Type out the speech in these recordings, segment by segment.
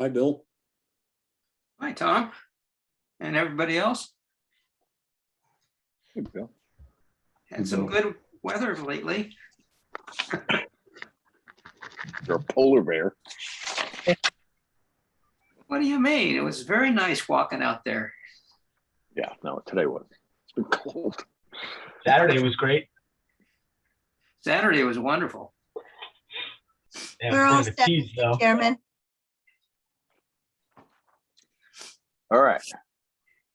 Hi, Bill. Hi, Tom, and everybody else. Hey, Bill. Had some good weather lately. You're a polar bear. What do you mean? It was very nice walking out there. Yeah, no, today was. It's been cold. Saturday was great. Saturday was wonderful. Yeah, We're it all was a set, tease, though. Chairman. All right.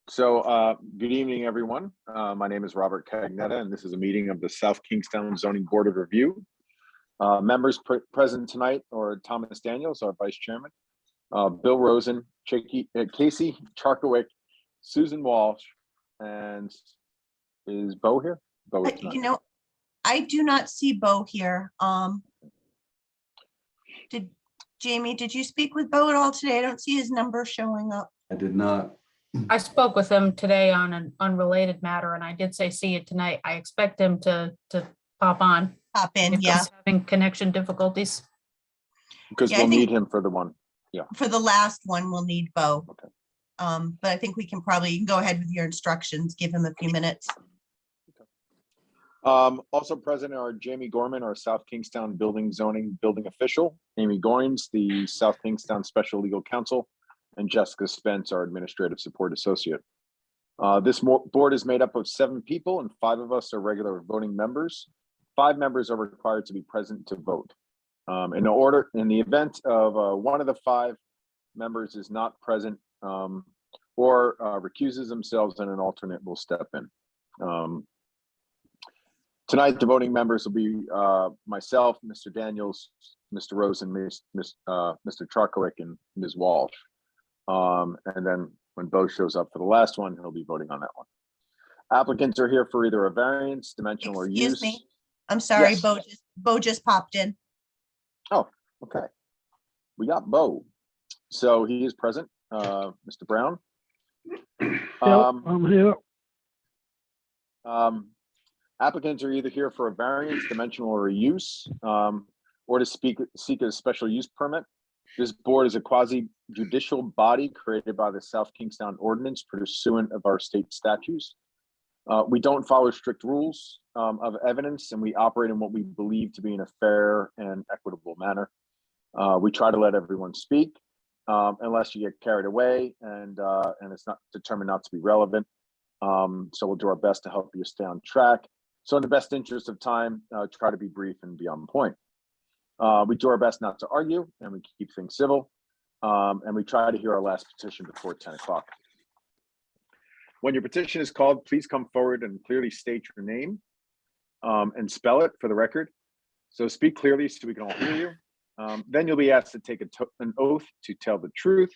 So good evening, everyone. My name is Robert Cagnetta, and this is a meeting of the South Kingstown Zoning Board of Review. Members present tonight are Thomas Daniels, our Vice Chairman, Bill Rosen, Casey Charkowick, Susan Walsh, and is Bo here? Bo is not. You know, I do not see Bo here. Jamie, did you speak with Bo at all today? I don't see his number showing up. I did not. I spoke with him today on an unrelated matter, and I did say see it tonight. I expect him to pop on. Pop in, If yeah. he's having connection difficulties. Because Yeah, I we'll think- need him for the one. For the last one, we'll need Bo. Okay. But I think we can probably go ahead with your instructions, give him a few minutes. Also present are Jamie Gorman, our South Kingstown Building Zoning Building Official, Amy Goins, the South Kingstown Special Legal Counsel, and Jessica Spence, our Administrative Support Associate. This board is made up of 7 people, and 5 of us are regular voting members. 5 members are required to be present to vote. In the event of one of the 5 members is not present or recuses themselves, then an alternate will step in. Tonight, the voting members will be myself, Mr. Daniels, Mr. Rosen, Mr. Charkowick, and Ms. Walsh. And then when Bo shows up for the last one, he'll be voting on that one. Applicants are here for either a variance, dimensional, or Excuse use. me. I'm sorry, Yes. Bo just popped in. Okay, we got Bo. So he is present, Mr. Brown. I'm here. Applicants are either here for a variance, dimensional, or a use, or to seek a special use permit. This board is a quasi judicial body created by the South Kingstown Ordinance pursuant of our state statutes. We don't follow strict rules of evidence, and we operate in what we believe to be in a fair and equitable manner. We try to let everyone speak unless you get carried away and it's not determined not to be relevant. So we'll do our best to help you stay on track. So in the best interest of time, try to be brief and be on point. We do our best not to argue, and we keep things civil. And we try to hear our last petition before 10 o'clock. When your petition is called, please come forward and clearly state your name and spell it for the record. So speak clearly so we can all hear you. Then you'll be asked to take an oath to tell the truth.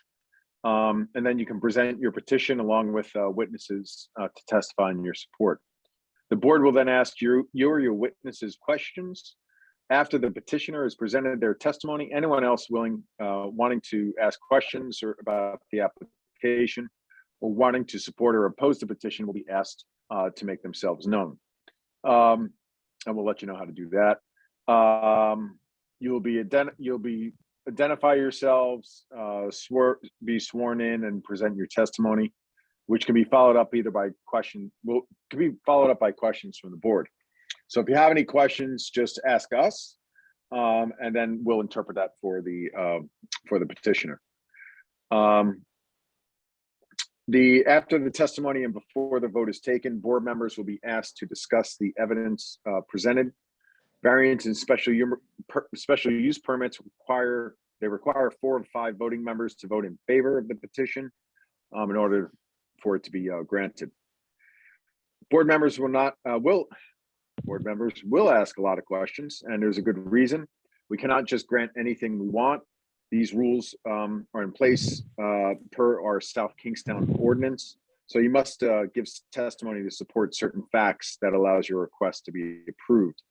And then you can present your petition along with witnesses to testify in your support. The board will then ask you or your witnesses questions. After the petitioner has presented their testimony, anyone else wanting to ask questions or about the application or wanting to support or oppose the petition will be asked to make themselves known. And we'll let you know how to do that. You'll be identify yourselves, be sworn in, and present your testimony, which can be followed up either by questions from the board. So if you have any questions, just ask us, and then we'll interpret that for the petitioner. After the testimony and before the vote is taken, board members will be asked to discuss the evidence presented. Variance and special use permits require 4 of 5 voting members to vote in favor of the petition in order for it to be granted. Board members will ask a lot of questions, and there's a good reason. We cannot just grant anything we want. These rules are in place per our South Kingstown ordinance. So you must give testimony to support certain facts that allows your request to be approved.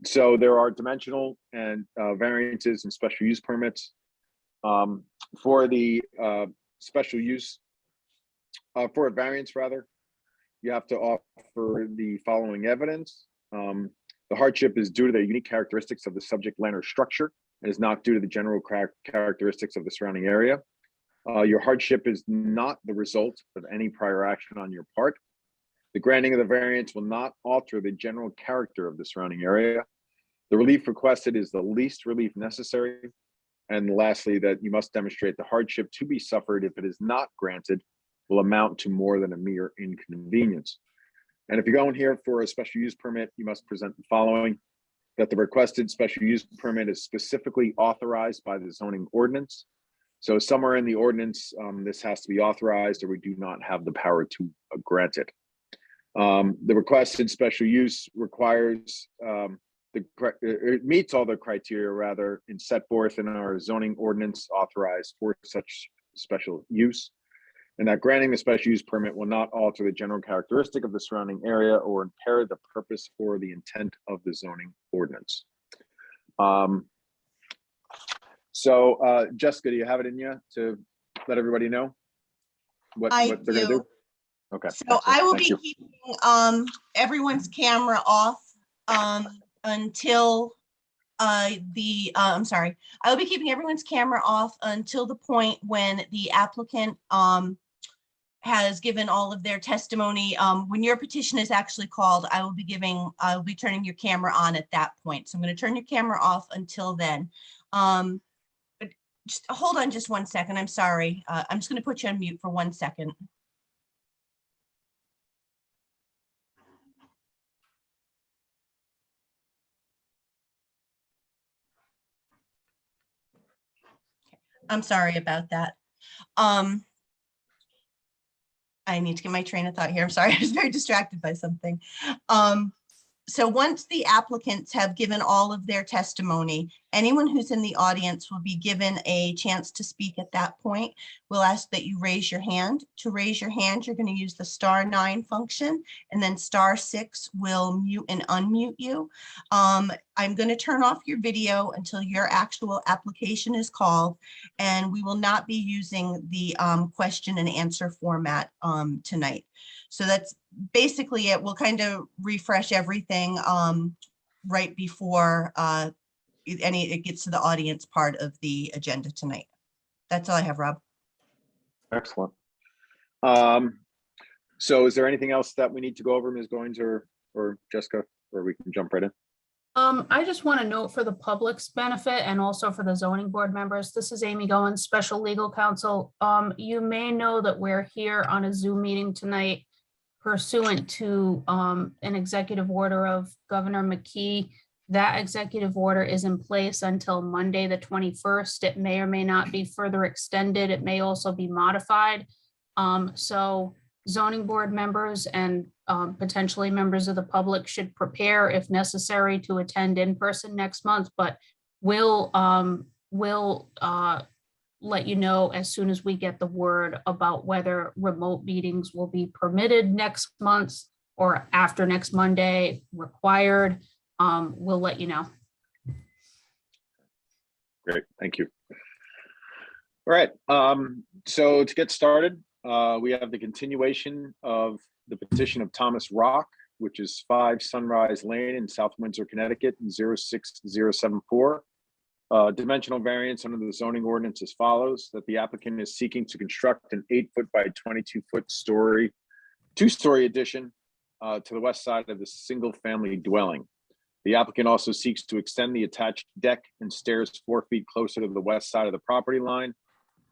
So there are dimensional and variances and special use permits. For the special use, for a variance rather, you have to offer the following evidence. The hardship is due to the unique characteristics of the subject land or structure, and is not due to the general characteristics of the surrounding area. Your hardship is not the result of any prior action on your part. The granting of the variance will not alter the general character of the surrounding area. The relief requested is the least relief necessary. And lastly, that you must demonstrate the hardship to be suffered if it is not granted will amount to more than a mere inconvenience. And if you're going here for a special use permit, you must present the following: that the requested special use permit is specifically authorized by the zoning ordinance. So somewhere in the ordinance, this has to be authorized, or we do not have the power to grant it. The requested special use requires it meets all the criteria rather in set forth in our zoning ordinance authorized for such special use, and that granting the special use permit will not alter the general characteristic of the surrounding area or impair the purpose or the intent of the zoning ordinance. Jessica, do you have it in you to let everybody know what they're gonna do? Okay. So I will Thank be you. keeping everyone's camera off until I'm sorry. I will be keeping everyone's camera off until the point when the applicant has given all of their testimony. When your petition is actually called, I'll be turning your camera on at that point. So I'm going to turn your camera off until then. But just hold on just 1 second. I'm sorry. I'm just going to put you on mute for 1 second. I'm sorry about that. I need to get my train of thought here. I'm sorry, I was very distracted by something. So once the applicants have given all of their testimony, anyone who's in the audience will be given a chance to speak at that point. We'll ask that you raise your hand. To raise your hand, you're going to use the *9 function, and then *6 will mute and unmute you. I'm going to turn off your video until your actual application is called, and we will not be using the question and answer format tonight. So that's basically it. We'll kind of refresh everything right before it gets to the audience part of the agenda tonight. That's all I have, Rob. Excellent. So is there anything else that we need to go over, Ms. Goins or Jessica, or we can jump right in? I just want to note for the public's benefit and also for the zoning board members, this is Amy Goins, special legal counsel. You may know that we're here on a Zoom meeting tonight pursuant to an executive order of Governor McKee. That executive order is in place until Monday, the 21st. It may or may not be further extended. It may also be modified. So zoning board members and potentially members of the public should prepare if necessary to attend in person next month, but we'll let you know as soon as we get the word about whether remote meetings will be permitted next month or after next Monday required. We'll let you know. Great, thank you. All right, so to get started, we have the continuation of the petition of Thomas Rock, which is 5 Sunrise Lane in South Windsor, Connecticut, 06074. Dimensional variance under the zoning ordinance as follows: that the applicant is seeking to construct an 8-foot by 22-foot two-story addition to the west side of the single-family dwelling. The applicant also seeks to extend the attached deck and stairs 4 feet closer to the west side of the property line.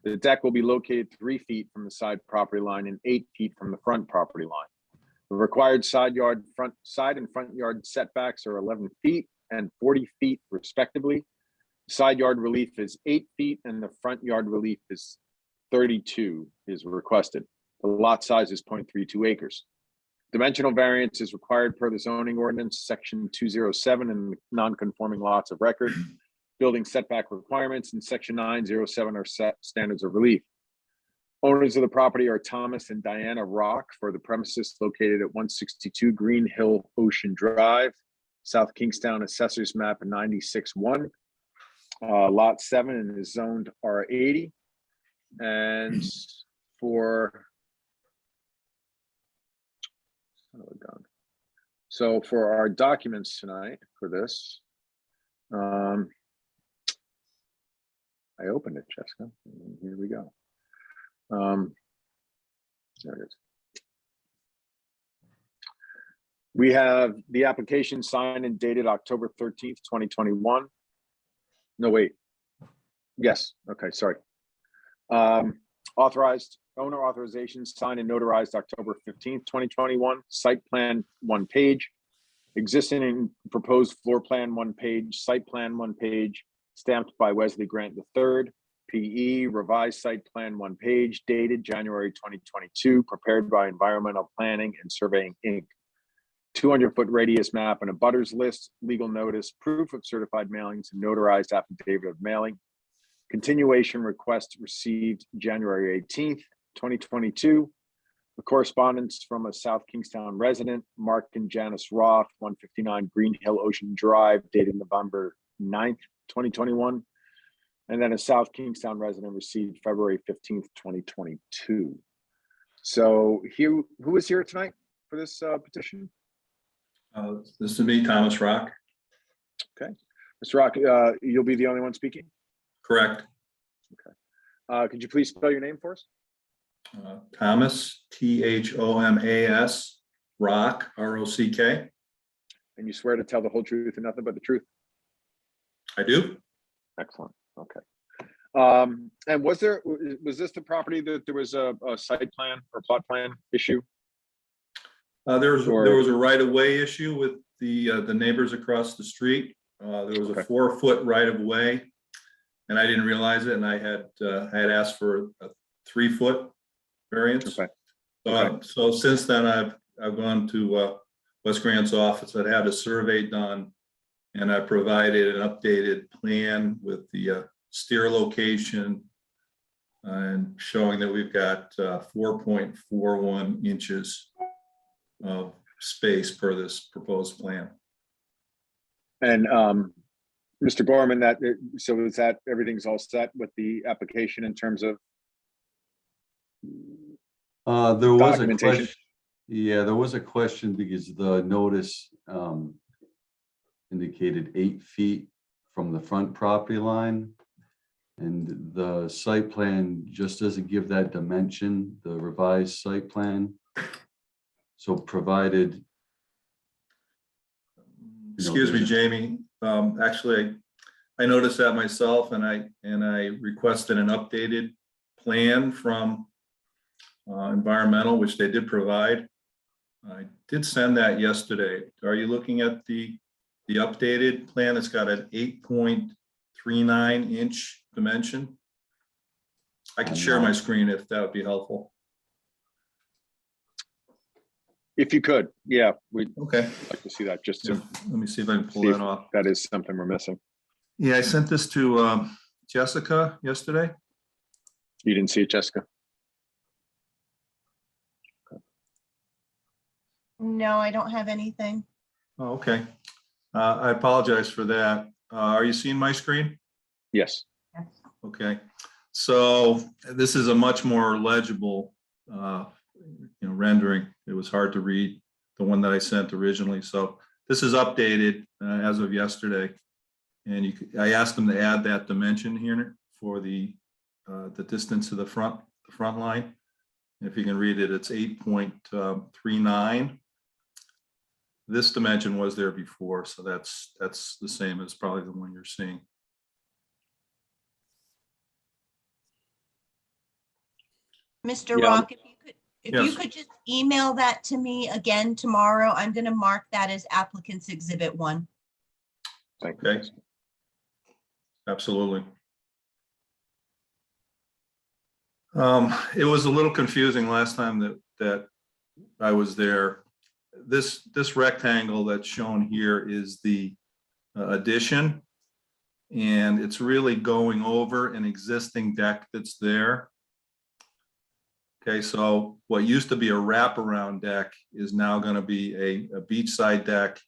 The deck will be located 3 feet from the side property line and 8 feet from the front property line. The required side and front yard setbacks are 11 feet and 40 feet respectively. Side yard relief is 8 feet and the front yard relief is 32 is requested. The lot size is 0.32 acres. Dimensional variance is required per the zoning ordinance, section 207, and non-conforming lots of record. Building setback requirements in section 907 are set standards of relief. Owners of the property are Thomas and Diana Rock for the premises located at 162 Green Hill Ocean Drive, South Kingstown, Assessors Map 96-1. Lot 7 and is zoned R80. And for our documents tonight for this, I opened it, Jessica. And here we go. There it is. We have the application signed and dated October 13th, 2021. No, wait. Yes, okay, sorry. Authorized owner authorization signed and notarized October 15th, 2021. Site plan 1 page. Existing and proposed floor plan 1 page. Site plan 1 page. Stamped by Wesley Grant III. PE revised site plan 1 page dated January 2022. Prepared by Environmental Planning and Surveying Inc. 200-foot radius map and a butters list, legal notice, proof of certified mailings, and notarized affidavit of mailing. Continuation request received January 18th, 2022. The correspondence from a South Kingstown resident, Mark and Janice Roth, 159 Green Hill Ocean Drive, dated November 9th, 2021. And then a South Kingstown resident received February 15th, 2022. So who is here tonight for this petition? This would be Thomas Rock. Okay. Mr. Rock, you'll be the only one speaking? Correct. Could you please spell your name for us? Thomas, Thomas, Rock, R-O-C-K. And you swear to tell the whole truth and nothing but the truth? I do. Excellent. Okay. And was this the property that there was a site plan or plot plan issue? There was a right-of-way issue with the neighbors across the street. There was a 4-foot right-of-way, and I didn't realize it. And I had asked for a 3-foot variance. Okay. So since then, I've gone to Wes Grant's office. I had a survey done, and I provided an updated plan with the steer location and showing that we've got 4.41 inches of space per this proposed plan. And Mr. Gorman, so is that everything's all set with the application in terms of there was a documentation? question. Yeah, there was a question because the notice indicated 8 feet from the front property line. And the site plan just doesn't give that dimension, the revised site plan. So provided. Excuse me, Jamie. Actually, I noticed that myself, and I requested an updated plan from environmental, which they did provide. I did send that yesterday. Are you looking at the updated plan? It's got an 8.39 inch dimension. I can share my screen if that would be helpful. If you could, yeah, we'd Okay. like to see that just to Let me see if I can pull see that if off. that is something we're missing. Yeah, I sent this to Jessica yesterday. You didn't see it, Jessica? No, I don't have anything. Oh, okay. I apologize for that. Are you seeing my screen? Yes. Okay. So this is a much more legible, rendering. It was hard to read the one that I sent originally. So this is updated as of yesterday. And I asked them to add that dimension here for the distance to the front line. If you can read it, it's 8.39. This dimension was there before, so that's the same as probably the one you're seeing. Mr. Yeah. Rock, if you Yes. could just email that to me again tomorrow, I'm going to mark that as applicant's exhibit 1. Thank you. Okay. Absolutely. It was a little confusing last time that I was there. This rectangle that's shown here is the addition, and it's really going over an existing deck that's there. Okay, so what used to be a wraparound deck is now going to be a beachside deck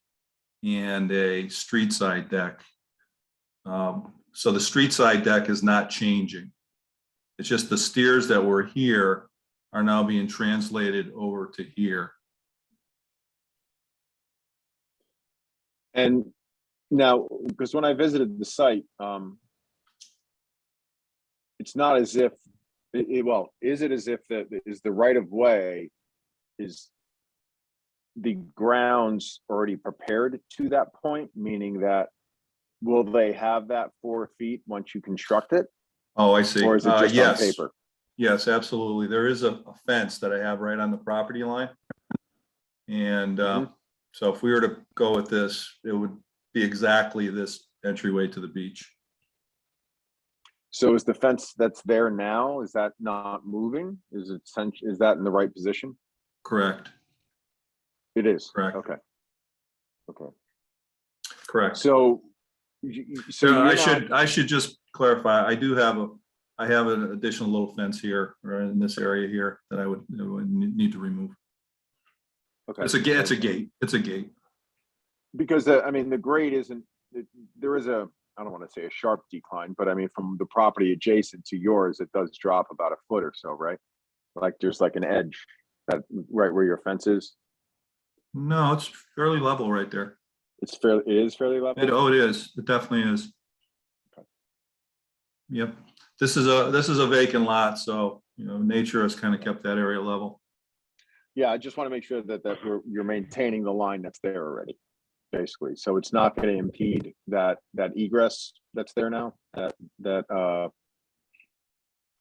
and a street side deck. So the street side deck is not changing. It's just the steers that were here are now being translated over to here. And now, because when I visited the site, it's not as if, well, is it as if is the right of way, is the grounds already prepared to that point, meaning that will they have that 4 feet once you construct it? Oh, I see. Or is it just on Yes. paper? Yes, absolutely. There is a fence that I have right on the property line. And so if we were to go with this, it would be exactly this entryway to the beach. So is the fence that's there now, is that not moving? Is that in the right position? Correct, It is. Correct. Okay. Okay. correct. So, so you're I should just clarify, I have an additional little fence here, or in this area here, that I would need to remove. okay. It's a gate. It's a gate. Because I mean, the grade isn't, there is I don't want to say a sharp decline, but I mean, from the property adjacent to yours, it does drop about a foot or so, right? Like there's like an edge that right where your fence is. No, it's fairly level right there. It is fairly level. It is. It definitely is. Yep. This is a vacant lot, so, you know, nature has kind of kept that area level. Yeah, I just want to make sure that you're maintaining the line that's there already, basically. So it's not going to impede that egress that's there now. And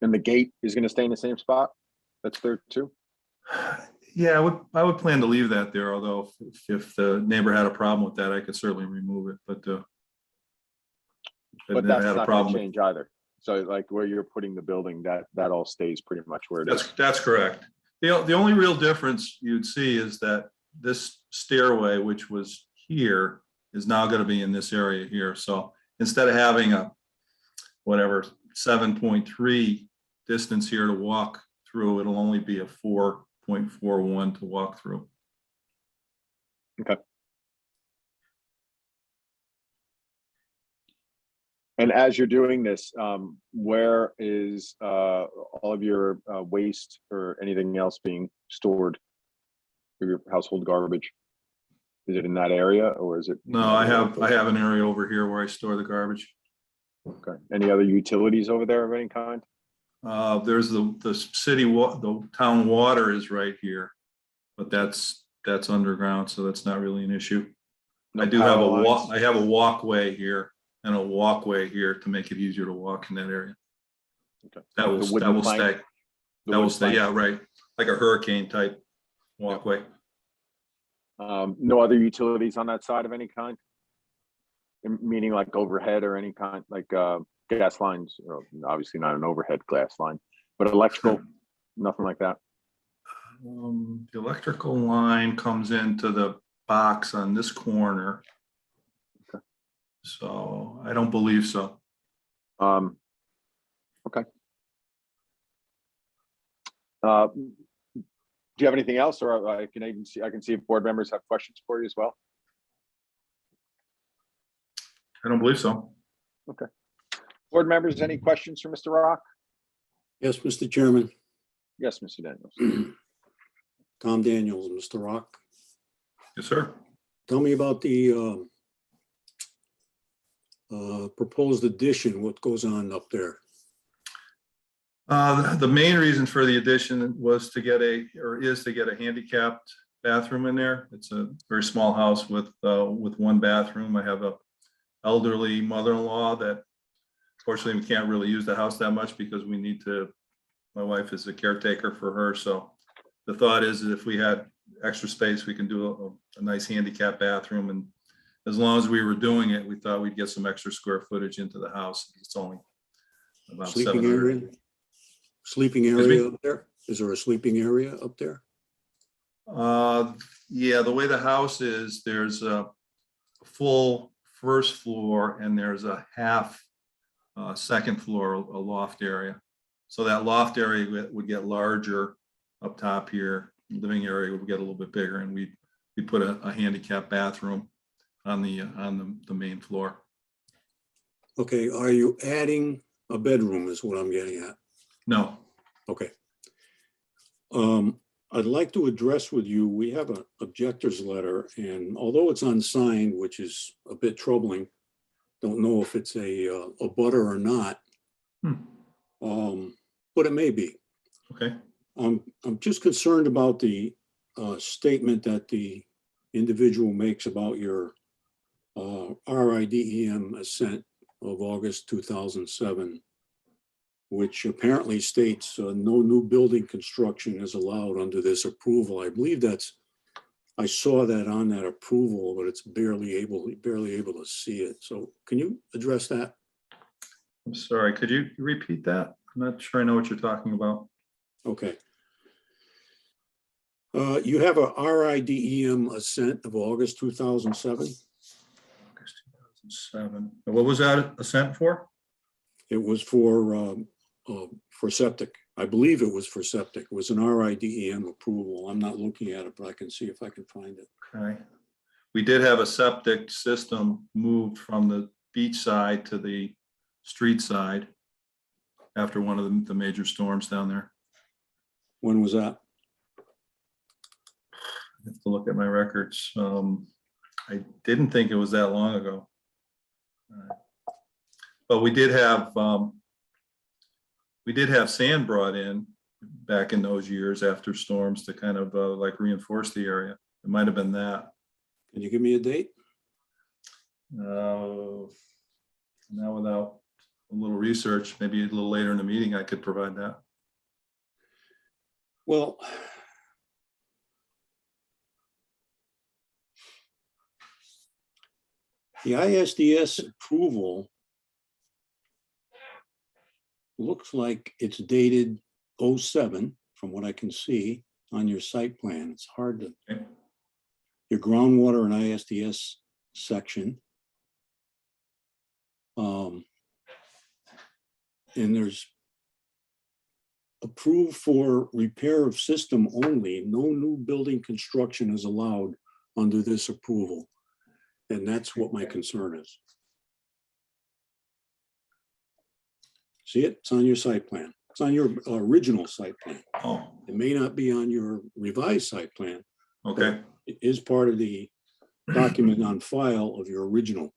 the gate is going to stay in the same spot. That's there too. Yeah, I would plan to leave that there, although if the neighbor had a problem with that, I could certainly remove it, but But I that's had a not going to problem. change either. So like where you're putting the building, that all stays pretty much where it is. That's correct. The only real difference you'd see is that this stairway, which was here, is now going to be in this area here. So instead of having a whatever 7.3 distance here to walk through, it'll only be a 4.41 to walk through. Okay. And as you're doing this, where is all of your waste or anything else being stored? Your household garbage? Is it in that area or is it? No, I have an area over here where I store the garbage. Okay. Any other utilities over there of any kind? There's the the town water is right here, but that's underground, so that's not really an issue. I do have I have a walkway here and a walkway here to make it easier to walk in that area. Okay. That will stay. That will stay. Yeah, right. Like a hurricane type walkway. No other utilities on that side of any kind? Meaning like overhead or any kind, like gas lines, obviously not an overhead gas line, but electrical, nothing like that. The electrical line comes into the box on this corner. Okay. So I don't believe so. Okay. Do you have anything else, or I can see if board members have questions for you as well? I don't believe so. Okay. Board members, any questions for Mr. Rock? Yes, Mr. Chairman. Yes, Mr. Daniels. Tom Daniels, Mr. Rock. Yes, sir. Tell me about the proposed addition, what goes on up there? The main reason for the addition was to get is to get a handicapped bathroom in there. It's a very small house with one bathroom. I have a elderly mother-in-law that fortunately we can't really use the house that much because we need to, my wife is a caretaker for her. So the thought is that if we had extra space, we can do a nice handicap bathroom. And as long as we were doing it, we thought we'd get some extra square footage into the house. It's only about Sleeping 700. area? Sleeping area up there? Is there a sleeping area up there? Yeah, the way the house is, there's a full first floor and there's a half second floor, a loft area. So that loft area would get larger up top here. Living area would get a little bit bigger, and we put a handicap bathroom on the main floor. Okay, are you adding a bedroom is what I'm getting at? No. Okay. I'd like to address with you, we have an objector's letter, and although it's unsigned, which is a bit troubling, don't know if it's a butter or not. But it may be. Okay, I'm just concerned about the statement that the individual makes about your RIDEM assent of August 2007, which apparently states no new building construction is allowed under this approval. I believe I saw that on that approval, but it's barely able to see it. So can you address that? I'm sorry, could you repeat that? I'm not sure I know what you're talking about. Okay. You have a RIDEM assent of August 2007. August 2007. What was that assent for? It was for septic. I believe it was for septic. It was an RIDEM approval. I'm not looking at it, but I can see if I can find it. Okay. We did have a septic system moved from the beach side to the street side after one of the major storms down there. When was that? I have to look at my records. I didn't think it was that long ago. But we did have sand brought in back in those years after storms to kind of like reinforce the area. It might have been that. Can you give me a date? Now without a little research, maybe a little later in the meeting, I could provide that. Well, the ISDS approval looks like it's dated 07 from what I can see on your site plan. It's hard to, Okay. Your groundwater and ISDS section. And there's approved for repair of system only. No new building construction is allowed under this approval. And that's what my concern is. See it? It's on your site plan. It's on your original site plan. Oh, It may not be on your revised site plan. okay. It is part of the document on file of your original.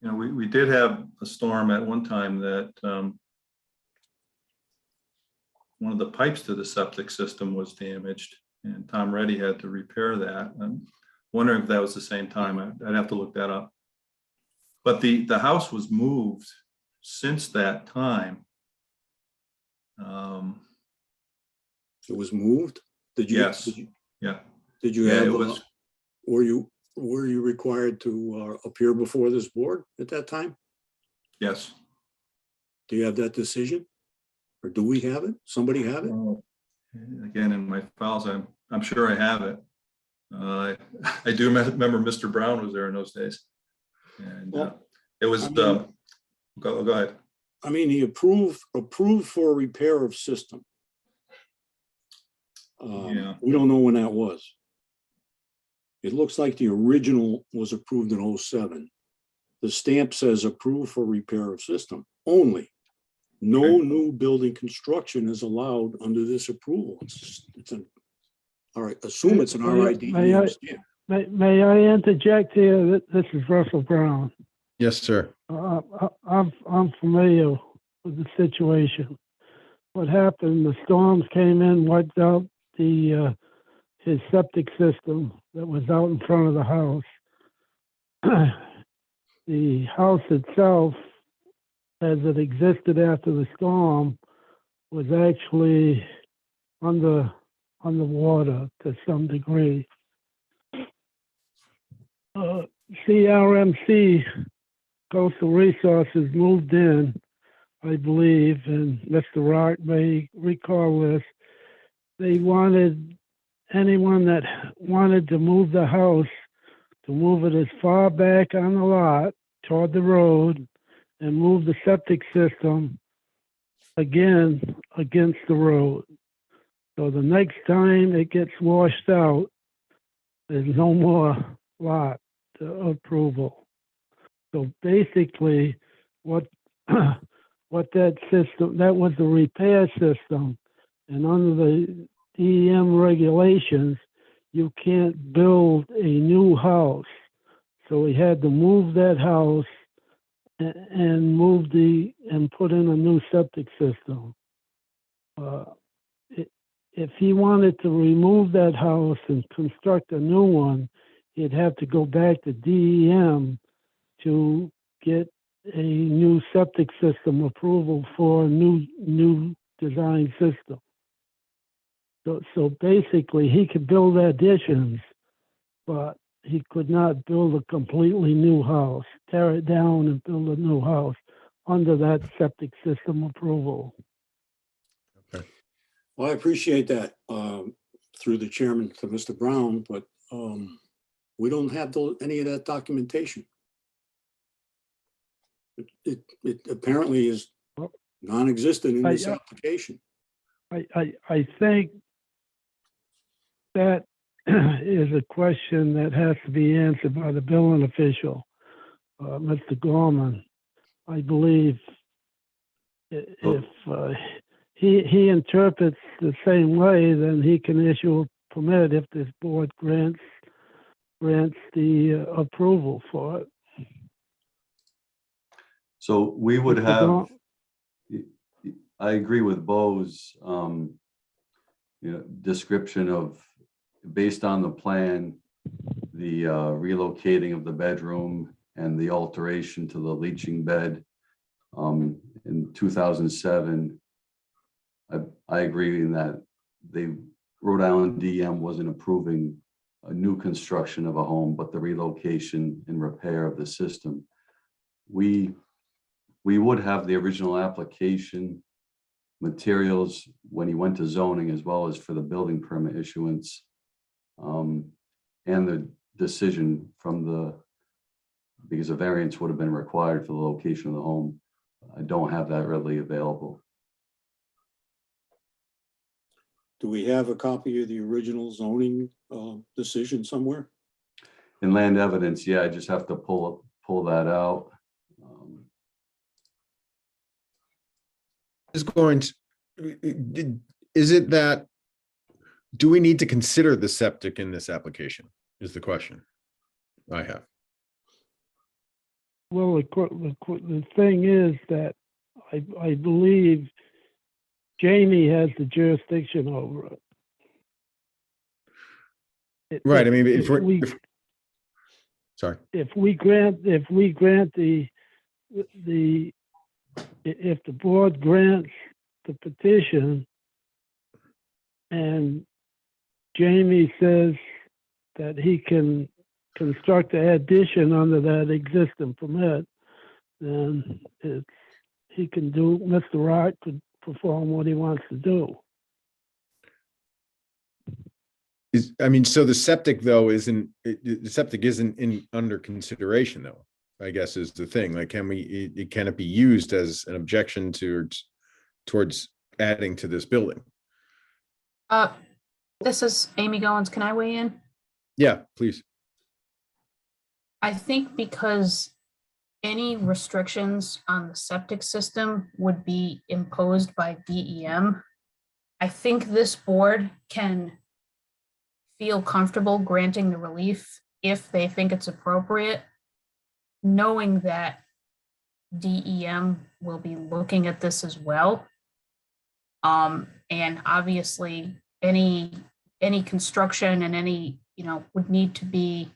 You know, we did have a storm at one time that one of the pipes to the septic system was damaged and Tom Reddy had to repair that. I'm wondering if that was the same time. I'd have to look that up. But the house was moved since that time. It was moved? Did you? Yes. Did you, Yeah. did you Yeah, have, it was. were you required to appear before this board at that time? Yes. Do you have that decision? Or do we have it? Somebody have it? Oh, again, in my files, I'm sure I have it. I do remember Mr. Brown was there in those days. And Well, it was, I mean- go ahead. I mean, he approved for repair of system. Yeah. We don't know when that was. It looks like the original was approved in 07. The stamp says approved for repair of system only. No Okay. new building construction is allowed under this approval. All right, assume it's an May I- RIDEM stamp. May I interject here? This is Russell Brown. Yes, sir. I'm familiar with the situation. What happened, the storms came in, wiped out his septic system that was out in front of the house. The house itself, as it existed after the storm, was actually under water to some degree. CRMC, Coastal Resources, moved in, I believe, and Mr. Rock may recall this. They wanted anyone that wanted to move the house to move it as far back on the lot toward the road and move the septic system again against the road. So the next time it gets washed out, there's no more lot approval. So basically, what that system, that was the repair system, and under the DEM regulations, you can't build a new house. So he had to move that house and put in a new septic system. If he wanted to remove that house and construct a new one, he'd have to go back to DEM to get a new septic system approval for a new design system. So basically, he could build additions, but he could not build a completely new house, tear it down and build a new house under that septic system approval. Well, I appreciate that through the chairman to Mr. Brown, but we don't have any of that documentation. It apparently is non-existent in this application. I think that is a question that has to be answered by the building official, Mr. Gorman. I believe if he interprets the same way, then he can issue a permit if this board grants the approval for it. So we would Mr. have, Gorman? I agree with Bo's, description of, based on the plan, the relocating of the bedroom and the alteration to the leaching bed in 2007. I agree in that Rhode Island DEM wasn't approving a new construction of a home, but the relocation and repair of the system. We would have the original application materials when he went to zoning, as well as for the building permit issuance, and the decision because a variance would have been required for the location of the home. I don't have that readily available. Do we have a copy of the original zoning decision somewhere? In land evidence, yeah, I just have to pull that out. Is it that, do we need to consider the septic in this application is the question I have. Well, the thing is that I believe Jamie has the jurisdiction over it. Right, I mean, if we grant if the board grants the petition and Jamie says that he can construct an addition under that existing permit, then he can do, Mr. Rock could perform what he wants to do. So the septic though isn't under consideration though, I guess is the thing. Like, can it be used as an objection towards adding to this building? This is Amy Goins. Can I weigh in? Yeah, please. I think because any restrictions on the septic system would be imposed by DEM, I think this board can feel comfortable granting the relief if they think it's appropriate, knowing that DEM will be looking at this as well. And obviously any construction and any, would need to be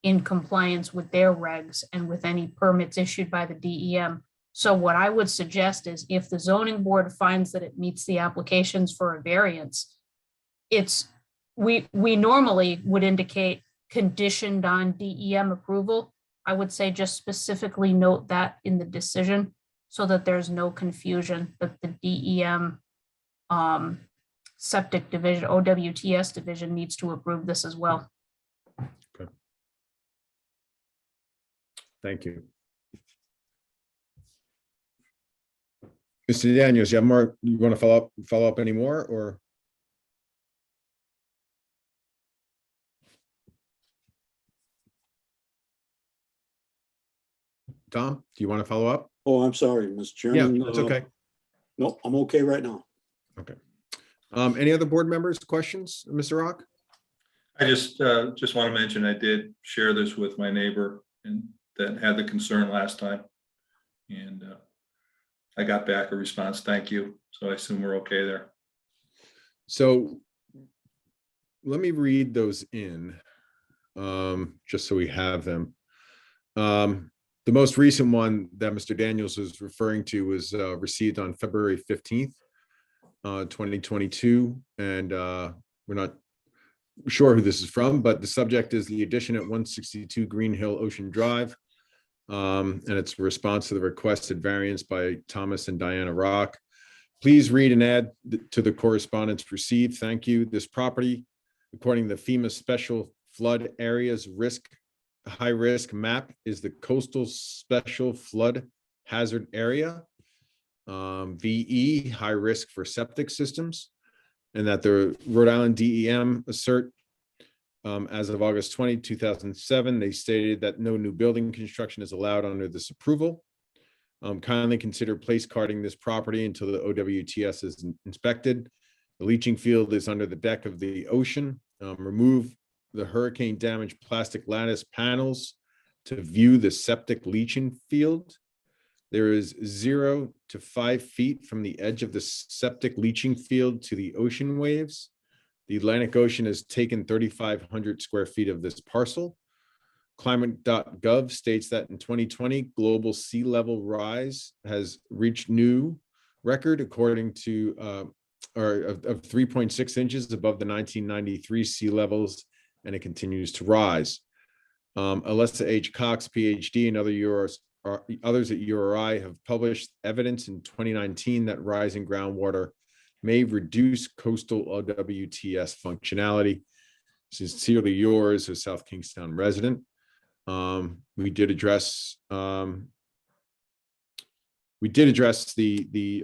in compliance with their regs and with any permits issued by the DEM. So what I would suggest is if the zoning board finds that it meets the applications for a variance, we normally would indicate conditioned on DEM approval. I would say just specifically note that in the decision so that there's no confusion that the DEM septic division, OWTS division needs to approve this as well. Okay. Thank you. Mr. Daniels, you have more, you want to follow up any more or? Tom, do you want to follow up? Oh, I'm sorry, Mr. Chairman. Yeah, that's okay. No, I'm okay right now. Okay. Any other board members, questions, Mr. Rock? I just want to mention, I did share this with my neighbor and that had the concern last time. And I got back a response, thank you. So I assume we're okay there. So let me read those in, just so we have them. The most recent one that Mr. Daniels was referring to was received on February 15th, 2022. And we're not sure who this is from, but the subject is the addition at 162 Green Hill Ocean Drive. And it's a response to the requested variance by Thomas and Diana Rock. Please read and add to the correspondence received. Thank you. This property, according to the FEMA Special Flood Areas High Risk Map, is the Coastal Special Flood Hazard Area, VE, high risk for septic systems, and that the Rhode Island DEM assert as of August 20, 2007, they stated that no new building construction is allowed under this approval. Kindly consider place carding this property until the OWTS is inspected. The leaching field is under the deck of the ocean. Remove the hurricane damaged plastic lattice panels to view the septic leaching field. There is 0 to 5 feet from the edge of the septic leaching field to the ocean waves. The Atlantic Ocean has taken 3,500 square feet of this parcel. Climate.gov states that in 2020, global sea level rise has reached new record according to, of 3.6 inches above the 1993 sea levels, and it continues to rise. Alyssa H. Cox, PhD, and others at URI have published evidence in 2019 that rising groundwater may reduce coastal OWTS functionality. Sincerely yours, a South Kingstown resident. We did address the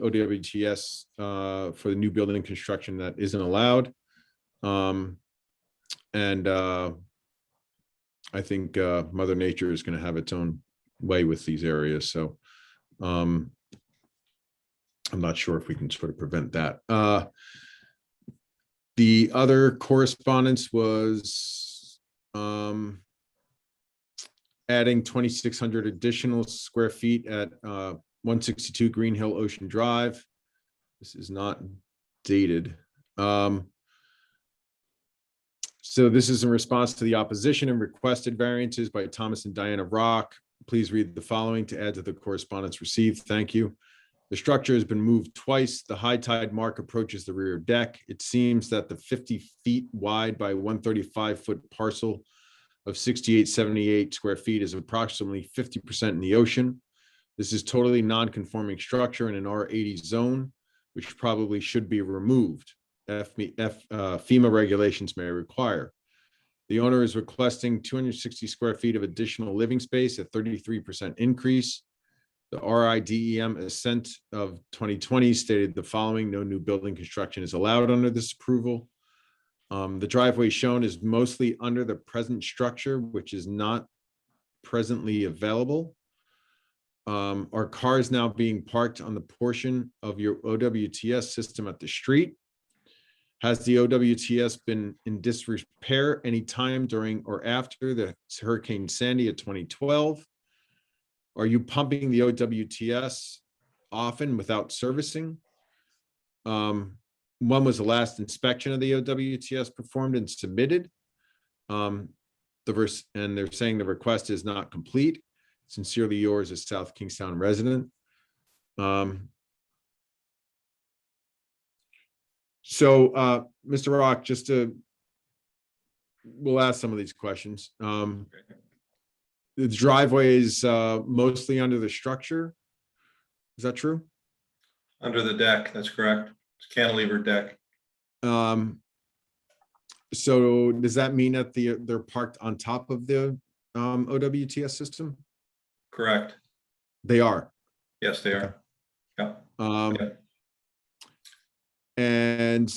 OWTS for the new building construction that isn't allowed. I think Mother Nature is going to have its own way with these areas. So I'm not sure if we can sort of prevent that. The other correspondence was adding 2,600 additional square feet at 162 Green Hill Ocean Drive. This is not dated. So this is in response to the opposition and requested variances by Thomas and Diana Rock. Please read the following to add to the correspondence received. Thank you. The structure has been moved twice. The high tide mark approaches the rear deck. It seems that the 50 feet wide by 135-foot parcel of 6878 square feet is approximately 50% in the ocean. This is totally non-conforming structure in an R80 zone, which probably should be removed. FEMA regulations may require. The owner is requesting 260 square feet of additional living space at 33% increase. The RIDEM assent of 2020 stated the following: no new building construction is allowed under this approval. The driveway shown is mostly under the present structure, which is not presently available. Are cars now being parked on the portion of your OWTS system at the street? Has the OWTS been in disrepair any time during or after the Hurricane Sandy of 2012? Are you pumping the OWTS often without servicing? When was the last inspection of the OWTS performed and submitted? And they're saying the request is not complete. Sincerely yours, a South Kingstown resident. So, Mr. Rock, we'll ask some of these questions. The driveway is mostly under the structure. Is that true? Under the deck, that's correct. It's cantilever deck. So does that mean that they're parked on top of the OWTS system? Correct. They are. Yes, they are. Yeah. Yeah. And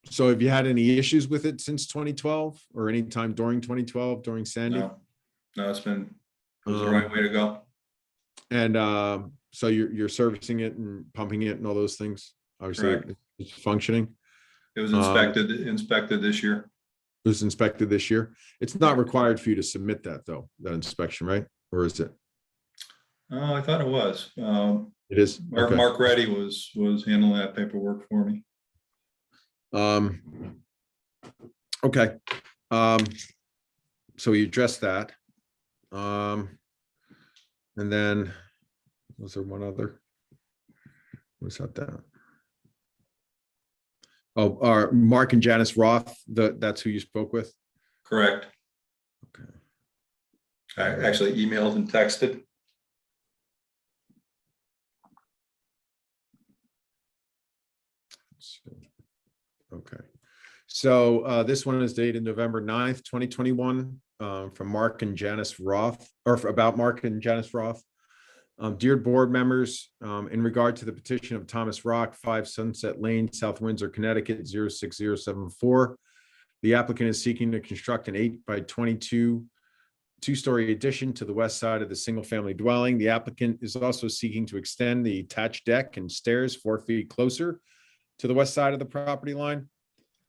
so have you had any issues with it since 2012 or any time during 2012, during Sandy? No, it was the right way to go. And so you're servicing it and pumping it and all those things? Obviously, Correct. it's functioning. It was inspected this year. was inspected this year. It's not required for you to submit that though, that inspection, right? Or is it? Oh, I thought it was. It is. Okay. Mark Reddy was handling that paperwork for me. Okay. So you addressed that. And then, was there one other? What's that down? Oh, Mark and Janice Roth, that's who you spoke with? Correct. Okay. I actually emailed and texted. Okay. So this one is dated November 9th, 2021, from Mark and Janice Roth, or about Mark and Janice Roth. Dear board members, in regard to the petition of Thomas Rock, 5 Sunset Lane, South Windsor, Connecticut, 06074, the applicant is seeking to construct an 8 by 22 two-story addition to the west side of the single-family dwelling. The applicant is also seeking to extend the attached deck and stairs 4 feet closer to the west side of the property line.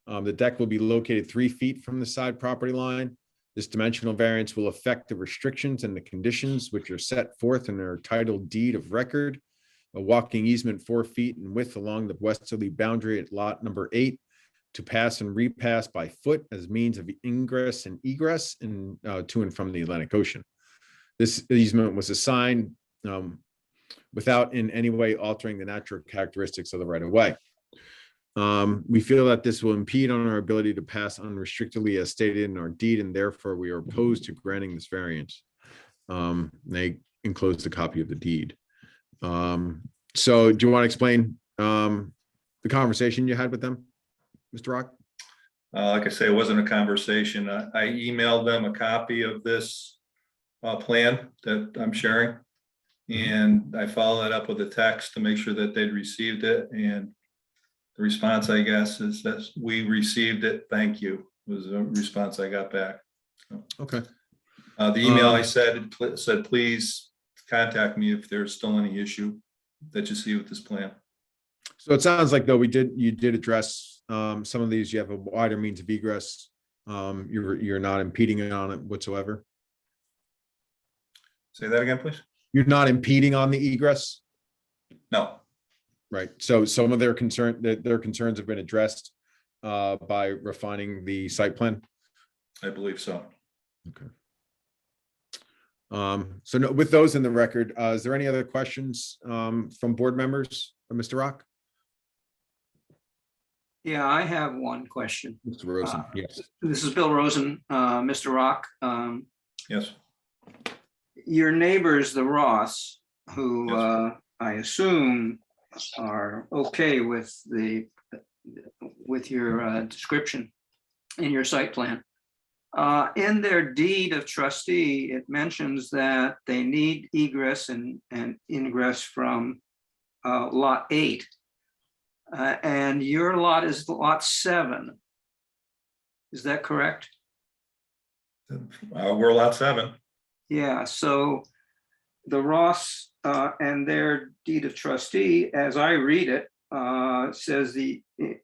The deck will be located 3 feet from the side property line. This dimensional variance will affect the restrictions and the conditions which are set forth in their title deed of record. A walking easement 4 feet in width along the westerly boundary at lot number 8 to pass and repass by foot as means of ingress and egress and to and from the Atlantic Ocean. This easement was assigned without in any way altering the natural characteristics of the right of way. We feel that this will impede on our ability to pass unrestrictedly as stated in our deed, and therefore we are opposed to granting this variance. They enclosed a copy of the deed. So do you want to explain the conversation you had with them, Mr. Rock? Like I say, it wasn't a conversation. I emailed them a copy of this plan that I'm sharing. And I followed that up with a text to make sure that they'd received it. And the response, I guess, is that we received it. Thank you, was a response I got back. Okay. The email I said, please contact me if there's still any issue that you see with this plan. So it sounds like though you did address some of these. You have a wider means of egress. You're not impeding on it whatsoever. Say that again, please. You're not impeding on the egress, No. right? So some of their concerns have been addressed by refining the site plan. I believe so. Okay. So no, with those in the record, is there any other questions from board members, Mr. Rock? Yeah, I have one question. Mr. Rosen, yes. This is Bill Rosen, Mr. Rock. Yes. Your neighbors, the Ross, who Yes. I assume are okay with your description in your site plan. In their deed of trustee, it mentions that they need egress and ingress from lot 8. And your lot is lot 7. Is that correct? We're lot 7. Yeah, so the Ross and their deed of trustee, as I read it, says the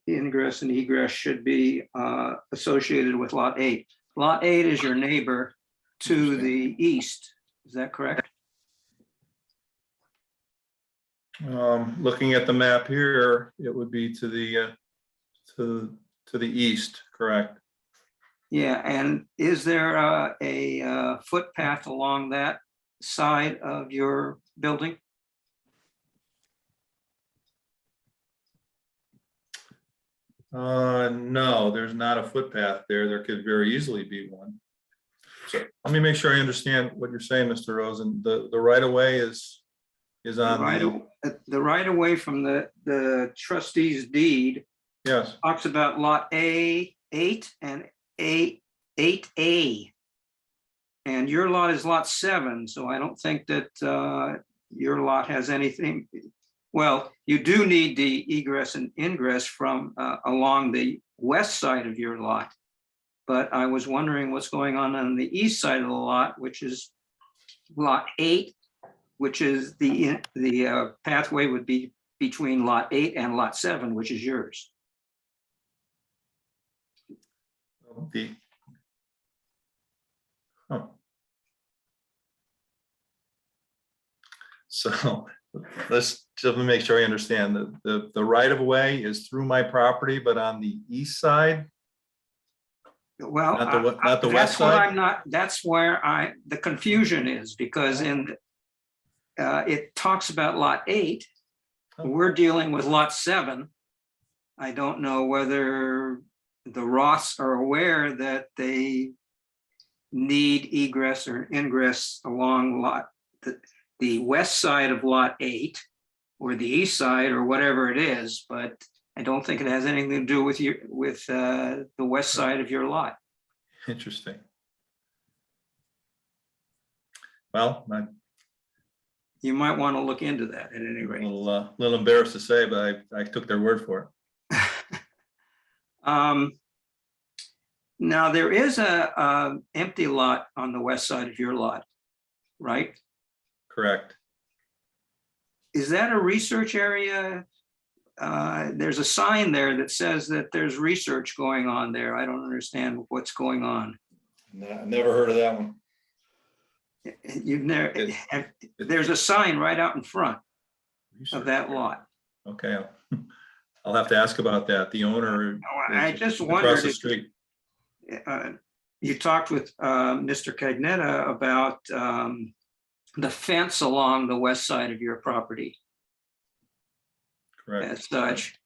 ingress and egress should be associated with lot 8. Lot 8 is your neighbor to the east. Is that correct? Looking at the map here, it would be to the east, correct? Yeah, and is there a footpath along that side of your building? No, there's not a footpath there. There could very easily be one. So let me make sure I understand what you're saying, Mr. Rosen. The right of way is on The right of way from the trustee's deed yes. talks about lot A8 and A8A. And your lot is lot 7, so I don't think that your lot has anything. Well, you do need the egress and ingress from along the west side of your lot. But I was wondering what's going on the east side of the lot, which is lot 8, which is the pathway would be between lot 8 and lot 7, which is yours. The. Huh. So let's just make sure I understand. The right of way is through my property, but on the east side? Well, Not the not the west that's what side? I'm not, that's where the confusion is, because it talks about lot 8. We're dealing with lot 7. I don't know whether the Roths are aware that they need egress or ingress along the west side of lot 8 or the east side or whatever it is, but I don't think it has anything to do with the west side of your lot. Interesting. Well, I'm You might want to look into that at any a rate. little embarrassed to say, but I took their word for it. Now, there is a empty lot on the west side of your lot, right? Correct. Is that a research area? There's a sign there that says that there's research going on there. I don't understand what's going on. Never heard of that one. You've never, there's a sign right out in front of that lot. Okay, I'll have to ask about that. The owner. I is just across wondered the if street. You talked with Mr. Cagnetta about the fence along the west side of your property. Correct. As such,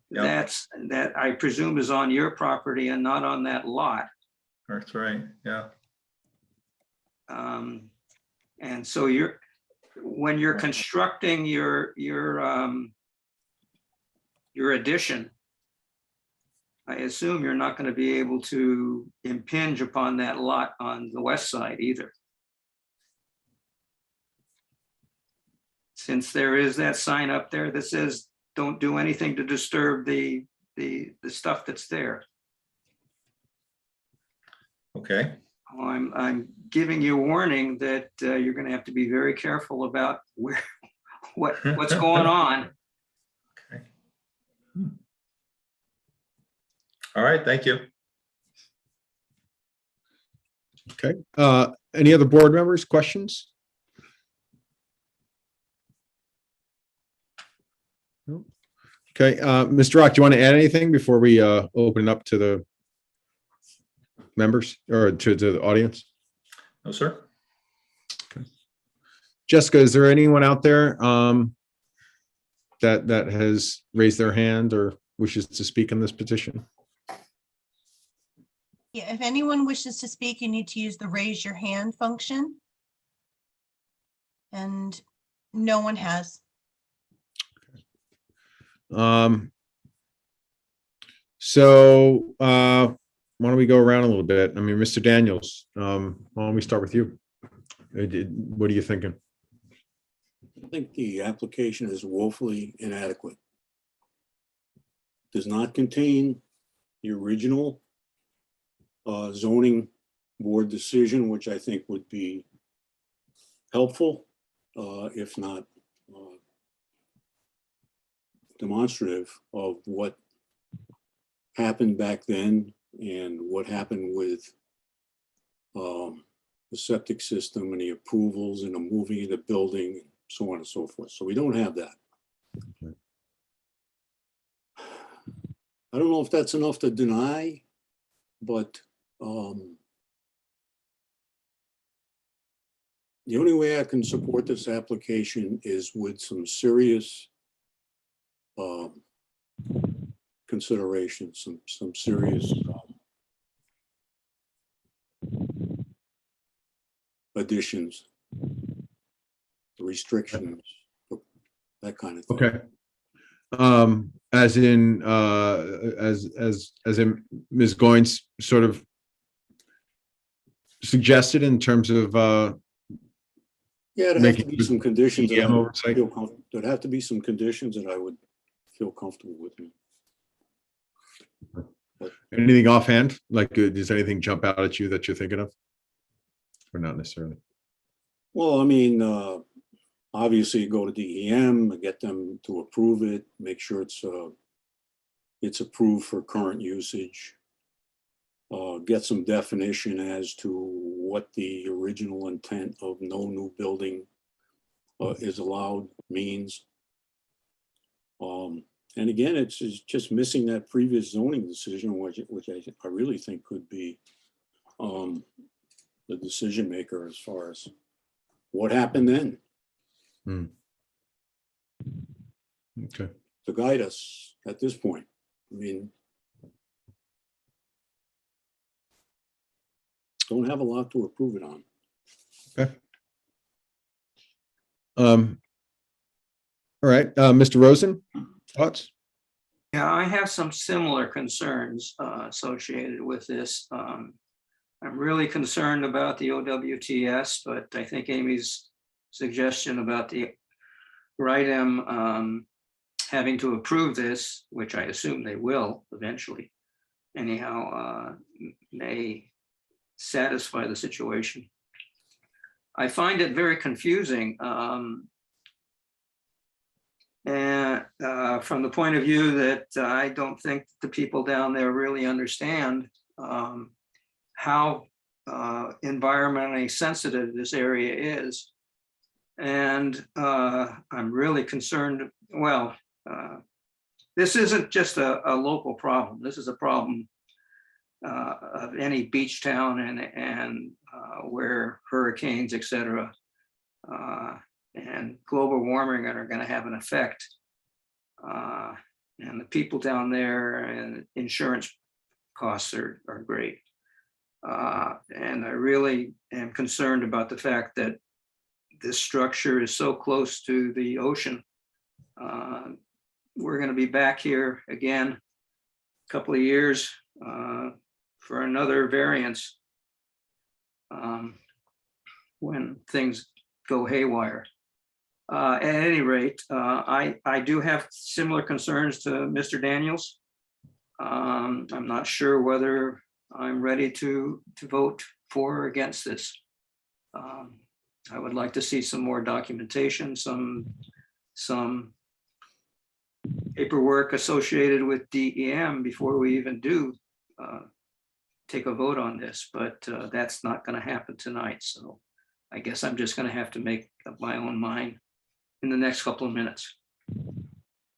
Yeah. that I presume is on your property and not on that lot. That's right, yeah. And so when you're constructing your addition, I assume you're not going to be able to impinge upon that lot on the west side either. Since there is that sign up there that says, don't do anything to disturb the stuff that's there. Okay, Oh, I'm giving you a warning that you're going to have to be very careful about what's going on. okay. All right, thank you. Okay, any other board members, questions? No. Okay, Mr. Rock, do you want to add anything before we open it up to the members or to the audience? No, sir. Jessica, is there anyone out there that has raised their hand or wishes to speak on this petition? Yeah, if anyone wishes to speak, you need to use the raise your hand function. And no one has. So why don't we go around a little bit? I mean, Mr. Daniels, why don't we start with you? What are you thinking? I think the application is woefully inadequate. Does not contain the original zoning board decision, which I think would be helpful, if not demonstrative of what happened back then and what happened with the septic system and the approvals and the moving of the building, so on and so forth. So we don't have that. I don't know if that's enough to deny, but the only way I can support this application is with some serious consideration, some serious additions, restrictions, that kind of thing. Okay. As in, as in Ms. Goins sort of suggested in terms of, Yeah, there'd have to be some conditions that I would oversight. feel comfortable. There'd have to be some conditions that I would feel comfortable with. Anything offhand? Like, does anything jump out at you that you're thinking of? Or not necessarily? Well, I mean, obviously go to DEM, get them to approve it, make sure it's approved for current usage. get some definition as to what the original intent of no new building is allowed means. And again, it's just missing that previous zoning decision, which I really think could be the decision maker as far as what happened then Okay. to guide us at this point. I mean, don't have a lot to approve it on. Okay. All right, Mr. Rosen, thoughts? Yeah, I have some similar concerns associated with this. I'm really concerned about the OWTS, but I think Amy's suggestion about the RIDEM having to approve this, which I assume they will eventually, anyhow, may satisfy the situation. I find it very confusing. And from the point of view that I don't think the people down there really understand how environmentally sensitive this area is. And I'm really concerned, well, this isn't just a local problem. This is a problem of any beach town and where hurricanes, et cetera, and global warming are going to have an effect. And the people down there and insurance costs are great. And I really am concerned about the fact that this structure is so close to the ocean. We're going to be back here again a couple of years for another variance when things go haywire. At any rate, I do have similar concerns to Mr. Daniels. I'm not sure whether I'm ready to vote for or against this. I would like to see some more documentation, some paperwork associated with DEM before we even do take a vote on this, but that's not going to happen tonight. So I guess I'm just going to have to make up my own mind in the next couple of minutes.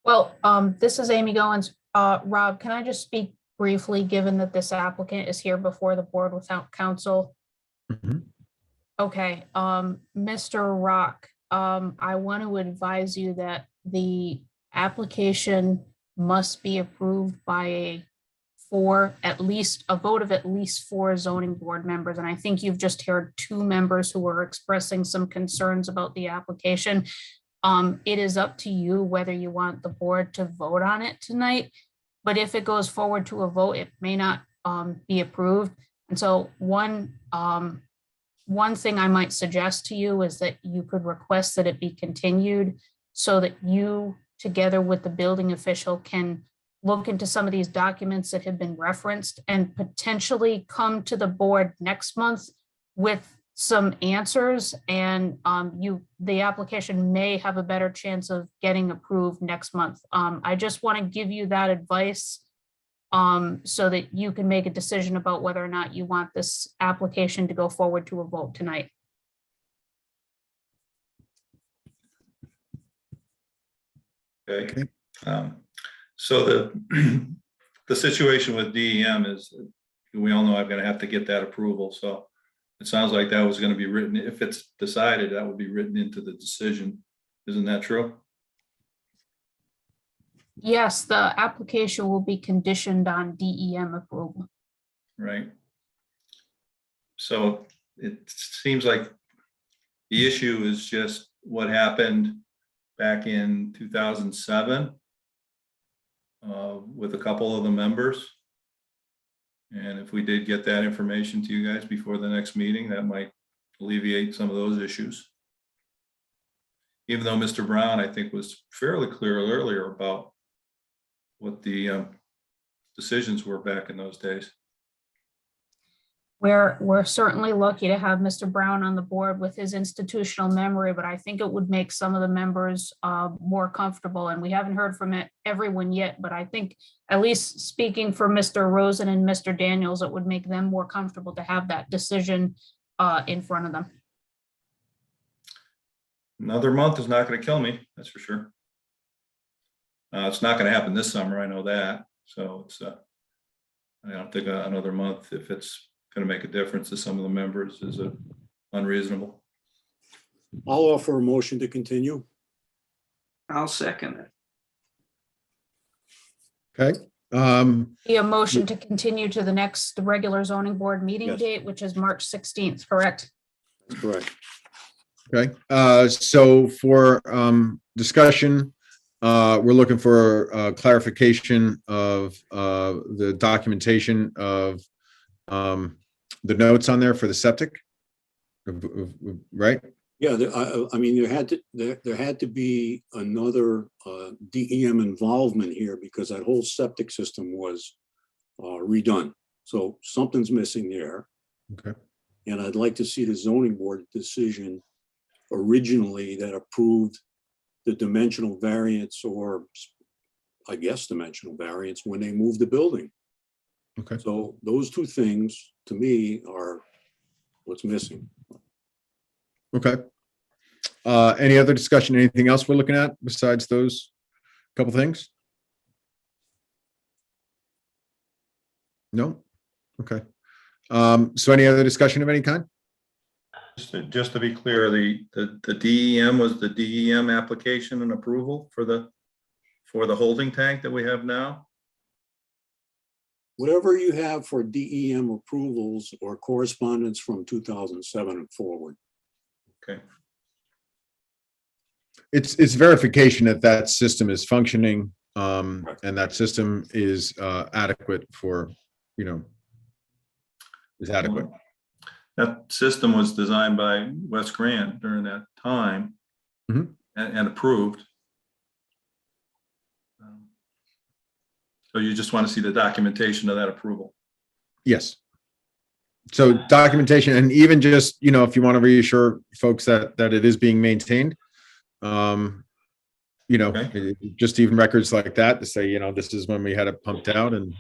Well, this is Amy Goins. Rob, can I just speak briefly, given that this applicant is here before the board without counsel? Mhm. Okay, Mr. Rock, I want to advise you that the application must be approved by at least a vote of at least 4 zoning board members. And I think you've just heard 2 members who are expressing some concerns about the application. It is up to you whether you want the board to vote on it tonight. But if it goes forward to a vote, it may not be approved. And so one thing I might suggest to you is that you could request that it be continued so that you, together with the building official, can look into some of these documents that have been referenced and potentially come to the board next month with some answers, and the application may have a better chance of getting approved next month. I just want to give you that advice so that you can make a decision about whether or not you want this application to go forward to a vote tonight. Okay. So the situation with DEM is, we all know I'm going to have to get that approval. So it sounds like that was going to be written, if it's decided, that would be written into the decision. Isn't that true? Yes, the application will be conditioned on DEM approval. Right. So it seems like the issue is just what happened back in 2007 with a couple of the members. And if we did get that information to you guys before the next meeting, that might alleviate some of those issues. Even though Mr. Brown, I think, was fairly clear earlier about what the decisions were back in those days. We're certainly lucky to have Mr. Brown on the board with his institutional memory, but I think it would make some of the members more comfortable. And we haven't heard from everyone yet, but I think at least speaking for Mr. Rosen and Mr. Daniels, it would make them more comfortable to have that decision in front of them. Another month is not going to kill me, that's for sure. It's not going to happen this summer, I know that. So it's, I don't think another month, if it's going to make a difference to some of the members, is unreasonable. I'll offer a motion to continue. I'll second it. Okay. Be a motion to continue to the next regular zoning board meeting Yes. date, which is March 16th, correct? That's correct. Okay, so for discussion, we're looking for clarification of the documentation of the notes on there for the septic. Right? Yeah, I mean, there had to be another DEM involvement here because that whole septic system was redone. So something's missing there. Okay. And I'd like to see the zoning board decision originally that approved the dimensional variance, or I guess dimensional variance, when they moved the building. Okay. So those two things, to me, are what's missing. Okay. Any other discussion, anything else we're looking at besides those couple things? No? Okay. So any other discussion of any kind? Just to be clear, the DEM was the DEM application and approval for the holding tank that we have now? Whatever you have for DEM approvals or correspondence from 2007 and forward. Okay. It's verification that that system is functioning, and that system is adequate for, is adequate. That system was designed by Wes Grant during that time Mhm. and approved. So you just want to see the documentation of that approval? Yes. So documentation, and even just, if you want to reassure folks that it is being maintained, just even records like that to say, this is when we had it pumped out and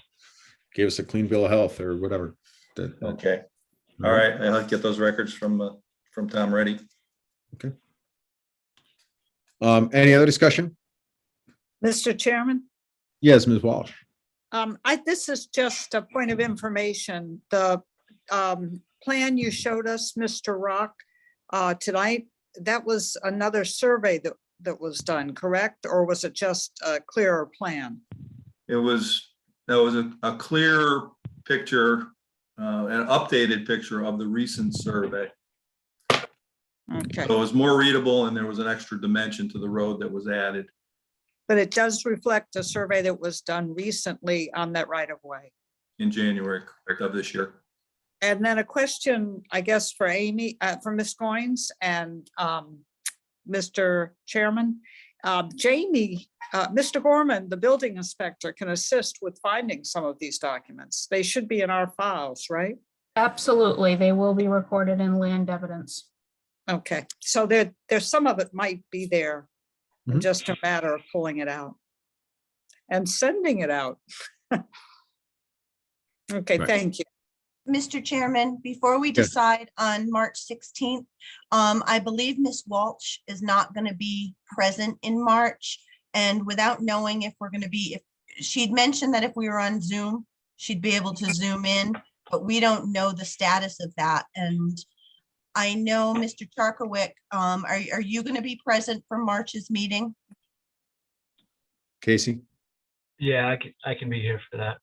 gave us a clean bill of health or whatever. Okay. All right. I'll get those records from Tom Reddy. Okay. Any other discussion? Mr. Chairman, Yes, Ms. Walsh. this is just a point of information. The plan you showed us, Mr. Rock, tonight, that was another survey that was done, correct? Or was it just a clearer plan? That was a clear picture, an updated picture of the recent survey. Okay, So it was more readable and there was an extra dimension to the road that was added but it does reflect a survey that was done recently on that right of way. in January of this year. And then a question, I guess, for Amy, for Ms. Goins and Mr. Chairman. Jamie, Mr. Gorman, the building inspector, can assist with finding some of these documents. They should be in our files, right? Absolutely. They will be recorded in land evidence. Okay, so there's some of it might be there, Mhm. just a matter of pulling it out and sending it out. Okay, Right. thank you. Mr. Chairman, before we Yes. decide on March 16th, I believe Ms. Walsh is not going to be present in March. And without knowing if we're going to be, if she'd mentioned that if we were on Zoom, she'd be able to zoom in, but we don't know the status of that. And I know, Mr. Charkowicz, are you going to be present for March's meeting? Casey, Yeah, I can be here for that.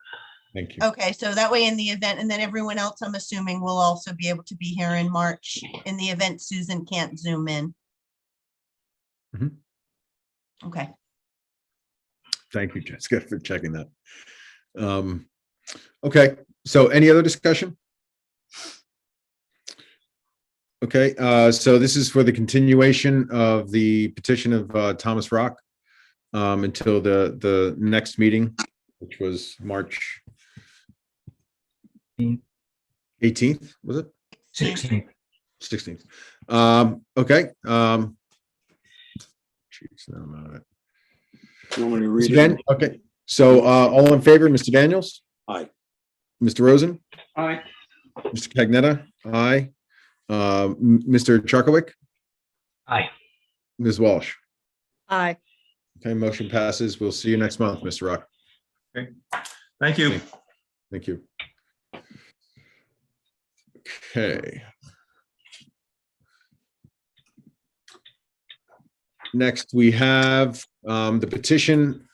thank you. Okay, so that way in the event, and then everyone else, I'm assuming, will also be able to be here in March in the event Susan can't zoom in. Mhm. Okay. Thank you, Jessica, for checking that. Okay, so any other discussion? Okay, so this is for the continuation of the petition of Thomas Rock until the next meeting, which was March 18th, was it? 16th. 16th. Okay. Jeez, no, I'm out of it. You want me to read Mr. Dan- it? Okay, so all in favor, Mr. Daniels, Aye. Mr. Rosen, All right, Mr. Cagnetta, aye. Mr. Charkowik, Aye. Ms. Walsh. Aye. Okay, motion passes. We'll see you next month, Mr. Rock. Thank you. Thank you. Okay. Next, we have the petition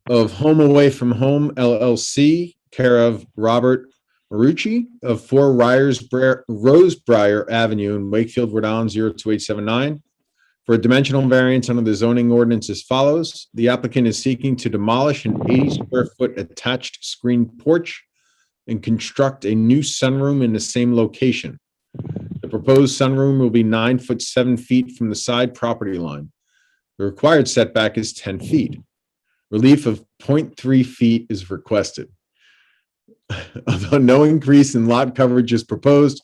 of Home Away from Home LLC, care of Robert Marucci of 4 Rosebriar Avenue in Wakefield, Rhode Island, 02879. For a dimensional variance under the zoning ordinance as follows. The applicant is seeking to demolish an 80 square foot attached screen porch and construct a new sunroom in the same location. The proposed sunroom will be 9 foot 7 feet from the side property line. The required setback is 10 feet. Relief of 0.3 feet is requested. Although no increase in lot coverage is proposed,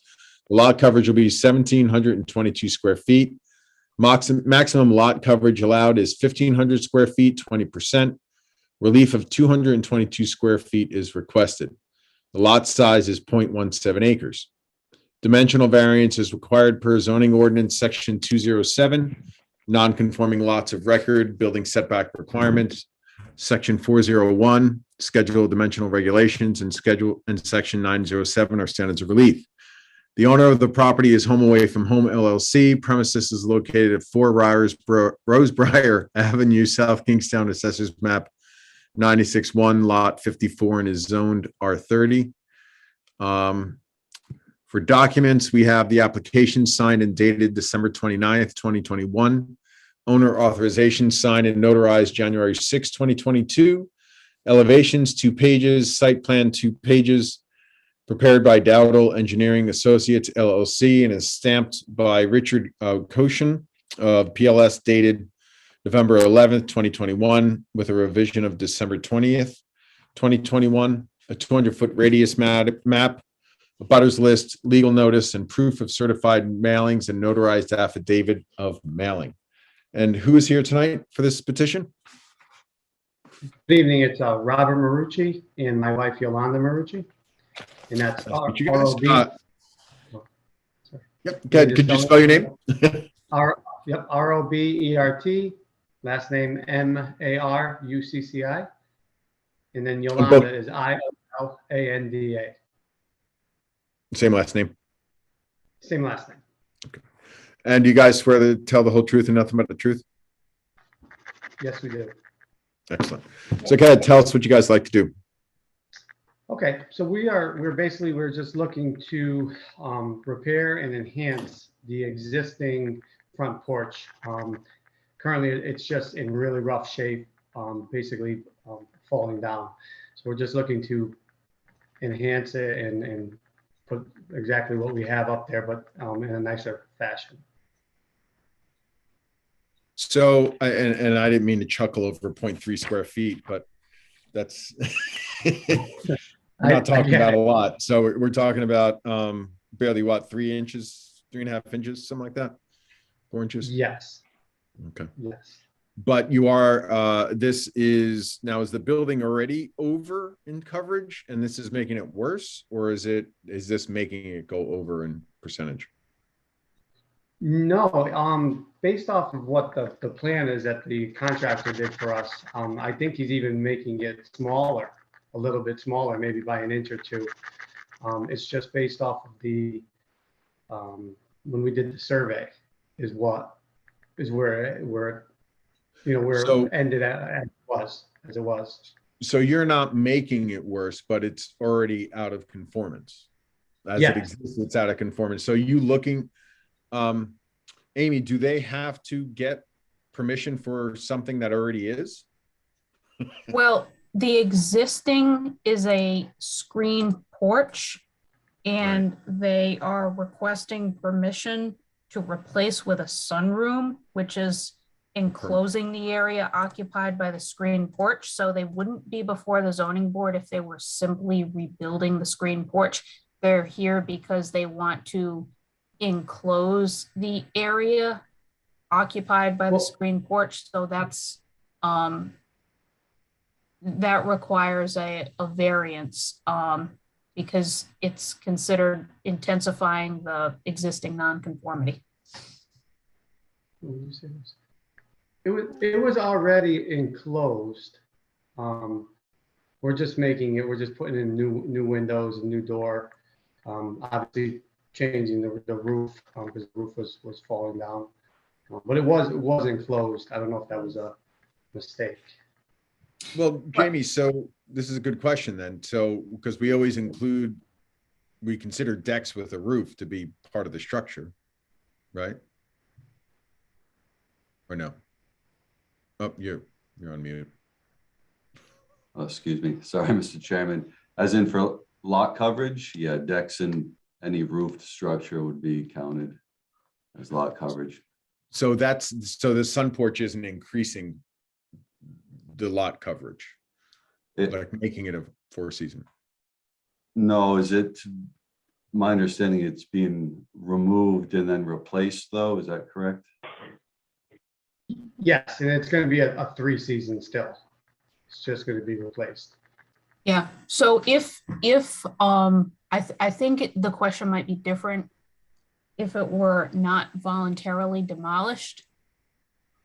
the lot coverage will be 1,722 square feet. Maximum lot coverage allowed is 1,500 square feet, 20%. Relief of 222 square feet is requested. The lot size is 0.17 acres. Dimensional variance is required per zoning ordinance section 207, non-conforming lots of record, building setback requirements, section 401, schedule of dimensional regulations, and section 907 are standards of relief. The owner of the property is Home Away from Home LLC. Premises is located at 4 Rosebriar Avenue, South Kingstown, Assessors Map 96-1, Lot 54, and is zoned R30. For documents, we have the application signed and dated December 29th, 2021. Owner authorization signed and notarized January 6, 2022. Elevations 2 pages, site plan 2 pages. Prepared by Dowdle Engineering Associates LLC and is stamped by Richard Koshin of PLS dated November 11th, 2021, with a revision of December 20th, 2021, a 200-foot radius map, a butters list, legal notice, and proof of certified mailings and notarized affidavit of mailing. And who is here tonight for this petition? Good evening, it's Robert Marucci and my wife Yolanda Marucci. And that's Nice to meet you guys. ROB. Yep. Could you spell your name? ROBERT, last name MARUCCI. And then Yolanda is IOLANDA. Same last name. Same last name. And you guys swear to tell the whole truth and nothing but the truth? Yes, we do. Excellent. So go ahead, tell us what you guys like to do. Okay, so we're just looking to repair and enhance the existing front porch. Currently, it's just in really rough shape, basically falling down. So we're just looking to enhance it and put exactly what we have up there, but in a nicer fashion. So, and I didn't mean to chuckle over 0.3 square feet, but that's we're not talking about a lot. So we're talking about barely what, 3 inches, 3.5 inches, something like that, 4 inches. Yes. Okay. Yes. But you are, is the building already over in coverage and this is making it worse, or is this making it go over in percentage? No, based off of what the plan is that the contractor did for us, I think he's even making it smaller, a little bit smaller, maybe by an inch or two. It's just based off of the, when we did the survey is where So- it ended as it was. So you're not making it worse, but it's already out of conformance. As it Yes. exists, it's out of conformance. So you looking, Amy, do they have to get permission for something that already is? Well, the existing is a screen porch, and they are requesting permission to replace with a sunroom, which is enclosing the area occupied by the screen porch. So they wouldn't be before the zoning board if they were simply rebuilding the screen porch. They're here because they want to enclose the area occupied by the Well- screen porch, so that's, that requires a variance, because it's considered intensifying the existing nonconformity. It was already enclosed. We're just we're just putting in new windows, a new door. Obviously changing the roof, because the roof was falling down. But it was enclosed. I don't know if that was a mistake. Well, Jamie, so this is a good question then. So, because we always we consider decks with a roof to be part of the structure, right? Or no? Oh, you're on mute. Oh, excuse me. Sorry, Mr. Chairman. As in for lot coverage, yeah, decks and any roofed structure would be counted as lot coverage. So so the sun porch isn't increasing the lot coverage, It, like making it a 4-season. no, is it, my understanding it's being removed and then replaced though, is that correct? Yes, and it's going to be a 3-season still. It's just going to be replaced. Yeah, so if I think the question might be different if it were not voluntarily demolished.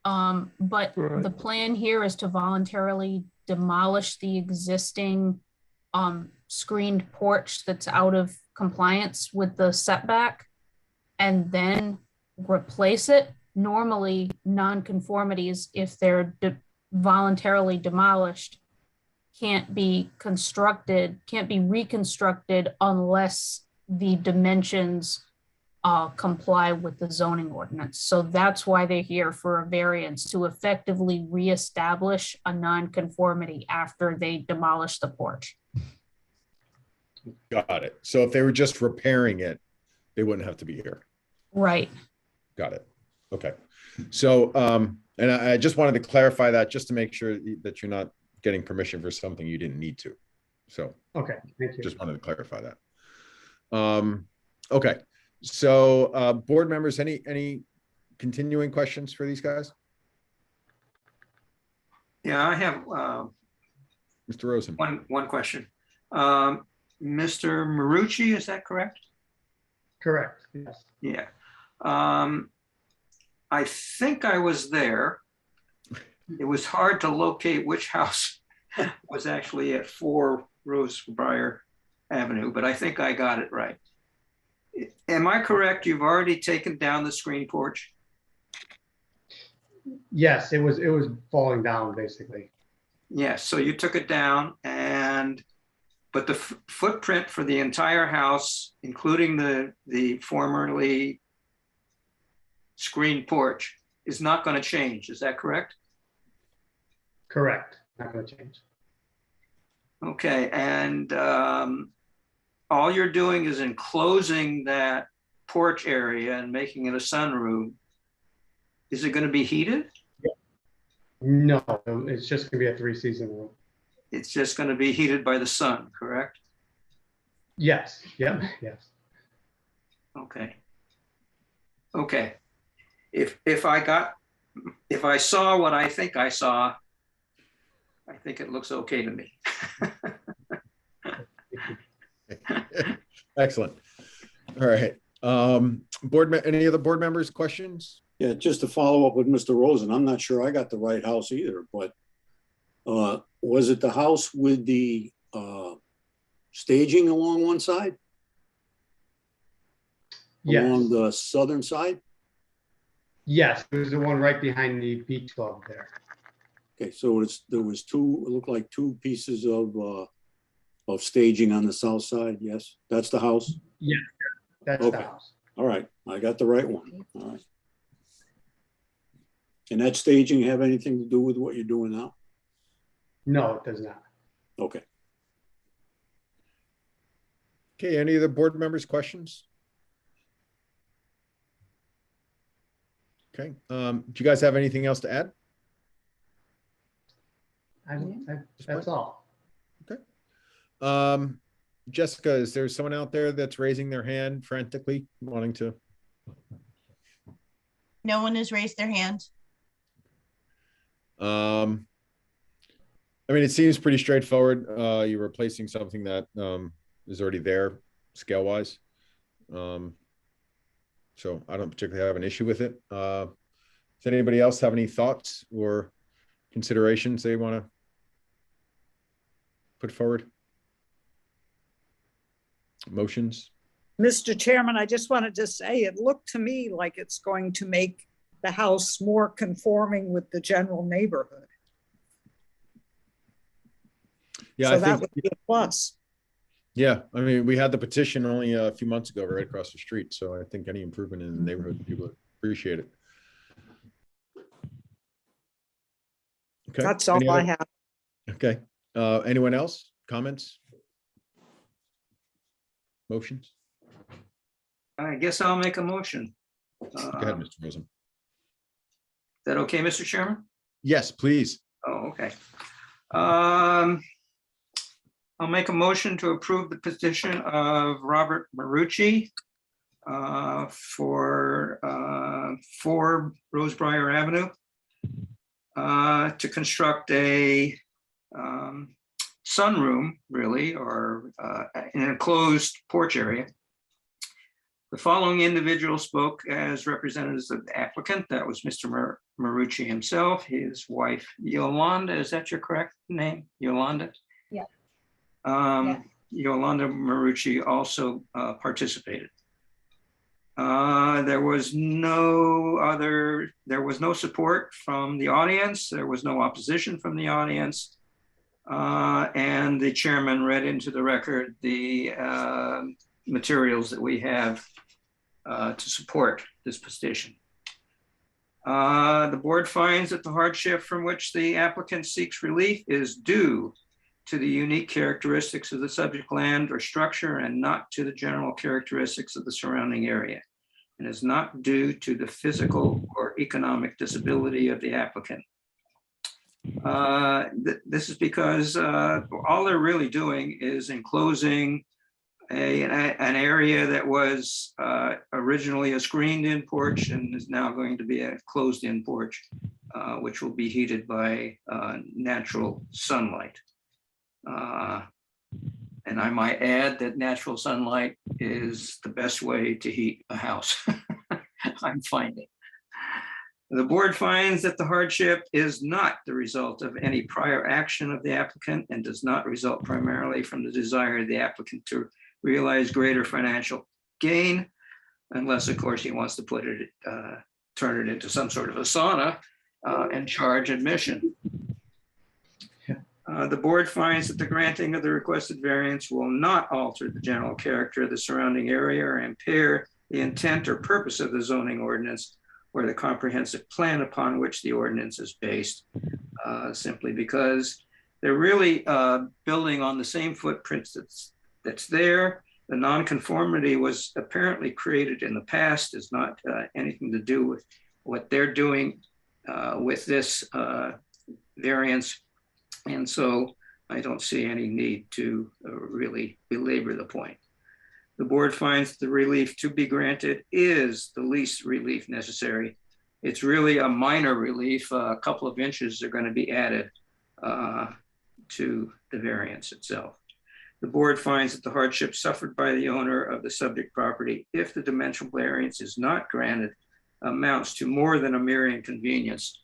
But Right. the plan here is to voluntarily demolish the existing screened porch that's out of compliance with the setback and then replace it. Normally, nonconformities, if they're voluntarily demolished, can't be reconstructed unless the dimensions comply with the zoning ordinance. So that's why they're here, for a variance to effectively reestablish a nonconformity after they demolish the porch. Got it. So if they were just repairing it, they wouldn't have to be here. Right. Got it. Okay. So, and I just wanted to clarify that just to make sure that you're not getting permission for something you didn't need to. So Okay, thank you. just wanted to clarify that. Okay. So, board members, any continuing questions for these guys? Yeah, I have Mr. Rosen? one question. Mr. Marucci, is that correct? Correct, yes. Yeah. I think I was there. It was hard to locate which house was actually at 4 Rosebriar Avenue, but I think I got it right. Am I correct? You've already taken down the screen porch? Yes, it was falling down basically. Yes, so you took it down but the footprint for the entire house, including the formerly screened porch, is not going to change. Is that correct? Correct, not going to change. Okay, and all you're doing is enclosing that porch area and making it a sunroom. Is it going to be heated? No, it's just going to be a 3-season room. It's just going to be heated by the sun, correct? Yes, yeah, yes. Okay. Okay. If I saw what I think I saw, I think it looks okay to me. Excellent. All right. Any other board members, questions? Yeah, just to follow up with Mr. Rosen, I'm not sure I got the right house either, but was it the house with the staging along one side? Along Yes, the southern side? yes, it was the one right behind the beach club there. Okay, so there was two, it looked like 2 pieces of staging on the south side, yes? That's the house? That's the Okay. house. All right, I got the right one, all right. And that staging have anything to do with what you're doing now? No, it does not. Okay. Okay, any other board members, questions? Okay, do you guys have anything else to add? That's all. Um, Jessica, is there someone out there that's raising their hand frantically wanting to? No one has raised their hand. I mean, it seems pretty straightforward. You're replacing something that is already there scale wise. So I don't particularly have an issue with it. Does anybody else have any thoughts or considerations they want to put forward? Motions? Mr. Chairman, I just wanted to say, it looked to me like it's going to make the house more conforming with the general neighborhood. Yeah, So I that think, would be a plus. yeah, I mean, we had the petition only a few months ago, right across the street. So I think any improvement in the neighborhood, people appreciate it. Okay. That's all Any I other- have. Okay. Anyone else? Comments? Motions? I guess I'll make a motion. Go ahead, Is Mr. Rosen. that okay, Mr. Chairman? Yes, please. Oh, okay. I'll make a motion to approve the petition of Robert Marucci for 4 Rosebriar Avenue to construct a sunroom, really, or an enclosed porch area. The following individual spoke as representatives of the applicant. That was Mr. Marucci himself, his wife Yolanda. Is that your correct name? Yolanda? Yeah. Yolanda Marucci also participated. There was no support from the audience. There was no opposition from the audience. And the chairman read into the record the materials that we have to support this petition. The board finds that the hardship from which the applicant seeks relief is due to the unique characteristics of the subject land or structure and not to the general characteristics of the surrounding area, and is not due to the physical or economic disability of the applicant. This is because all they're really doing is enclosing an area that was originally a screened-in porch and is now going to be a closed-in porch, which will be heated by natural sunlight. And I might add that natural sunlight is the best way to heat a house, I'm finding. The board finds that the hardship is not the result of any prior action of the applicant and does not result primarily from the desire of the applicant to realize greater financial gain, unless, of course, he wants to turn it into some sort of a sauna and charge admission. The board finds that the granting of the requested variance will not alter the general character of the surrounding area or impair the intent or purpose of the zoning ordinance or the comprehensive plan upon which the ordinance is based, simply because they're really building on the same footprints that's there. The nonconformity was apparently created in the past, is not anything to do with what they're doing with this variance. And so I don't see any need to really belabor the point. The board finds the relief to be granted is the least relief necessary. It's really a minor relief. A couple of inches are going to be added to the variance itself. The board finds that the hardship suffered by the owner of the subject property, if the dimensional variance is not granted, amounts to more than a mere inconvenience.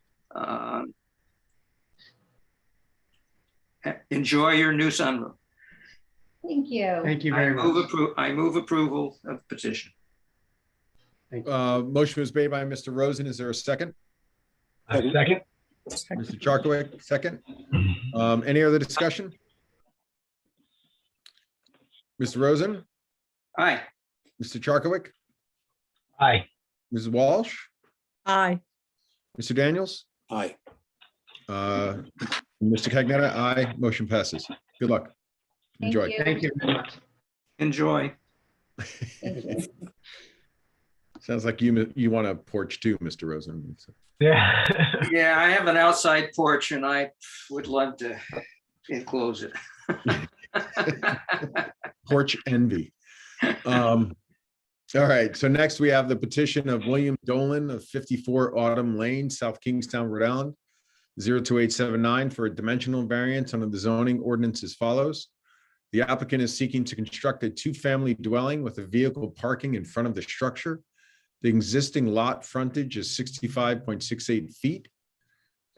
Enjoy your new sunroom. Thank you. Thank you I very move much. I move approval of petition. Thank you. Motion was made by Mr. Rosen. Is there a second? Second? Mr. Charkowik, second. Any other discussion? Mr. Rosen, Aye. Mr. Charkowik, Aye. Mrs. Walsh, Aye. Mr. Daniels, Aye. Mr. Cagnetta, aye. Motion passes. Good luck. Thank Enjoy. you. Thank you very much. Enjoy. Thank you. Sounds like you want a porch too, Mr. Rosen. Yeah. Yeah, I have an outside porch and I would love to enclose it. porch envy. All right, so next we have the petition of William Dolan of 54 Autumn Lane, South Kingstown, Rhode Island, 02879 for a dimensional variance under the zoning ordinance as follows. The applicant is seeking to construct a two-family dwelling with a vehicle parking in front of the structure. The existing lot frontage is 65.68 feet.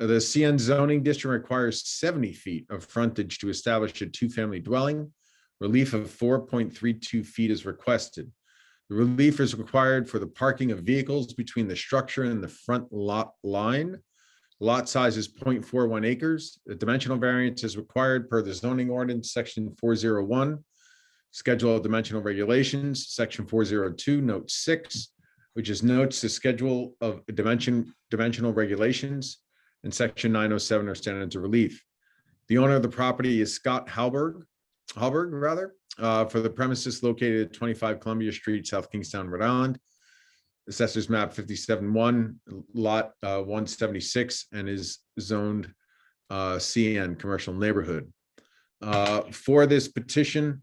The CN zoning district requires 70 feet of frontage to establish a two-family dwelling. Relief of 4.32 feet is requested. The relief is required for the parking of vehicles between the structure and the front lot line. Lot size is 0.41 acres. The dimensional variance is required per the zoning ordinance, section 401, schedule of dimensional regulations, section 402, note 6, which is notes the schedule of dimensional regulations, and section 907 are standards of relief. The owner of the property is Scott Halberg, for the premises located at 25 Columbia Street, South Kingstown, Rhode Island. Assessors map 57-1, lot 176, and is zoned CN, commercial neighborhood. For this petition,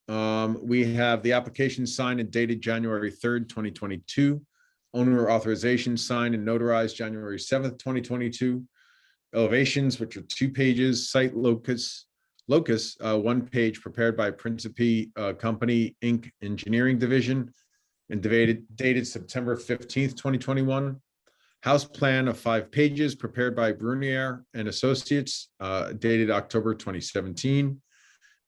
we have the application signed and dated January 3rd, 2022. Owner authorization signed and notarized January 7th, 2022. Elevations, which are 2 pages, site locus, 1 page prepared by Principe Company, Inc. Engineering Division, and dated September 15th, 2021. House plan of 5 pages prepared by Brunier and Associates, dated October 2017.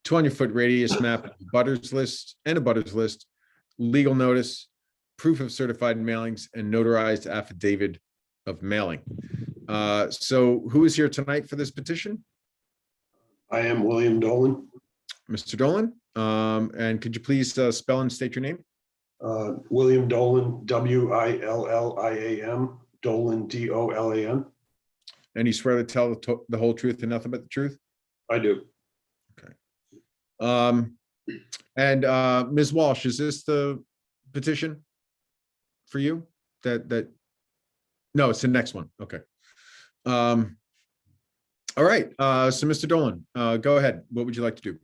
200-foot radius map, butters list, legal notice, proof of certified mailings, and notarized affidavit of mailing. So who is here tonight for this petition? I am William Dolan. Mr. Dolan, and could you please spell and state your name? William Dolan, W-I-L-L-I-A-M, Dolan, D-O-L-A-N. And you swear to tell the whole truth and nothing but the truth? I do. Okay. And Ms. Walsh, is this the petition for you? No, it's the next one. Okay. All right. So Mr. Dolan, go ahead. What would you like to do?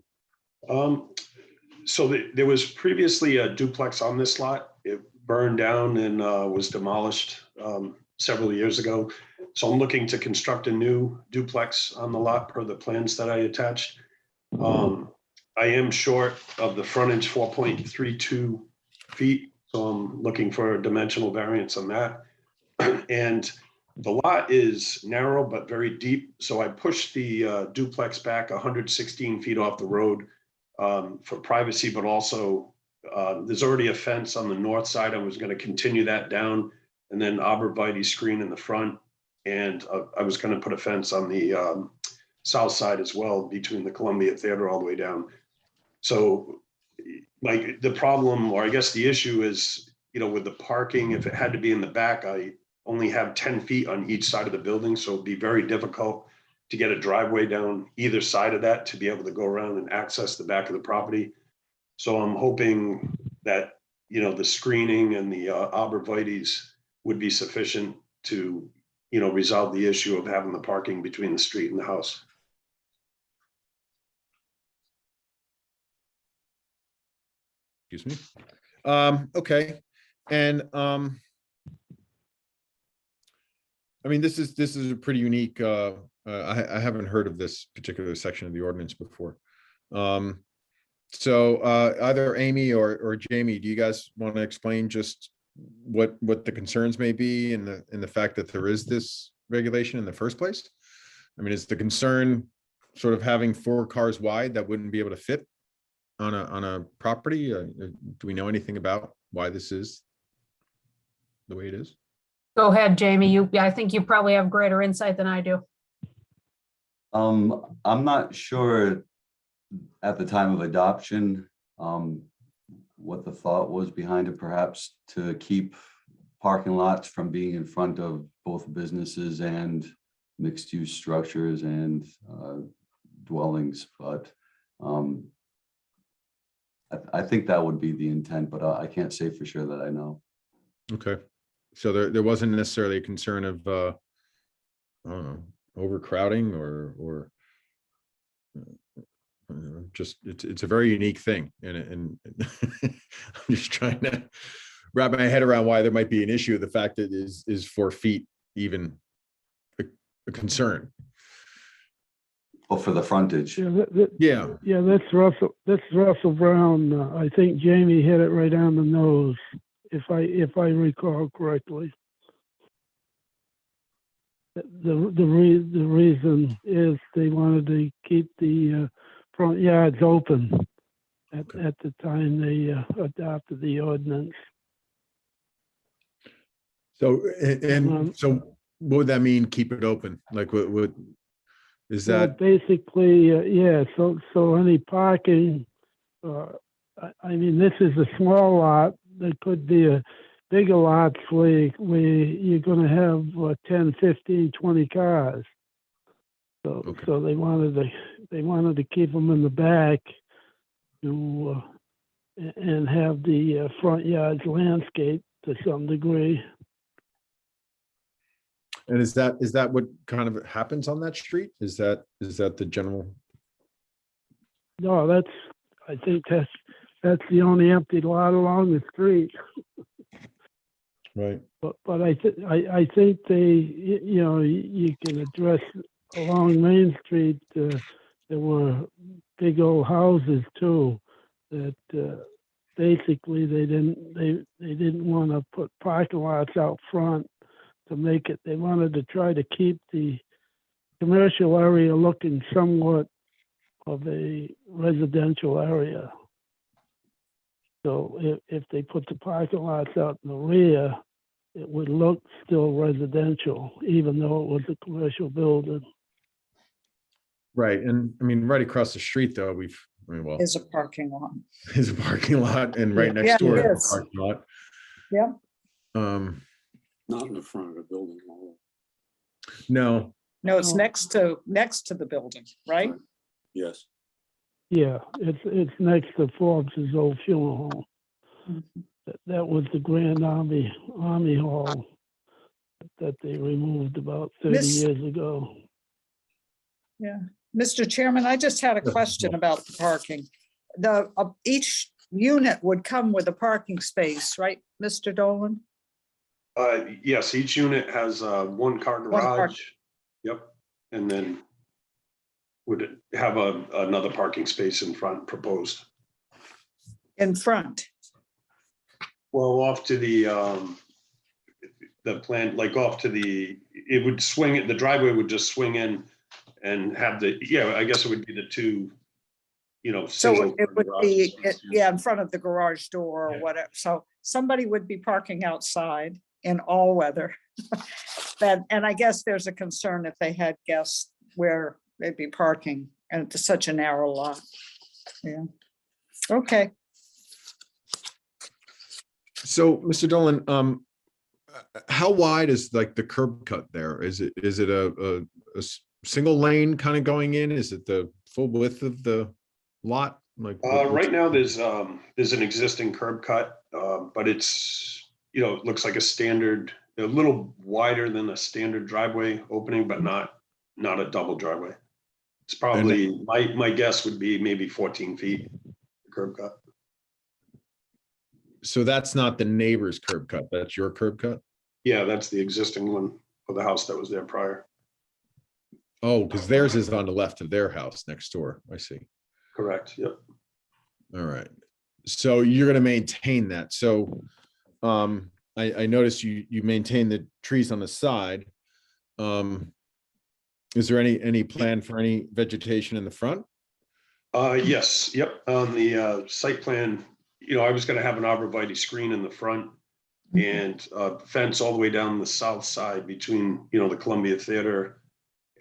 So there was previously a duplex on this lot. It burned down and was demolished several years ago. So I'm looking to construct a new duplex on the lot per the plans that I attached. I am short of the frontage 4.32 feet. So I'm looking for a dimensional variance on that. And the lot is narrow but very deep. So I pushed the duplex back 116 feet off the road for privacy, but also there's already a fence on the north side. I was going to continue that down and then arborvitae screen in the front. And I was going to put a fence on the south side as well, between the Columbia Theater all the way down. So the problem, or I guess the issue is, with the parking, if it had to be in the back, I only have 10 feet on each side of the building. So it'd be very difficult to get a driveway down either side of that to be able to go around and access the back of the property. So I'm hoping that, the screening and the arborvitaes would be sufficient to, resolve the issue of having the parking between the street and the house. Excuse me. Okay. And I mean, this is a pretty unique, I haven't heard of this particular section of the ordinance before. So either Amy or Jamie, do you guys want to explain just what the concerns may be in the fact that there is this regulation in the first place? I mean, is the concern sort of having 4 cars wide that wouldn't be able to fit on a property? Do we know anything about why this is the way it is? Go ahead, Jamie. I think you probably have greater insight than I do. I'm not sure at the time of adoption, what the thought was behind it, perhaps to keep parking lots from being in front of both businesses and mixed use structures and dwellings. But I think that would be the intent, but I can't say for sure that I know. Okay. So there wasn't necessarily a concern of, I don't know, overcrowding or Just, it's a very unique thing, and I'm just trying to wrap my head around why there might be an issue. The fact that is 4 feet even a concern. Well, for the frontage. Yeah. Yeah, that's Russell Brown. I think Jamie hit it right on the nose, if I recall correctly. The reason is they wanted to keep the front yards open at the time they adopted the ordinance. So, and so what would that mean, keep it open? Like, what is Well, that? basically, yeah, so any parking, I mean, this is a small lot. There could be a bigger lots where you're gonna have 10, 15, 20 cars. So they wanted to keep them in the back to, and have the front yards landscaped to some degree. And is that what kind of happens on that street? Is that the general? No, I think that's the only empty lot along the street. Right. But I think you can address along Main Street, there were big old houses too, that basically they didn't want to put parking lots out front to make it. They wanted to try to keep the commercial area looking somewhat of a residential area. So if they put the parking lots out in the rear, it would look still residential, even though it was a commercial building. Right. And I mean, right across the street though, well, Is a parking lot. is a parking lot, and right Yeah, next door it is is. a parking lot. Yep. Not in the front of the building. No, No, it's No. next to the building, right? Yes. Yeah, it's next to Forbes's old funeral home. Mhm. That was the Grand Army Hall that they removed about 30 Miss- years ago. Yeah. Mr. Chairman, I just had a question about the parking. Each unit would come with a parking space, right, Mr. Dolan? Yes, each unit has one car One car. garage. Yep. And then would have another parking space in front proposed. In front? Well, off to the plan, like off to it would swing it, the driveway would just swing in and have I guess it would be the two, So single it would be, garages. yeah, in front of the garage door or whatever. So somebody would be parking outside in all weather. And I guess there's a concern if they had guests where they'd be parking, and it's such a narrow lot. Yeah. Okay. so Mr. Dolan, how wide is like the curb cut there? Is it a single lane kind of going in? Is it the full width of the lot? Like Right now, there's an existing curb cut, but it's, it looks like a standard, a little wider than a standard driveway opening, but not a double driveway. It's probably, my guess would be maybe 14 feet curb cut. So that's not the neighbor's curb cut. That's your curb cut? Yeah, that's the existing one for the house that was there prior. Oh, because theirs is on the left of their house next door. I see. Correct, yep. All right. So you're going to maintain that. So I noticed you maintain the trees on the side. Is there any plan for any vegetation in the front? Yes, yep, on the site plan, I was gonna have an arborvitae screen in the front and fence all the way down the south side between, the Columbia Theater.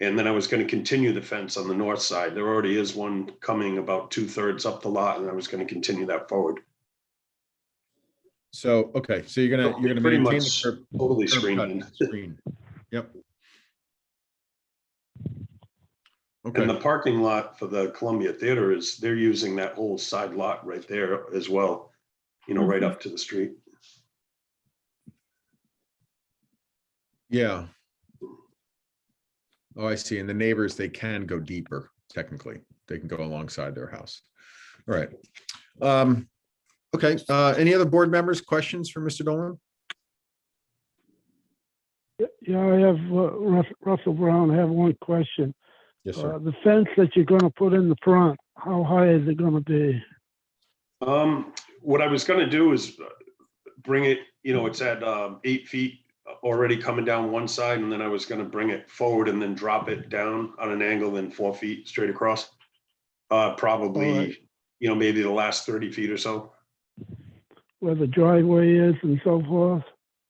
And then I was gonna continue the fence on the north side. There already is one coming about 2/3 up the lot, and I was gonna continue that forward. So, okay, so you're gonna Pretty maintain the much curb. totally curb cut screened. screen. Yep. And Okay, the parking lot for the Columbia Theater they're using that whole side lot right there as well, right up to the street. yeah. Oh, I see. And the neighbors, they can go deeper technically. they can go alongside their house. All right. Okay, any other board members, questions for Mr. Dolan? Yeah, I have, Russell Brown, I have one question. Yes, sir. The fence that you're gonna put in the front, how high is it gonna be? What I was gonna do is bring it, it's at 8 feet already coming down one side, and then I was gonna bring it forward and then drop it down on an angle, then 4 feet straight across. Probably, Alright. Maybe the last 30 feet or so. Where the driveway is and so forth?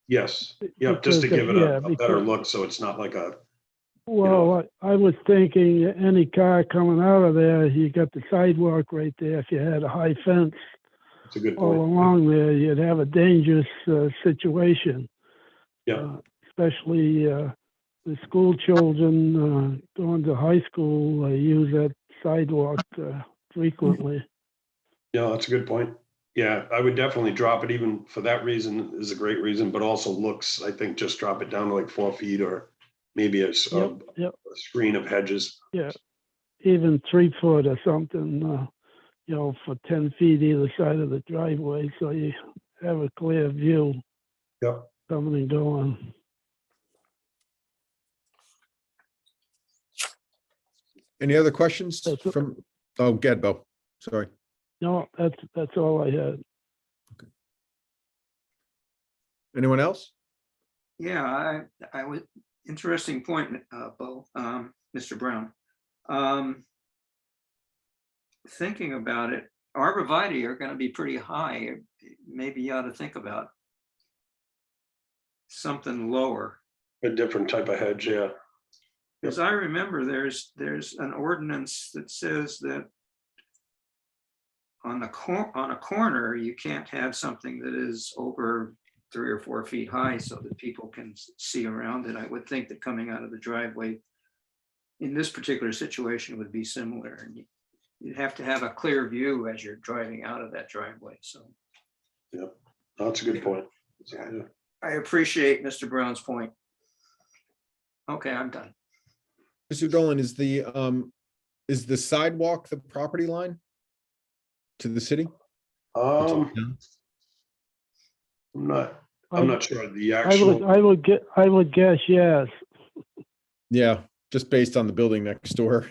Yes, yeah, just to Because, give it yeah, a better because- look, so it's not like Well, I was thinking any car coming out of there, you got the sidewalk right there. If you had a high fence it's a good all point. along there, you'd have a dangerous situation. Yeah, Especially the school children going to high school use that sidewalk frequently. yeah, that's a good point. Yeah, I would definitely drop it, even for that reason is a great reason, but also looks, I think just drop it down to like 4 feet or maybe a Yep. screen of hedges. Yeah, even 3 foot or something, for 10 feet either side of the driveway, so you have a clear view Yep. coming and going. Any other questions That's it. from, oh, Gedbo, sorry. No, that's all I had. Anyone else? Yeah, I was, interesting point, Bo, Mr. Brown. Thinking about it, arborvitae are gonna be pretty high. Maybe you ought to think about something lower. A different type of hedge, yeah. Because I remember there's an ordinance that says that on a corner, you can't have something that is over 3 or 4 feet high so that people can see around it. I would think that coming out of the driveway in this particular situation would be similar. And you'd have to have a clear view as you're driving out of that driveway. So Yep, that's a good point. Yeah. Yeah. I appreciate Mr. Brown's point. Okay, I'm done. Mr. Dolan, is the sidewalk the property line to the city? I'm not sure the actual, I would guess yes. Yeah, just based on the building next door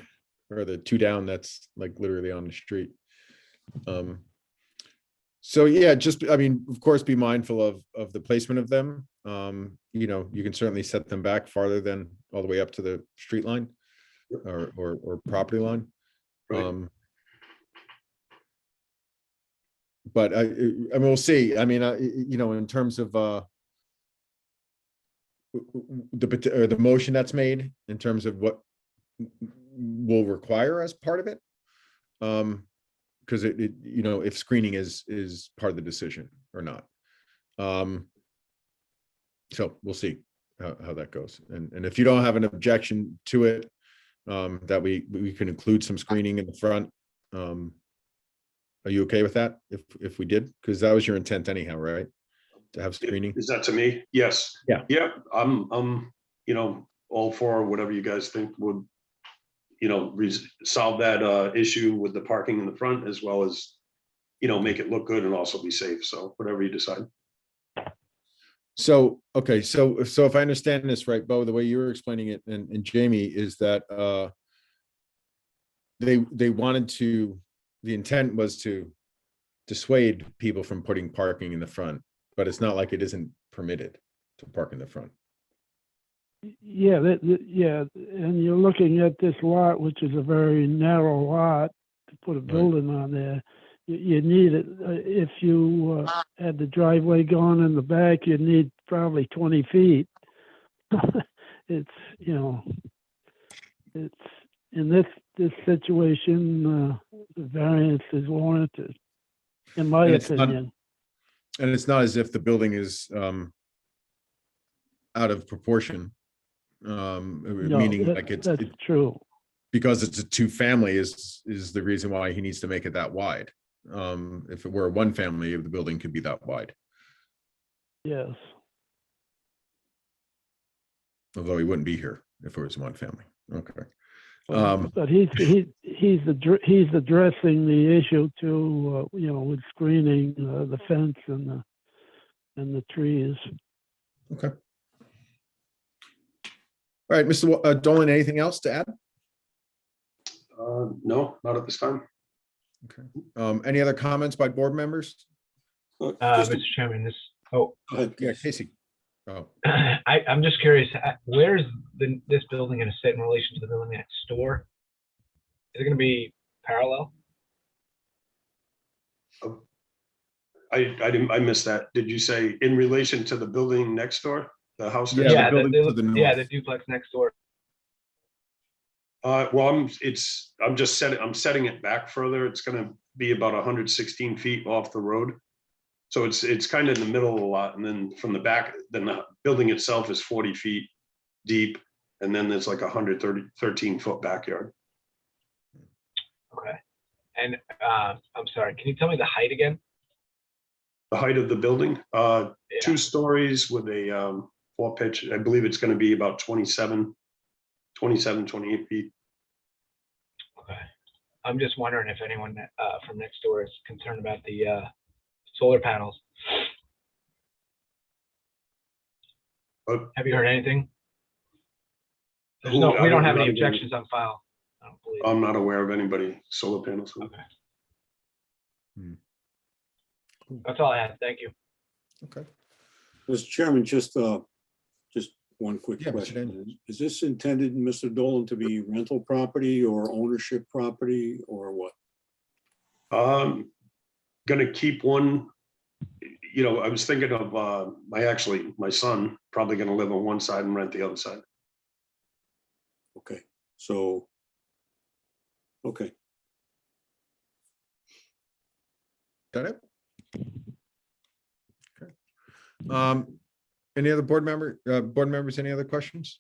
or the 2 down, that's like literally on the street. So yeah, just, I mean, of course, be mindful of the placement of them. You can certainly set them back farther than all the way up to the street line or property line. Right. But I mean, we'll see. I mean, in terms of the motion that's made, in terms of what we'll require as part of it. Because if screening is part of the decision or not. So we'll see how that goes. And if you don't have an objection to it, that we can include some screening in the front. Are you okay with that? If we did, because that was your intent anyhow, right? To have screening. is that to me? Yes. Yeah. Yeah, I'm all for whatever you guys think would, solve that issue with the parking in the front, as well as, make it look good and also be safe. So whatever you decide. So, okay, so if I understand this right, Bo, the way you were explaining it, and Jamie, is that they wanted to, the intent was to dissuade people from putting parking in the front, but it's not like it isn't permitted to park in the front. Yeah, yeah, and you're looking at this lot, which is a very narrow lot to put a building on there. You need it, if you had the driveway going in the back, you'd need probably 20 feet. It's, it's, in this situation, the variance is warranted, in my And it's not- opinion. And it's not as if the building is out of proportion. No, Meaning like that's true. because it's a 2-family is the reason why he needs to make it that wide. If it were a 1-family, the building could be that wide, Yes. although he wouldn't be here if it was 1-family. Okay. But he's addressing the issue to, with screening the fence and the trees. Okay. All right, Mr. Dolan, anything else to add? No, not at this time. Okay. Any other comments by board members? Just Mr. Chairman, this, oh, go ahead, Yeah, please. Casey. Oh, I'm just curious, where's this building gonna sit in relation to the building next door? Is it gonna be parallel? I missed that. Did you say in relation to the building next door, the house? Yeah, next the Yeah, building to the yeah, north. the duplex next door. Well, I'm setting it back further. It's gonna be about 116 feet off the road. So it's kind of in the middle of the lot, and then from the back, then the building itself is 40 feet deep, and then there's like 13-foot backyard. Okay. And, I'm sorry, can you tell me the height again? The height of the building, Yeah. 2 stories with a 4-pitch. I believe it's gonna be about 28 feet. Okay. I'm just wondering if anyone from next door is concerned about the solar panels. Have you heard anything? We don't have any objections on file. I don't believe. I'm not aware of anybody solar panels. Okay. Hmm. That's all I had. Thank you. okay. Mr. Chairman, just one quick Yeah, Mr. question. Daniels. Is this intended, Mr. Dolan, to be rental property or ownership property or what? Gonna keep one, I was thinking of, my son probably gonna live on one side and rent the other side. Okay, so, okay. Got it? Okay. Any other board members, any other questions?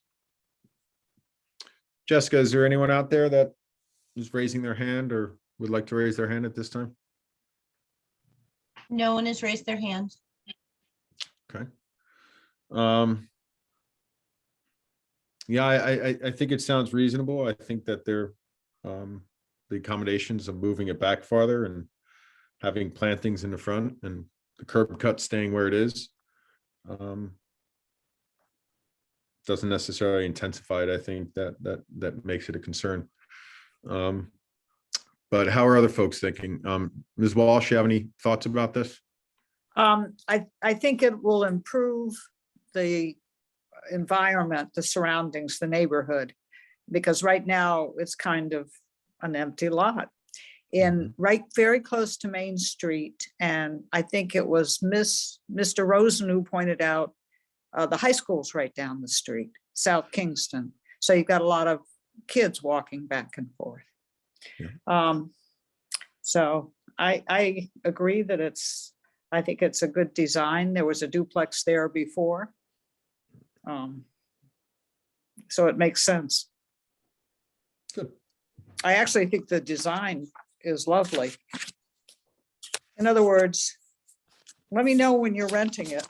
Jessica, is there anyone out there that is raising their hand or would like to raise their hand at this time? No one has raised their hand. Okay. Yeah, I think it sounds reasonable. I think that they're, the accommodations of moving it back farther and having plantings in the front and the curb cut staying where it is. Doesn't necessarily intensify it. I think that makes it a concern. But how are other folks thinking? Ms. Walsh, you have any thoughts about this? I think it will improve the environment, the surroundings, the neighborhood, because right now it's kind of an empty lot right very close to Main Street. And I think it was Mr. Rosen who pointed out the high school's right down the street, South Kingston. So you've got a lot of kids walking back and forth. Yeah. So I agree that I think it's a good design. There was a duplex there before. So it makes sense. Good. I actually think the design is lovely. In other words, let me know when you're renting it.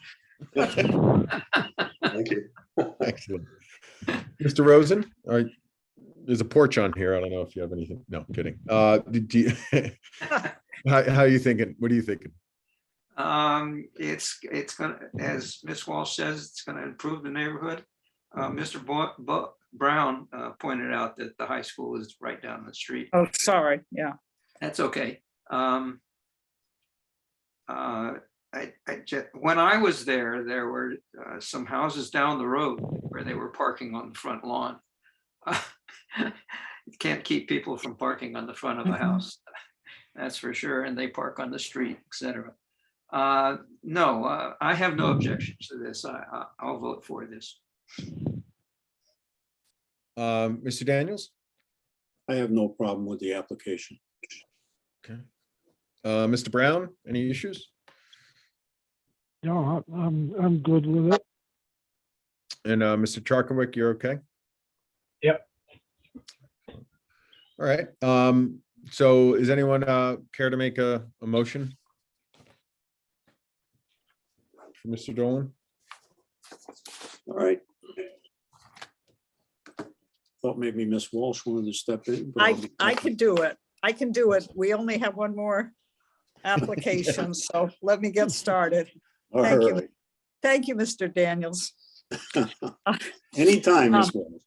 Thank you. Excellent. Mr. Rosen, there's a porch on here. I don't know if you have anything. No, kidding. How are you thinking? What are you thinking? It's gonna, as Ms. Walsh says, it's gonna improve the neighborhood. Mr. Brown pointed out that the high school is right down the street. Oh, sorry. Yeah. That's okay. When I was there, there were some houses down the road where they were parking on the front lawn. You can't keep people from parking on the front of a house. That's for sure. And they park on the street, etc. No, I have no objections to this. I'll vote for this. Mr. Daniels? I have no problem with the application. Okay. Mr. Brown, any issues? No, I'm good with it. And Mr. Charkenwick, you're okay? Yep. All right. So is anyone care to make a motion? For Mr. Dolan? All right. thought maybe Miss Walsh wanted to step in. but I'll be I happy. can do it. I can do it. We only have one more application, so let me get started. All thank you. right. Thank you, Mr. Daniels. Anytime, Miss Walsh.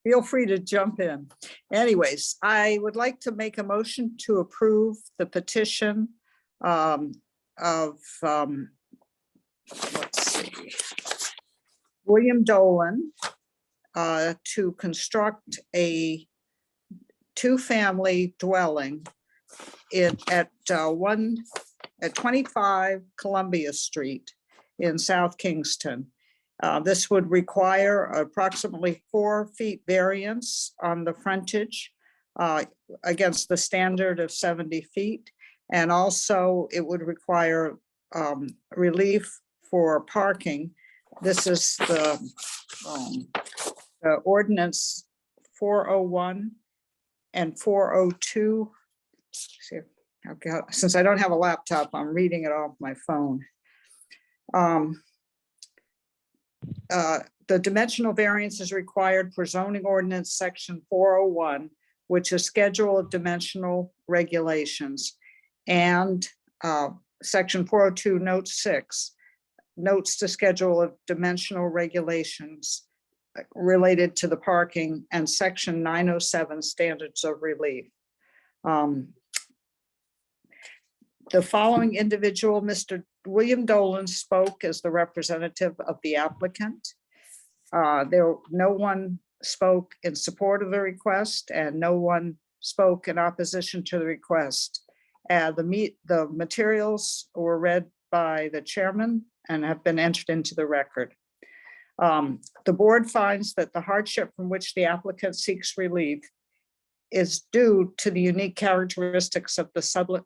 Feel free to jump in. Anyways, I would like to make a motion to approve the petition of, let's see, William Dolan to construct a two-family dwelling at 25 Columbia Street in South Kingston. This would require approximately 4 feet variance on the frontage against the standard of 70 feet. And also it would require relief for parking. This is the ordinance 401 and 402. See, okay, since I don't have a laptop, I'm reading it off my phone. The dimensional variance is required for zoning ordinance section 401, which is schedule of dimensional regulations, and section 402 note 6 notes the schedule of dimensional regulations related to the parking, and section 907 standards of relief. The following individual, Mr. William Dolan, spoke as the representative of the applicant. No one spoke in support of the request, and no one spoke in opposition to the request. The materials were read by the chairman and have been entered into the record. The board finds that the hardship from which the applicant seeks relief is due to the unique characteristics of the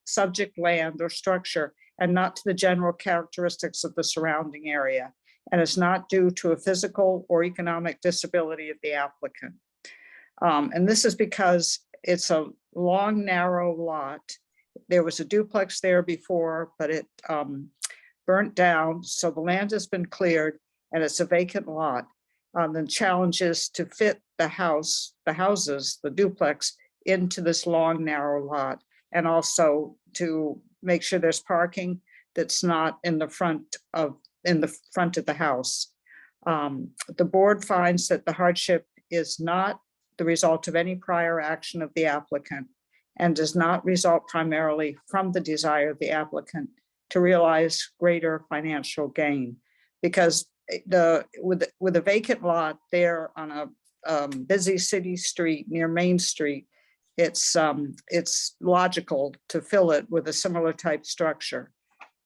subject land or structure, and not to the general characteristics of the surrounding area, and is not due to a physical or economic disability of the applicant. And this is because it's a long, narrow lot. There was a duplex there before, but it burnt down, so the land has been cleared and it's a vacant lot. The challenge is to fit the houses, the duplex, into this long, narrow lot, and also to make sure there's parking that's not in the front of the house. The board finds that the hardship is not the result of any prior action of the applicant and does not result primarily from the desire of the applicant to realize greater financial gain, because with a vacant lot there on a busy city street near Main Street, it's logical to fill it with a similar type structure.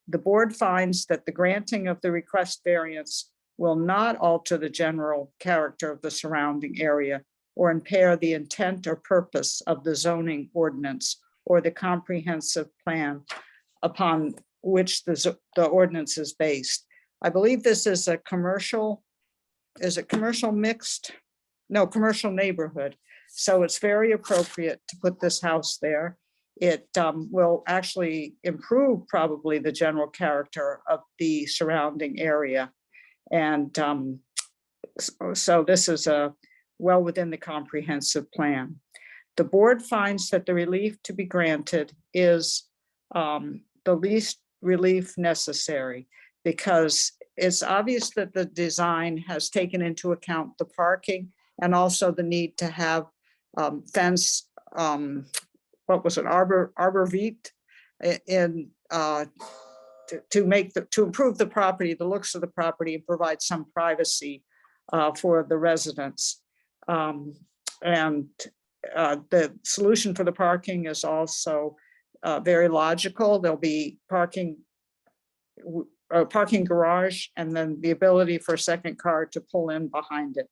The board finds that the granting of the request variance will not alter the general character of the surrounding area or impair the intent or purpose of the zoning ordinance or the comprehensive plan upon which the ordinance is based. I believe this is a commercial, commercial neighborhood. So it's very appropriate to put this house there. It will actually improve probably the general character of the surrounding area. And so this is well within the comprehensive plan. The board finds that the relief to be granted is the least relief necessary, because it's obvious that the design has taken into account the parking and also the need to have fence, what was it, arbor vitae, in to improve the property, the looks of the property, and provide some privacy for the residents. The solution for the parking is also very logical. There'll be parking garage, and then the ability for a second car to pull in behind it.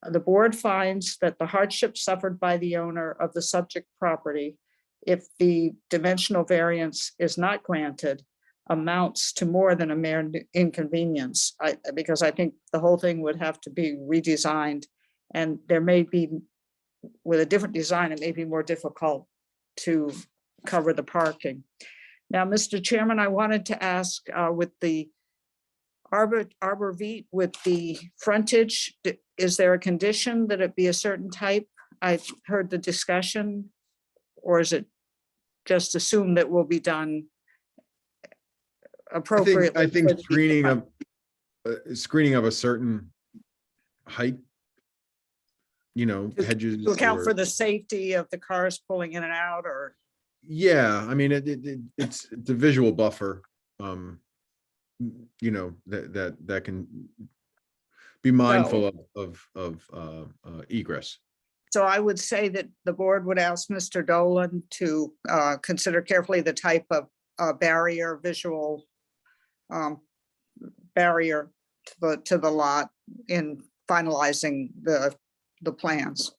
The board finds that the hardship suffered by the owner of the subject property, if the dimensional variance is not granted, amounts to more than a mere inconvenience, because I think the whole thing would have to be redesigned, and there may be, with a different design, it may be more difficult to cover the parking. Now, Mr. Chairman, I wanted to ask with the arbor vitae, with the frontage, is there a condition that it be a certain type? I've heard the discussion, or is it just assumed that will be done appropriately? I think for the screening of a certain height, To- hedges. To account or- for the safety of the cars pulling in and out, or, Yeah, I mean, it's a visual buffer. That can be mindful of egress. so I would say that the board would ask Mr. Dolan to consider carefully the type of barrier, visual barrier to the lot in finalizing the plans.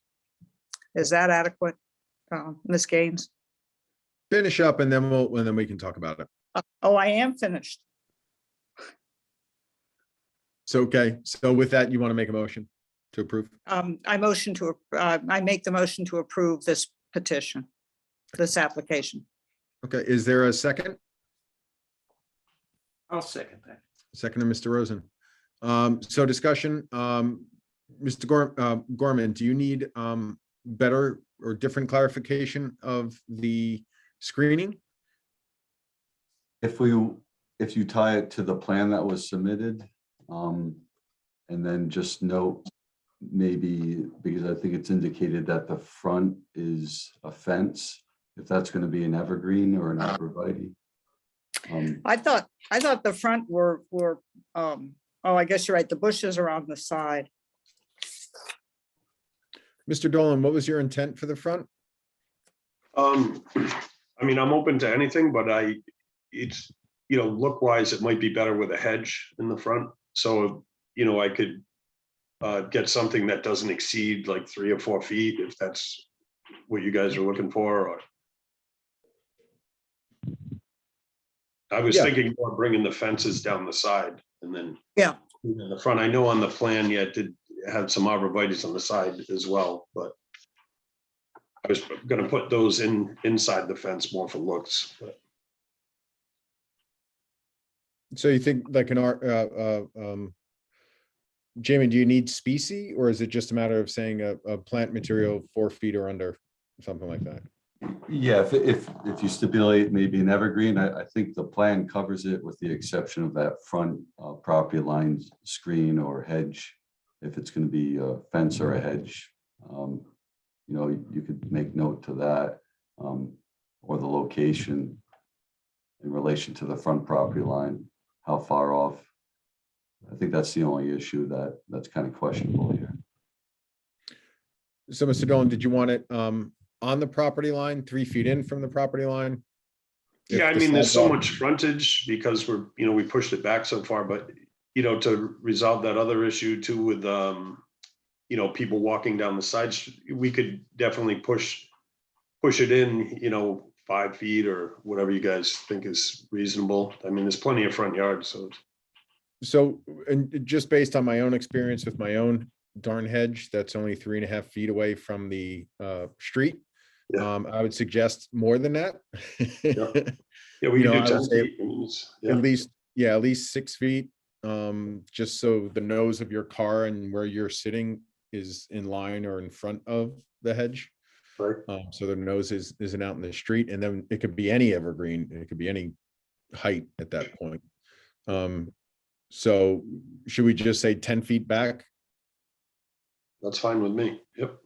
Is that adequate, Ms. Gaines? Finish up and then we can talk about it. Oh, I am finished. So, okay, so with that, you want to make a motion to approve? I make the motion to approve this petition, this application. Okay, is there a second? I'll second that. Second to Mr. Rosen. So discussion, Mr. Gorman, do you need better or different clarification of the screening? If you tie it to the plan that was submitted, and then just note maybe, because I think it's indicated that the front is a fence, if that's going to be an evergreen or an arborvitae. I thought the front were, oh, I guess you're right, the bushes are on the side. Mr. Dolan, what was your intent for the front? I mean, I'm open to anything, but it's, look wise, it might be better with a hedge in the front. So, I could get something that doesn't exceed like 3 or 4 feet, if that's what you guys are looking for, or. I was Yeah. thinking more bringing the fences down the side and then. Yeah. In the front, I know on the plan, yeah, it did have some arborvitaes on the side as well, but. I was gonna put those inside the fence more for looks, but. So you think like Jamie, do you need species or is it just a matter of saying a plant material 4 feet or under, something like that? Yeah, if you stipulate maybe an evergreen, I think the plan covers it with the exception of that front property line screen or hedge. If it's going to be a fence or a hedge, you could make note to that, or the location in relation to the front property line, how far off. I think that's the only issue that's kind of questionable here. So Mr. Dolan, did you want it on the property line, 3 feet in from the property line? If Yeah, I the mean, there's so sidewalk- much frontage because we pushed it back so far, but, to resolve that other issue too with, people walking down the sides, we could definitely push it in, 5 feet or whatever you guys think is reasonable. I mean, there's plenty of front yard, so. So, and just based on my own experience with my own darn hedge, that's only 3.5 feet away from the street. Yeah. I would suggest more than that. Yeah, we You can know, do I 10 would say feet. I mean, At least 6 feet, just so the nose of your car and where you're sitting is in line or in front of the hedge. Right. So the nose isn't out in the street, and then it could be any evergreen, it could be any height at that point. So should we just say 10 feet back? That's fine with me. Yep.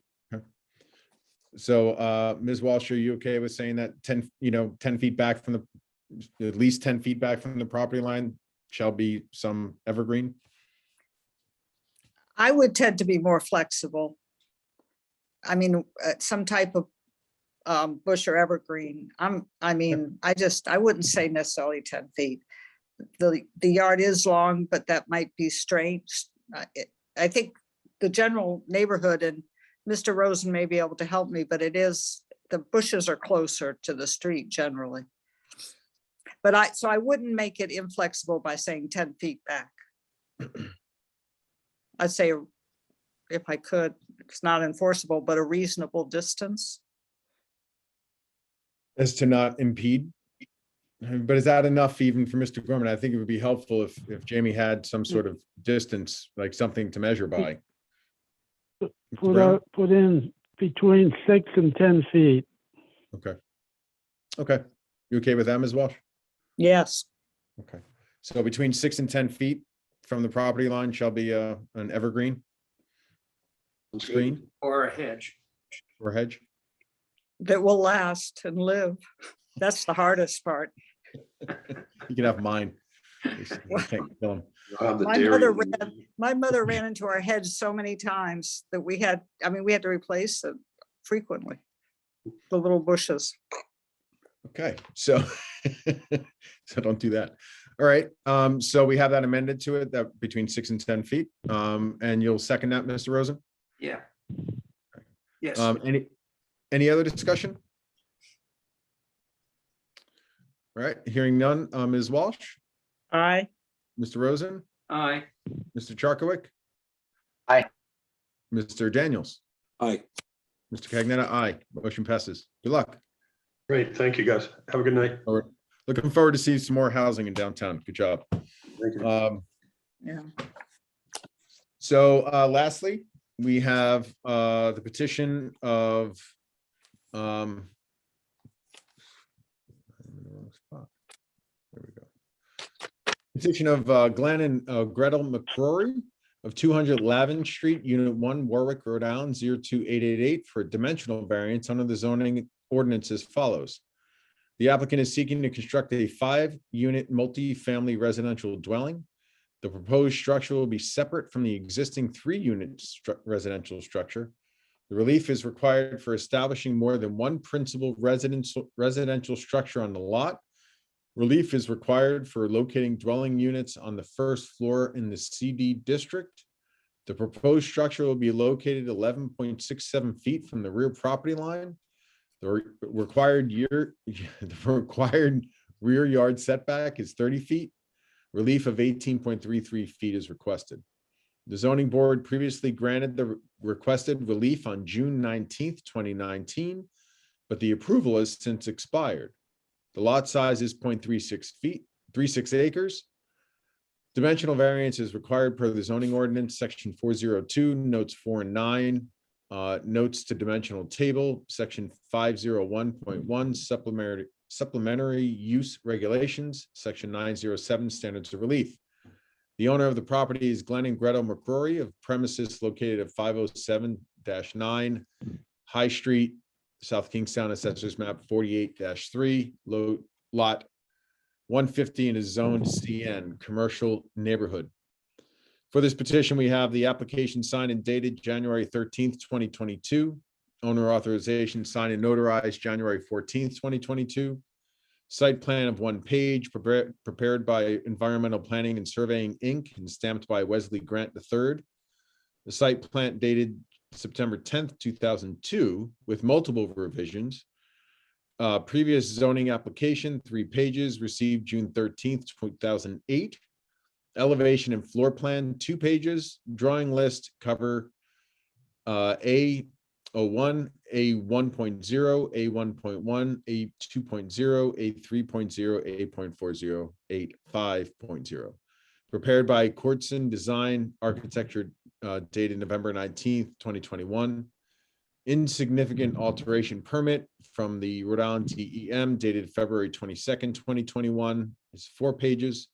So Ms. Walsh, are you okay with saying that 10 feet back from at least 10 feet back from the property line shall be some evergreen? I would tend to be more flexible. I mean, some type of bush or evergreen. I wouldn't say necessarily 10 feet. The yard is long, but that might be strange. I think the general neighborhood, and Mr. Rosen may be able to help me, but the bushes are closer to the street generally. But I wouldn't make it inflexible by saying 10 feet back. I'd say, if I could, it's not enforceable, but a reasonable distance. As to not impede? But is that enough even for Mr. Gorman? I think it would be helpful if Jamie had some sort of distance, like something to measure by. put in between 6 and 10 feet. Okay. Okay. You okay with that, Ms. Walsh? Yes, Okay. So between 6 and 10 feet from the property line shall be an evergreen screen Or a hedge. or hedge? that will last and live. That's the hardest part. You can have mine. You can't kill 'em. You'll have the My dairy mother one. My mother ran into our hedge so many times that we had to replace it frequently. The little bushes. Okay, so, so don't do that. All right, so we have that amended to it, that between 6 and 10 feet. And you'll second that, Mr. Rosen? Yeah. Yes. Any other discussion? All right, hearing none, Ms. Walsh, Aye. Mr. Rosen, Aye. Mr. Charkowik? Aye. Mr. Daniels, Aye. Mr. Cagnetta, aye. Motion passes. Good luck. Great, thank you, guys. Have a good night. All right. Looking forward to seeing some more housing in downtown. Good job. Thank you. Yeah. So lastly, we have the petition of there we go. Petition of Glenn and Gretel McCrory of 200 Lavin Street, Unit 1, Warwick, Rhode Island, 02888 for a dimensional variance under the zoning ordinance as follows. The applicant is seeking to construct a 5-unit multi-family residential dwelling. The proposed structure will be separate from the existing 3-unit residential structure. The relief is required for establishing more than one principal residential structure on the lot. Relief is required for locating dwelling units on the first floor in the CD district. The proposed structure will be located 11.67 feet from the rear property line. The required rear yard setback is 30 feet. Relief of 18.33 feet is requested. The zoning board previously granted the requested relief on June 19th, 2019, but the approval has since expired. The lot size is 0.36 acres. Dimensional variance is required per the zoning ordinance, section 402, notes 4 and 9. Notes to dimensional table, section 501.1, supplementary use regulations, section 907, standards of relief. The owner of the property is Glenn and Gretel McCrory of premises located at 507-9 High Street, South Kingstown, Assessors Map 48-3, lot 150 and is zoned CN, commercial neighborhood. For this petition, we have the application signed and dated January 13th, 2022. Owner authorization signed and notarized January 14th, 2022. Site plan of 1 page prepared by Environmental Planning and Surveying, Inc. and stamped by Wesley Grant III. The site plan dated September 10th, 2002 with multiple revisions. Previous zoning application, 3 pages, received June 13th, 2008. Elevation and floor plan, 2 pages, drawing list cover A01, A1.0, A1.1, A2.0, A3.0, A.40, A5.0. Prepared by Courtson Design Architecture, dated November 19th, 2021. Insignificant alteration permit from the Rhode Island DEM dated February 22nd, 2021 is 4 pages.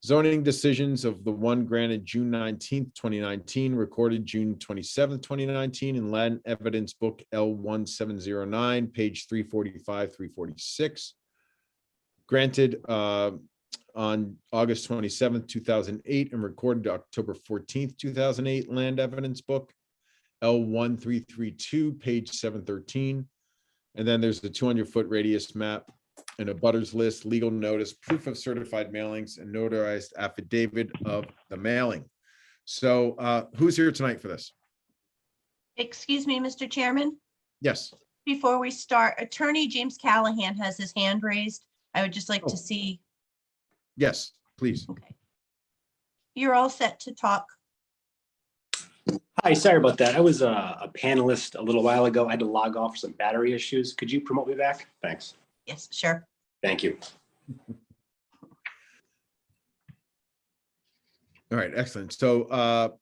Zoning decisions of the one granted June 19th, 2019, recorded June 27th, 2019, in Land Evidence Book L1709, page 345, 346. Granted on August 27th, 2008, and recorded October 14th, 2008, Land Evidence Book L1332, page 713. And then there's the 200-foot radius map and a butters list, legal notice, proof of certified mailings, and notarized affidavit of the mailing. So who's here tonight for this? Excuse me, Mr. Chairman, Yes. before we start, Attorney James Callahan has his hand raised. I would just like to see, Yes, please. okay. You're all set to talk. Hi, sorry about that. I was a panelist a little while ago. I had to log off for some battery issues. Could you promote me back? Thanks. Yes, sure. Thank you. All right, excellent. So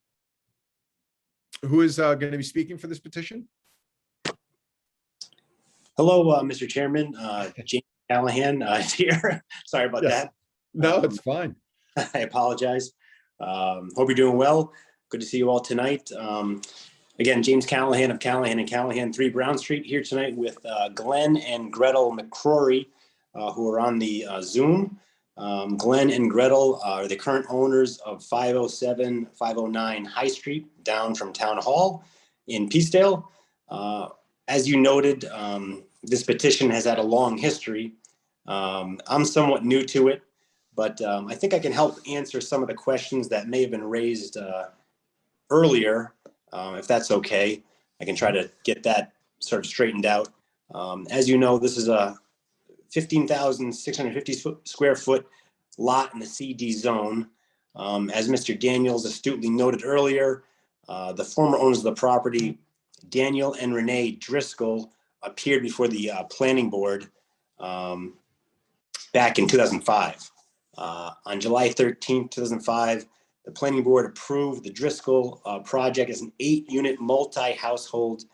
who is going to be speaking for this petition? Hello, Mr. Chairman. James Callahan is here. Sorry about Yes. that. No, it's fine. I apologize. Hope you're doing well. Good to see you all tonight. Again, James Callahan of Callahan and Callahan, 3 Brown Street, here tonight with Glenn and Gretel McCrory, who are on the Zoom. Glenn and Gretel are the current owners of 507, 509 High Street, down from Town Hall in Peacedale. As you noted, this petition has had a long history. I'm somewhat new to it, but I think I can help answer some of the questions that may have been raised earlier, if that's okay. I can try to get that sort of straightened out. As you know, this is a 15,650 square foot lot in the CD zone. As Mr. Daniels astutely noted earlier, the former owners of the property, Daniel and Renee Driscoll, appeared before the planning board back in 2005. On July 13th, 2005, the planning board approved the Driscoll project as an 8-unit multi-household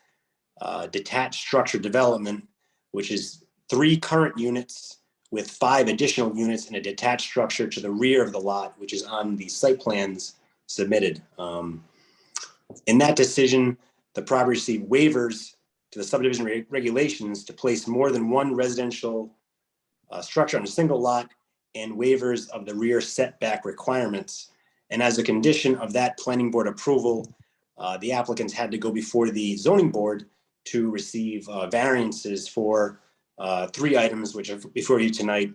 detached structure development, which is 3 current units with 5 additional units in a detached structure to the rear of the lot, which is on the site plans submitted. In that decision, the property received waivers to the subdivision regulations to place more than 1 residential structure on a single lot and waivers of the rear setback requirements. And as a condition of that planning board approval, the applicants had to go before the zoning board to receive variances for 3 items, which are before you tonight.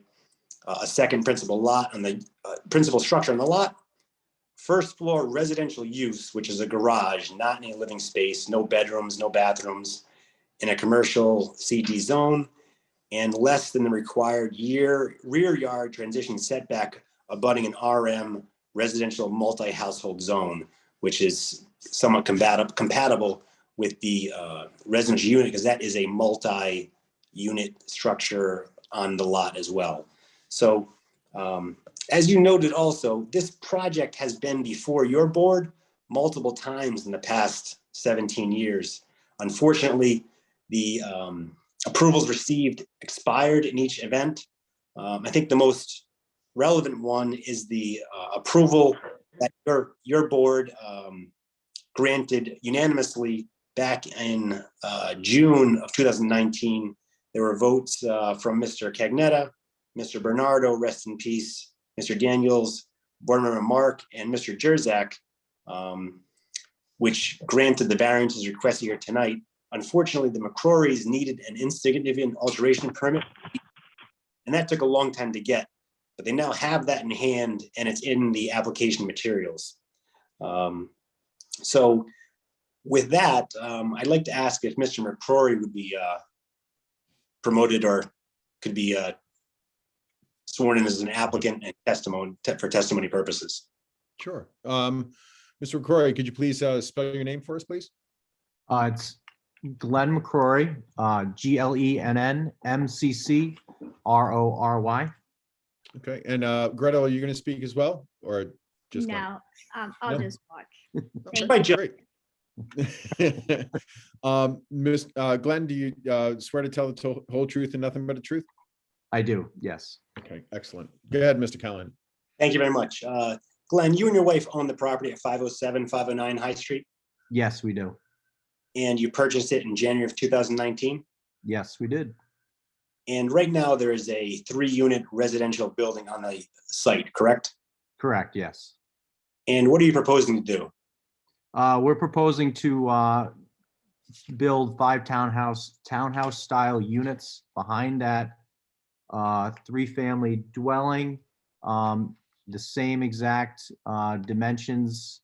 A second principal lot on the principal structure on the lot, first floor residential use, which is a garage, not any living space, no bedrooms, no bathrooms, in a commercial CD zone, and less than the required rear yard transition setback abutting an RM residential multi-household zone, which is somewhat compatible with the residential unit, because that is a multi-unit structure on the lot as well. So as you noted also, this project has been before your board multiple times in the past 17 years. Unfortunately, the approvals received expired in each event. I think the most relevant one is the approval that your board granted unanimously back in June of 2019. There were votes from Mr. Cagnetta, Mr. Bernardo, rest in peace, Mr. Daniels, Board Member Mark, and Mr. Jerzak, which granted the variances requested here tonight. Unfortunately, the McCrorys needed an insignificant alteration permit, and that took a long time to get, but they now have that in hand and it's in the application materials. So with that, I'd like to ask if Mr. McCrory would be promoted or could be sworn in as an applicant and for testimony purposes. Sure. Mr. McCrory, could you please spell your name for us, please? It's Glenn McCrory, GLENN MCCRORY. Okay, and Gretel, are you going to speak as well, or just? No, I'll No? just watch. Great. Miss Glenn, do you swear to tell the whole truth and nothing but the truth? I do, yes. Okay, excellent. Go ahead, Mr. Callahan. Thank you very much. Glenn, you and your wife own the property at 507, 509 High Street, Yes, we do. and you purchased it in January of 2019. Yes, we did. And right now there is a 3-unit residential building on the site, correct? Correct, yes. And what are you proposing to do? We're proposing to build 5 townhouse style units behind that 3-family dwelling, the same exact dimensions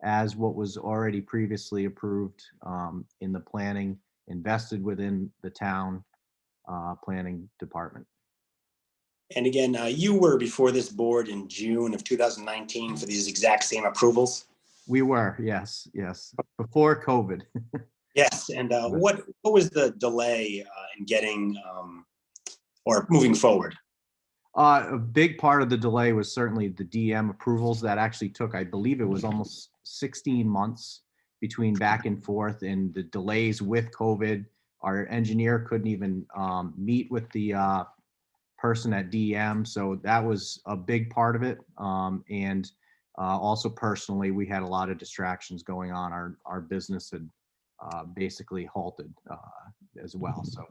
as what was already previously approved in the planning, invested within the town planning department. And again, you were before this board in June of 2019 for these exact same approvals? We were, yes, before COVID. Yes, and what was the delay in getting or moving forward? A big part of the delay was certainly the DM approvals that actually took, I believe it was almost 16 months between back and forth and the delays with COVID. Our engineer couldn't even meet with the person at DM, so that was a big part of it. And also personally, we had a lot of distractions going on. Our business had basically halted as well. So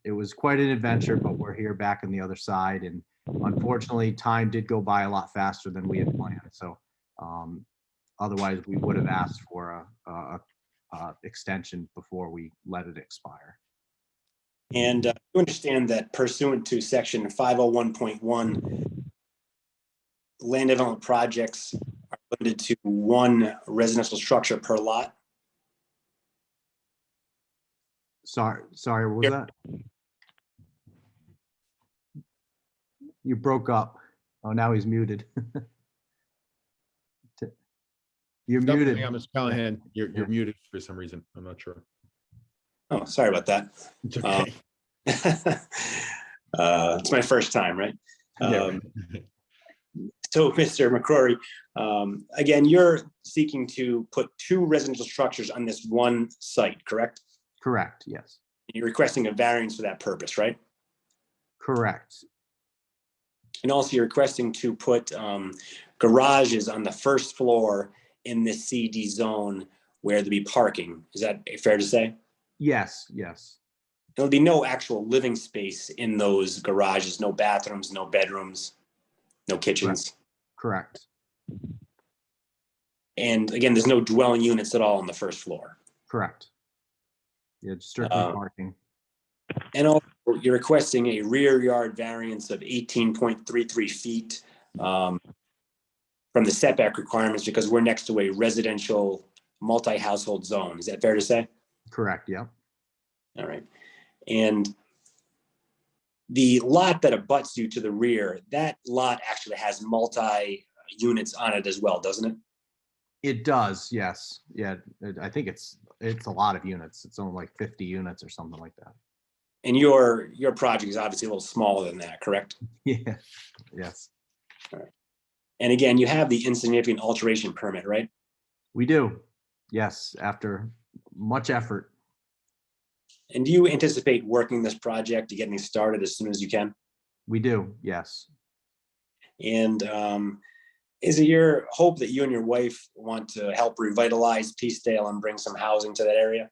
it was quite an adventure, but we're here back on the other side. And unfortunately, time did go by a lot faster than we had planned. So otherwise, we would have asked for a extension before we let it expire. And you understand that pursuant to section 501.1, land development projects are limited to one residential structure per lot. Sorry, what was that? You broke up. Oh, now he's muted. You're No, muted. hang on, Mr. Callahan, you're muted for some reason. I'm not sure. Oh, sorry about that. It's okay. It's my first time, right? Yeah. So, Mr. McCrory, again, you're seeking to put two residential structures on this one site, correct? Correct, yes. You're requesting a variance for that purpose, right? Correct. And also you're requesting to put garages on the first floor in this CD zone where there'll be parking. Is that fair to say? Yes, yes. There'll be no actual living space in those garages, no bathrooms, no bedrooms, no kitchens. Correct. And again, there's no dwelling units at all on the first floor. Correct. Yeah, just strictly parking. And also you're requesting a rear yard variance of 18.33 feet from the setback requirements because we're next to a residential multi-household zone. Is that fair to say? Correct, yeah. All right. And the lot that abuts you to the rear, that lot actually has multi-units on it as well, doesn't it? It does, yes. Yeah, I think it's a lot of units. It's only like 50 units or something like that. And your project is obviously a little smaller than that, correct? Yeah, yes. All right. And again, you have the insignificant alteration permit, right? We do, yes, after much effort. And do you anticipate working this project to get me started as soon as you can? We do, yes. And is it your hope that you and your wife want to help revitalize Peacedale and bring some housing to that area?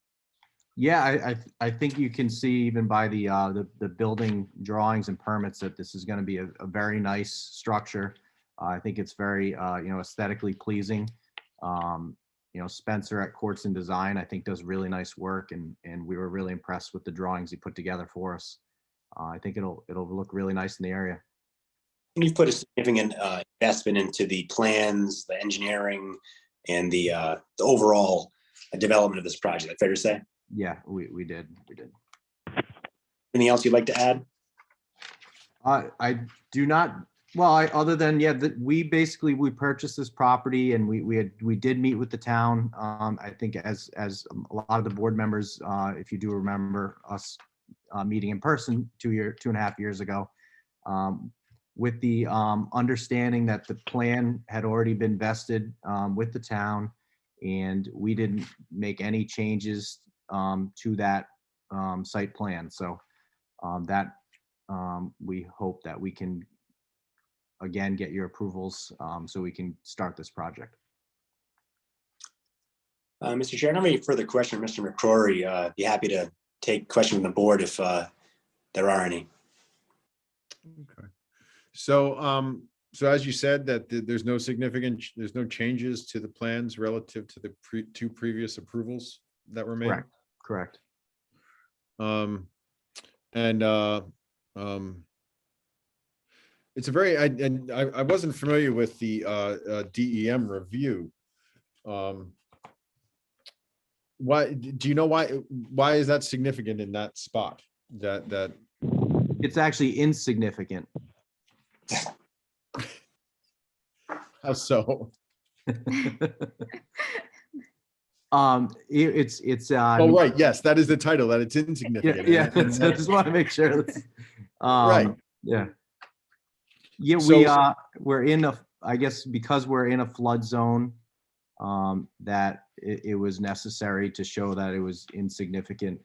Yeah, I think you can see even by the building drawings and permits that this is going to be a very nice structure. I think it's very aesthetically pleasing. Spencer at Courts and Design, I think, does really nice work, and we were really impressed with the drawings he put together for us. I think it'll look really nice in the area. And you've put a significant investment into the plans, the engineering, and the overall development of this project. That's fair to say? Yeah, we did. Anything else you'd like to add? I do not. Well, other than we purchased this property and we did meet with the town. I think as a lot of the board members, if you do remember us meeting in person 2.5 years ago, with the understanding that the plan had already been vested with the town, and we didn't make any changes to that site plan. So that we hope that we can again get your approvals so we can start this project. Mr. Chair, I don't have any further question, Mr. McCrory. Be happy to take questions from the board if there are any. Okay. So, so as you said, that there's no changes to the plans relative to the two previous approvals that were made? Correct. It's a very, I wasn't familiar with the DEM review. Why, do you know why is that significant in that spot? That it's actually insignificant. How so? It's oh, right, yes, that is the title, that it's insignificant. Yeah, I just want to make sure that's, right. Yeah, So, we're in I guess because we're in a flood zone, that it was necessary to show that it was insignificant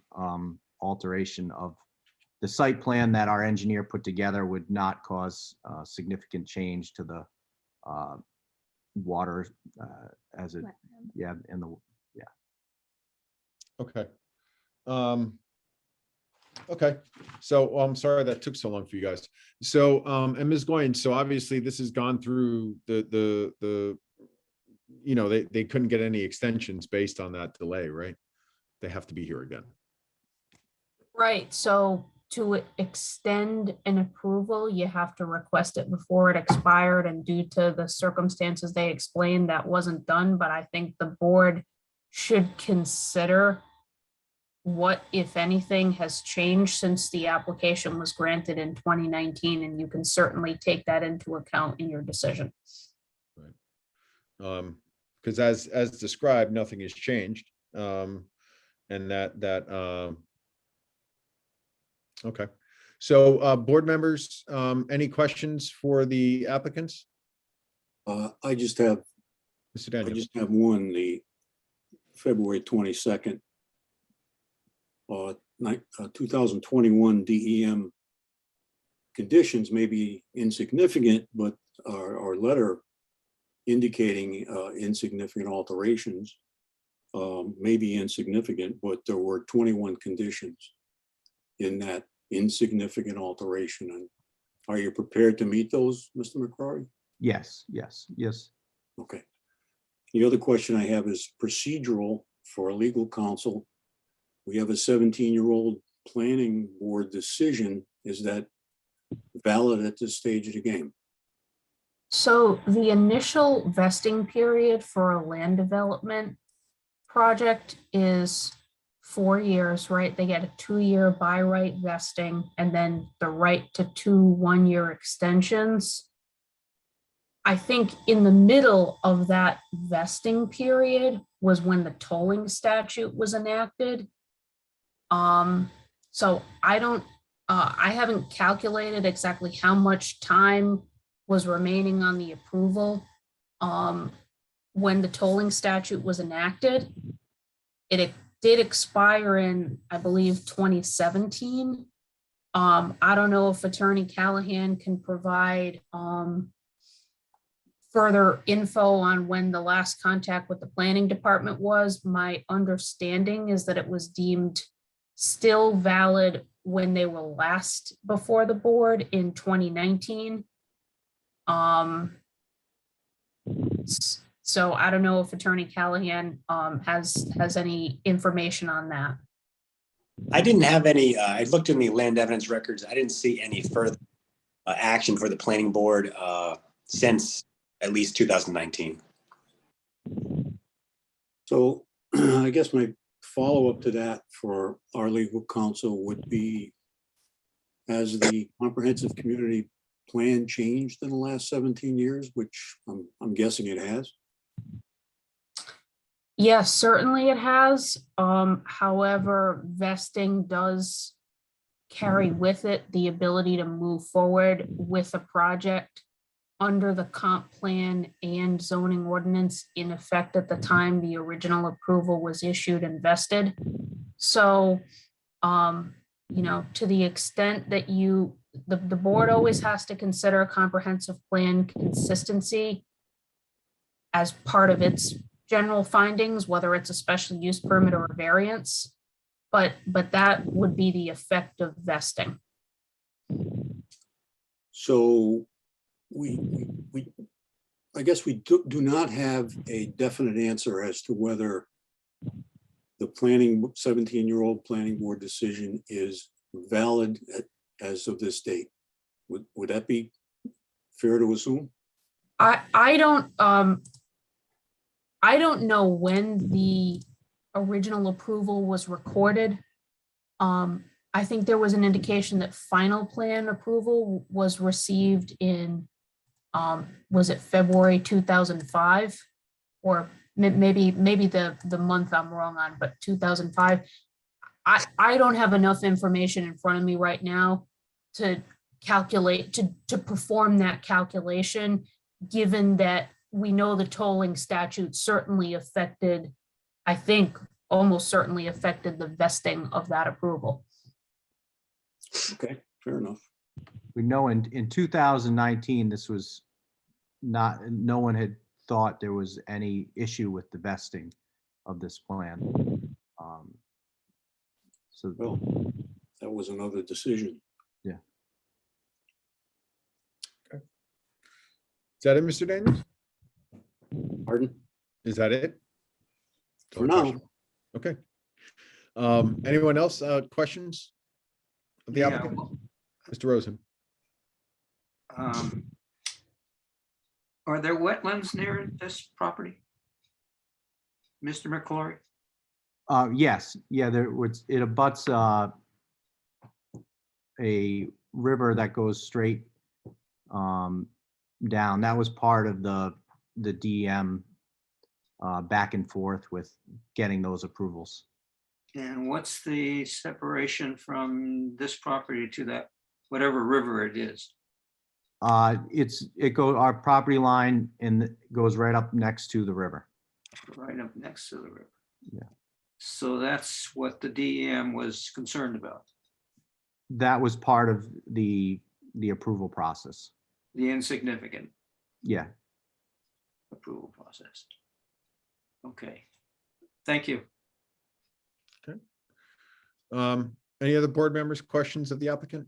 alteration of the site plan that our engineer put together would not cause significant change to the water as it, yeah, in the, Okay. Okay, so I'm sorry that took so long for you guys. So, and Ms. Goins, so obviously this has gone through the, you know, they couldn't get any extensions based on that delay, right? They have to be here again. Right, so to extend an approval, you have to request it before it expired, and due to the circumstances they explained, that wasn't done, but I think the board should consider what, if anything, has changed since the application was granted in 2019, and you can certainly take that into account in your decision. Because as described, nothing has changed. And okay. So board members, any questions for the applicants? I just have Mr. Daniel. one, the February 22nd, 2021 DEM conditions may be insignificant, but our letter indicating insignificant alterations may be insignificant, but there were 21 conditions in that insignificant alteration. And are you prepared to meet those, Mr. McCrory? yes. Okay. The other question I have is procedural for a legal counsel. We have a 17-year-old planning board decision. Is that valid at this stage of the game? So the initial vesting period for a land development project is 4 years, right? They get a 2-year by right vesting and then the right to 2 1-year extensions. I think in the middle of that vesting period was when the tolling statute was enacted. So I haven't calculated exactly how much time was remaining on the approval when the tolling statute was enacted. It did expire in, I believe, 2017. I don't know if Attorney Callahan can provide further info on when the last contact with the planning department was. My understanding is that it was deemed still valid when they were last before the board in 2019. So I don't know if Attorney Callahan has any information on that. I didn't have any, I looked in the land evidence records. I didn't see any further action for the planning board since at least 2019. So I guess my follow-up to that for our legal counsel would be, has the comprehensive community plan changed in the last 17 years, which I'm guessing it has? Yes, certainly it has. However, vesting does carry with it the ability to move forward with a project under the comp plan and zoning ordinance in effect at the time the original approval was issued and vested. So, you know, to the extent that the board always has to consider comprehensive plan consistency as part of its general findings, whether it's a special use permit or a variance, but that would be the effect of vesting. So I guess we do not have a definite answer as to whether the 17-year-old planning board decision is valid as of this date. Would that be fair to assume? I don't know when the original approval was recorded. I think there was an indication that final plan approval was received in, was it February 2005? Or maybe the month I'm wrong on, but 2005. I don't have enough information in front of me right now to calculate, to perform that calculation, given that we know the tolling statute certainly affected, I think, almost certainly affected the vesting of that approval. Okay, fair enough. We know in 2019, this was not, no one had thought there was any issue with the vesting of this plan. So, Well, that was another decision. yeah. Is that it, Mr. Daniels? Pardon? Is that it? For now. Okay. Anyone else, questions? Of the Yeah, applicant? well, Mr. Rosen? Are there wetlands near this property? Mr. McClory? Yes, yeah, it abuts a river that goes straight down. That was part of the DM back and forth with getting those approvals. And what's the separation from this property to that, whatever river it is? Our property line and it goes right up next to the river. Right up next to the river. Yeah. So that's what the DEM was concerned about, That was part of the approval process. the insignificant Yeah. approval process. Okay, thank you. Any other board members, questions of the applicant?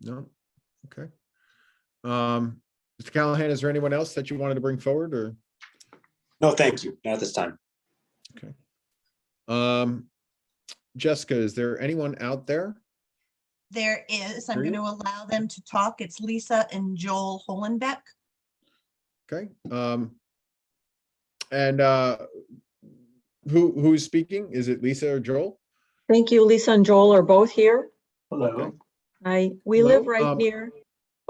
No? Okay. Mr. Callahan, is there anyone else that you wanted to bring forward or? No, thank you. Not at this time. Okay. Jessica, is there anyone out there? There is, I'm Are going you? to allow them to talk. It's Lisa and Joel Holenbeck. Okay. And who's speaking? Is it Lisa or Joel? Thank you. Lisa and Joel are both here. Okay. We Hello, live right near,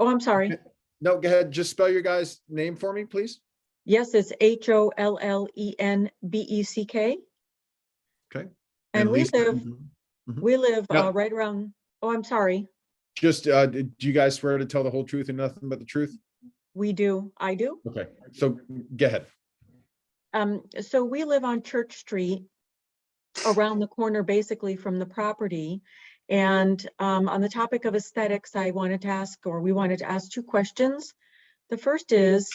oh, I'm sorry. okay. No, go ahead. Just spell your guy's name for me, please. Yes, it's Hollenbeck. Okay. And we Lisa- live, Mhm. we live Now- right around, oh, I'm sorry. Just, do you guys swear to tell the whole truth and nothing but the truth? We do, I do. Okay, so go ahead. So we live on Church Street, around the corner, basically from the property. And on the topic of aesthetics, we wanted to ask two questions. The first is,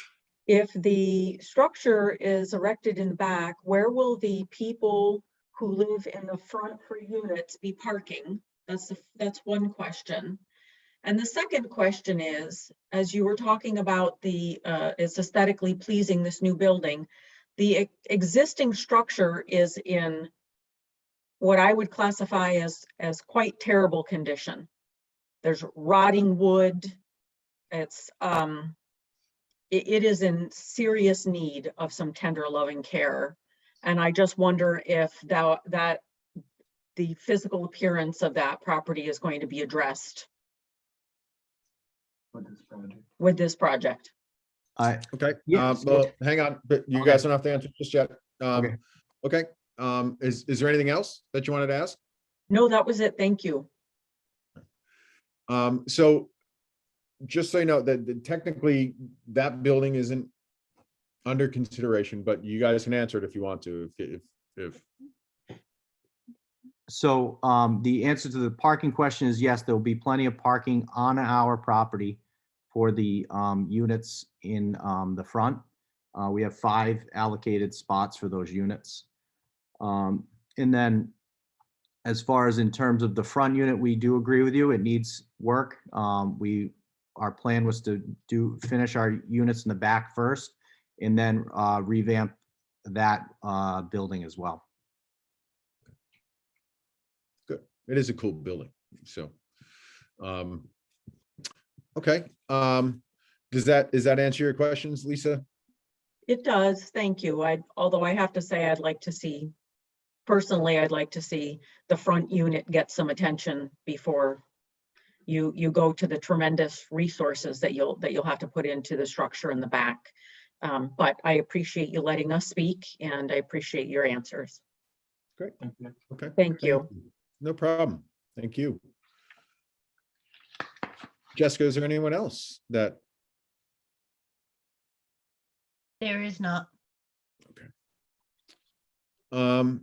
if the structure is erected in the back, where will the people who live in the front for units be parking? That's one question. And the second question is, as you were talking about it's aesthetically pleasing, this new building, the existing structure is in what I would classify as quite terrible condition. There's rotting wood. It's it is in serious need of some tender loving care. And I just wonder if that the physical appearance of that property is going to be addressed with this project. Okay, Yes. well, hang on, but you guys don't have to answer just yet. Okay. Okay, is there anything else that you wanted to ask? No, that was it. Thank you. So just so you know, that technically that building isn't under consideration, but you guys can answer it if you want to, if. So the answer to the parking question is yes, there will be plenty of parking on our property for the units in the front. We have 5 allocated spots for those units. And then as far as in terms of the front unit, we do agree with you. It needs work. Our plan was to finish our units in the back first and then revamp that building as well. Good. It is a cool building, so. Okay, does that answer your questions, Lisa? It does. Thank you. Although I have to say, personally, I'd like to see the front unit get some attention before you go to the tremendous resources that you'll have to put into the structure in the back. But I appreciate you letting us speak and I appreciate your answers. Great. Okay. Thank you. No problem. Thank you. Jessica, is there anyone else that, There is not. Yeah,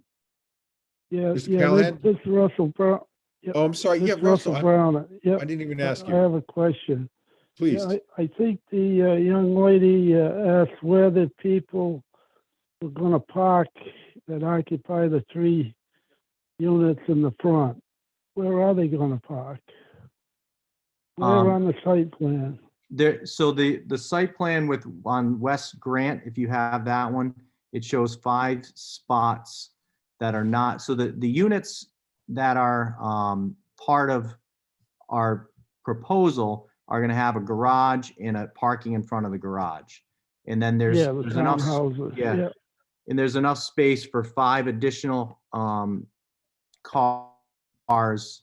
Mr. yeah, Callahan? this is Russell Brown. Yep, oh, I'm sorry, this yeah, is Russell, Brown. Yep. I didn't even ask I you, have a question. please. Yeah, I think the young lady asked where the people were going to park that occupy the 3 units in the front. Where are they going to park? Where on the site plan? There, so the site plan with, on West Grant, if you have that one, it shows 5 spots that are not, so the units that are part of our proposal are gonna have a garage and a parking in front of the garage. And then there's Yeah, the enough, townhouses. yeah, and there's enough space for 5 additional cars,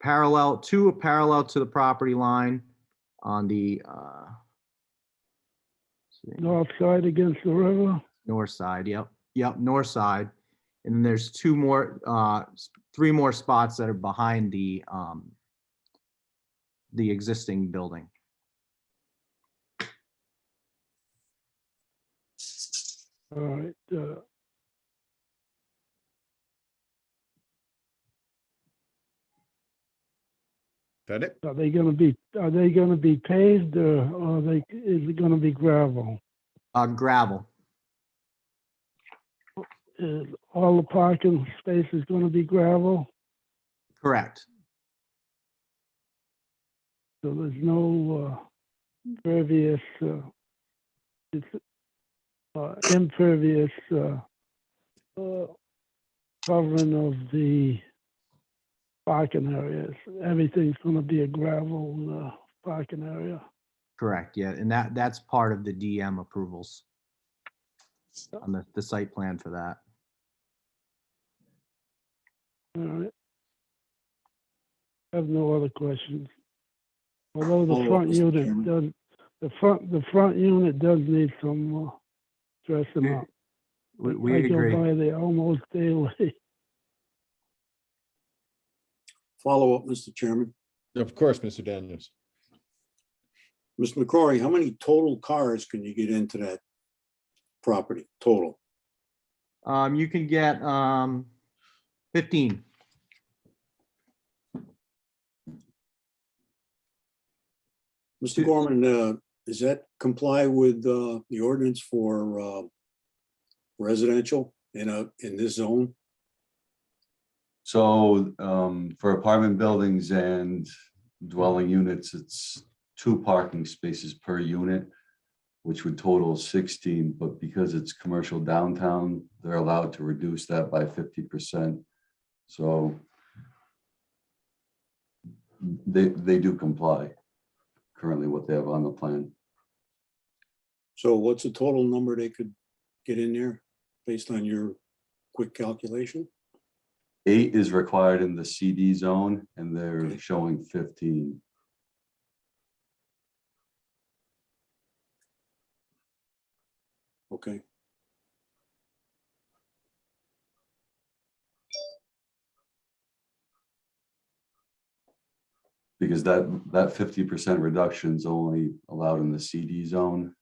parallel to the property line on the North side against the river? north side. Yep, north side. And then there's 3 more spots that are behind the existing building. All right. That it? Are they going to be paved or is it going to be gravel? Gravel. Is all the parking spaces going to be gravel? Correct. So there's no impervious covering of the parking areas. Everything's going to be a gravel parking area. Correct, yeah, and that's part of the DM approvals on the site plan for that. All right. I have no other questions. Although the front unit does, the front unit does need some dressing up. We I agree. go by there almost daily. Follow up, Mr. Chairman. Of course, Mr. Daniels. Mr. McCrory, how many total cars can you get into that property, total? You can get 15. Mr. Gorman, does that comply with the ordinance for residential in this zone? So for apartment buildings and dwelling units, it's 2 parking spaces per unit, which would total 16, but because it's commercial downtown, they're allowed to reduce that by 50%. So they do comply currently what they have on the plan. So what's the total number they could get in there based on your quick calculation? 8 is required in the CD zone and they're showing 15. Okay. Because that 50% reduction is only allowed in the CD zone.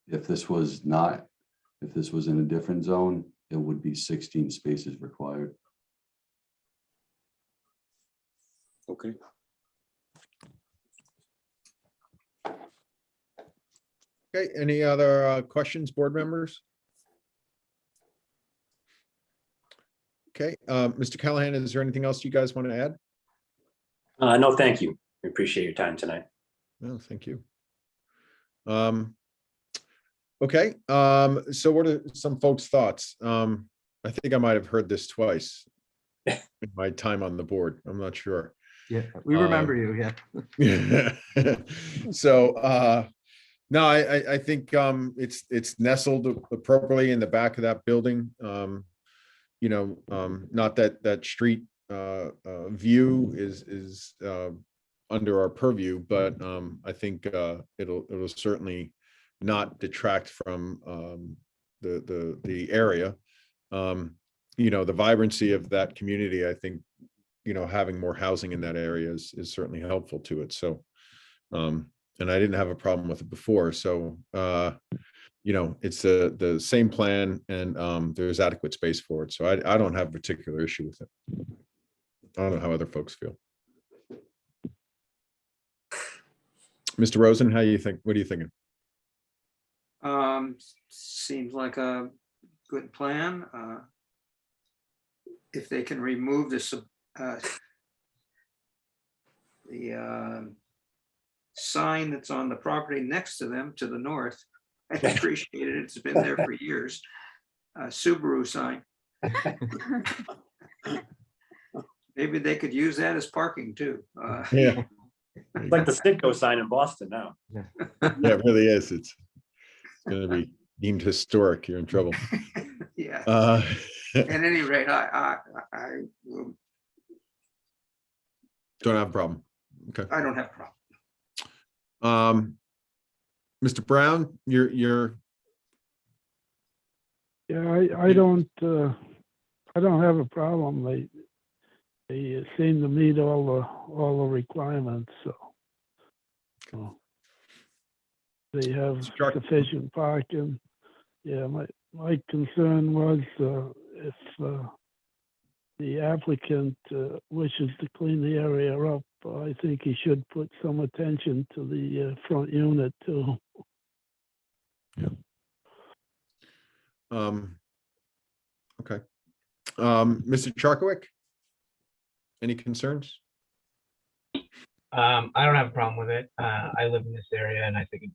If this was in a different zone, it would be 16 spaces required. Okay. Okay, any other questions, board members? Okay, Mr. Callahan, is there anything else you guys want to add? No, thank you. We appreciate your time tonight. No, thank you. Okay, so what are some folks' thoughts? I think I might have heard this twice in my time on the board. I'm not sure. Yeah, we remember you, yeah. So, no, I think it's nestled appropriately in the back of that building. You know, not that street view is under our purview, but I think it'll certainly not detract from the area. You know, the vibrancy of that community, I think, having more housing in that area is certainly helpful to it. So, and I didn't have a problem with it before. So, it's the same plan and there's adequate space for it. So I don't have a particular issue with it. I don't know how other folks feel. Mr. Rosen, how do you think? What are you thinking? Seems like a good plan. If they can remove this, the sign that's on the property next to them to the north, I appreciate it. It's been there for years. Subaru sign. Maybe they could use that as parking too. Yeah. It's like the Citgo sign in Boston now. Yeah, it really is. It's going to be deemed historic. You're in trouble. Yeah. At At any rate, I will. Don't have a problem. Okay. I don't have a problem. Mr. Brown, you're. Yeah, I don't have a problem. They seem to meet all the requirements, so they have sufficient parking. Yeah, my concern was if the applicant wishes to clean the area up, I think he should put some attention to the front unit too. Okay. Mr. Charkowik, any concerns? I don't have a problem with it. I live in this area and I think,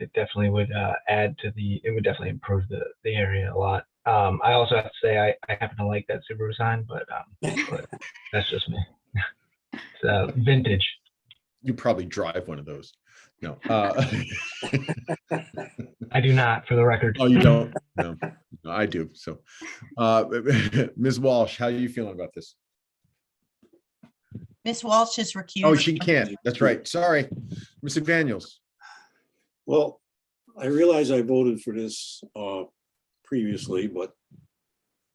it definitely would add to it would definitely improve the area a lot. I also have to say, I happen to like that Subaru sign, but that's just me. It's vintage. You probably drive one of those. No. I do not, for the record. Oh, you don't? No, I do. So, Ms. Walsh, how are you feeling about this? Ms. Walsh is recused. Oh, she can't. That's right. Sorry. Mr. Daniels. Well, I realize I voted for this previously, but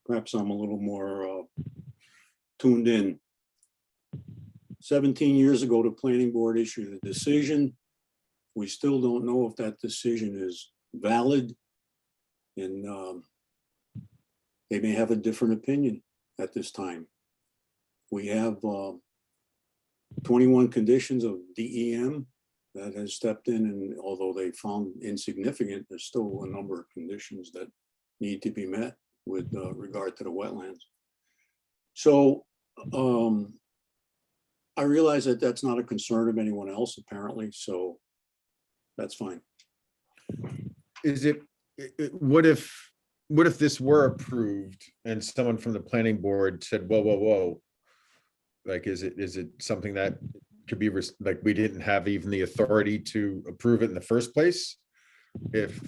perhaps I'm a little more tuned in. 17 years ago, the planning board issued a decision. We still don't know if that decision is valid, and they may have a different opinion at this time. We have 21 conditions of DEM that has stepped in, and although they found insignificant, there's still a number of conditions that need to be met with regard to the wetlands. So I realize that that's not a concern of anyone else apparently, so that's fine. Is it, what if this were approved and someone from the planning board said, whoa, like, is it something that could be like, we didn't have even the authority to approve it in the first place? If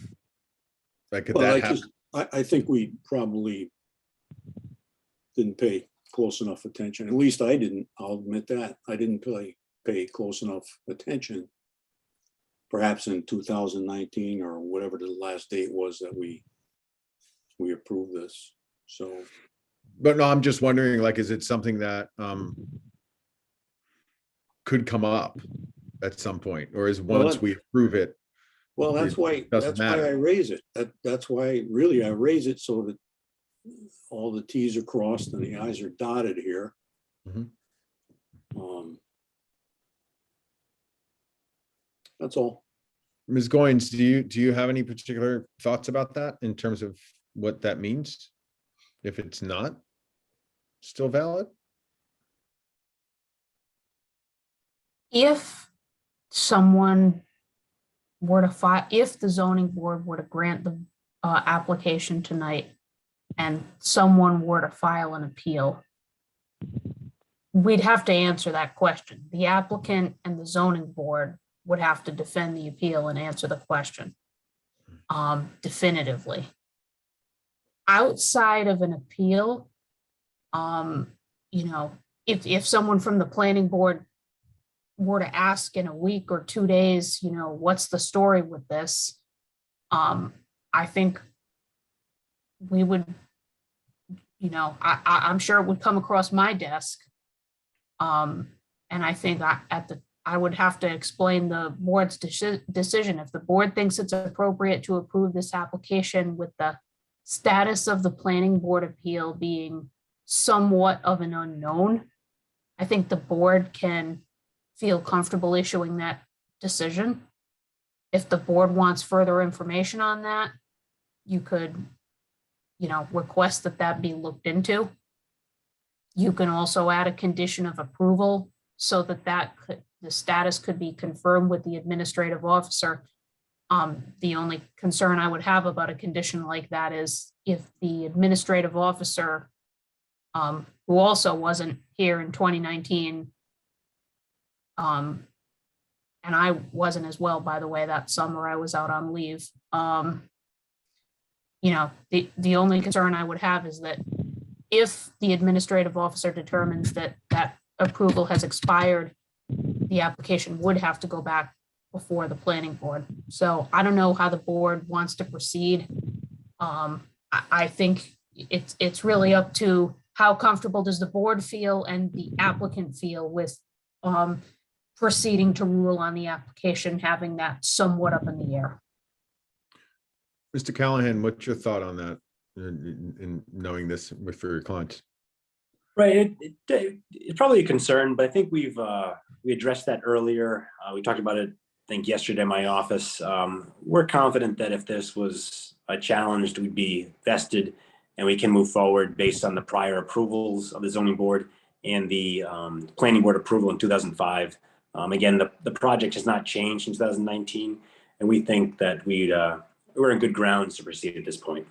like, could that happen? I think we probably didn't pay close enough attention. At least I didn't. I'll admit that. I didn't pay close enough attention. Perhaps in 2019 or whatever the last date was that we approved this. So. But no, I'm just wondering, like, is it something that could come up at some point, or is once we approve it? Well, that's why I raise it. That's why really I raise it so that all the T's are crossed and the I's are dotted here. That's all. Ms. Goins, do you have any particular thoughts about that in terms of what that means? If it's not still valid? If someone were to file, if the zoning board were to grant the application tonight and someone were to file an appeal, we'd have to answer that question. The applicant and the zoning board would have to defend the appeal and answer the question definitively. Outside of an appeal, if someone from the planning board were to ask in a week or 2 days, what's the story with this? I think we would I'm sure it would come across my desk. And I think I would have to explain the board's decision. If the board thinks it's appropriate to approve this application with the status of the planning board appeal being somewhat of an unknown, I think the board can feel comfortable issuing that decision. If the board wants further information on that, you could, request that be looked into. You can also add a condition of approval so that the status could be confirmed with the administrative officer. The only concern I would have about a condition like that is if the administrative officer, who also wasn't here in 2019, and I wasn't as well, by the way, that summer I was out on leave. The only concern I would have is that if the administrative officer determines that approval has expired, the application would have to go back before the planning board. So I don't know how the board wants to proceed. I think it's really up to how comfortable does the board feel and the applicant feel with proceeding to rule on the application, having that somewhat up in the air. Mr. Callahan, what's your thought on that in knowing this for your clients? Right, it's probably a concern, but I think we addressed that earlier. We talked about it, I think, yesterday in my office. We're confident that if this was challenged, we'd be vested and we can move forward based on the prior approvals of the zoning board and the planning board approval in 2005. Again, the project has not changed in 2019, and we think that we're in good grounds to proceed at this point.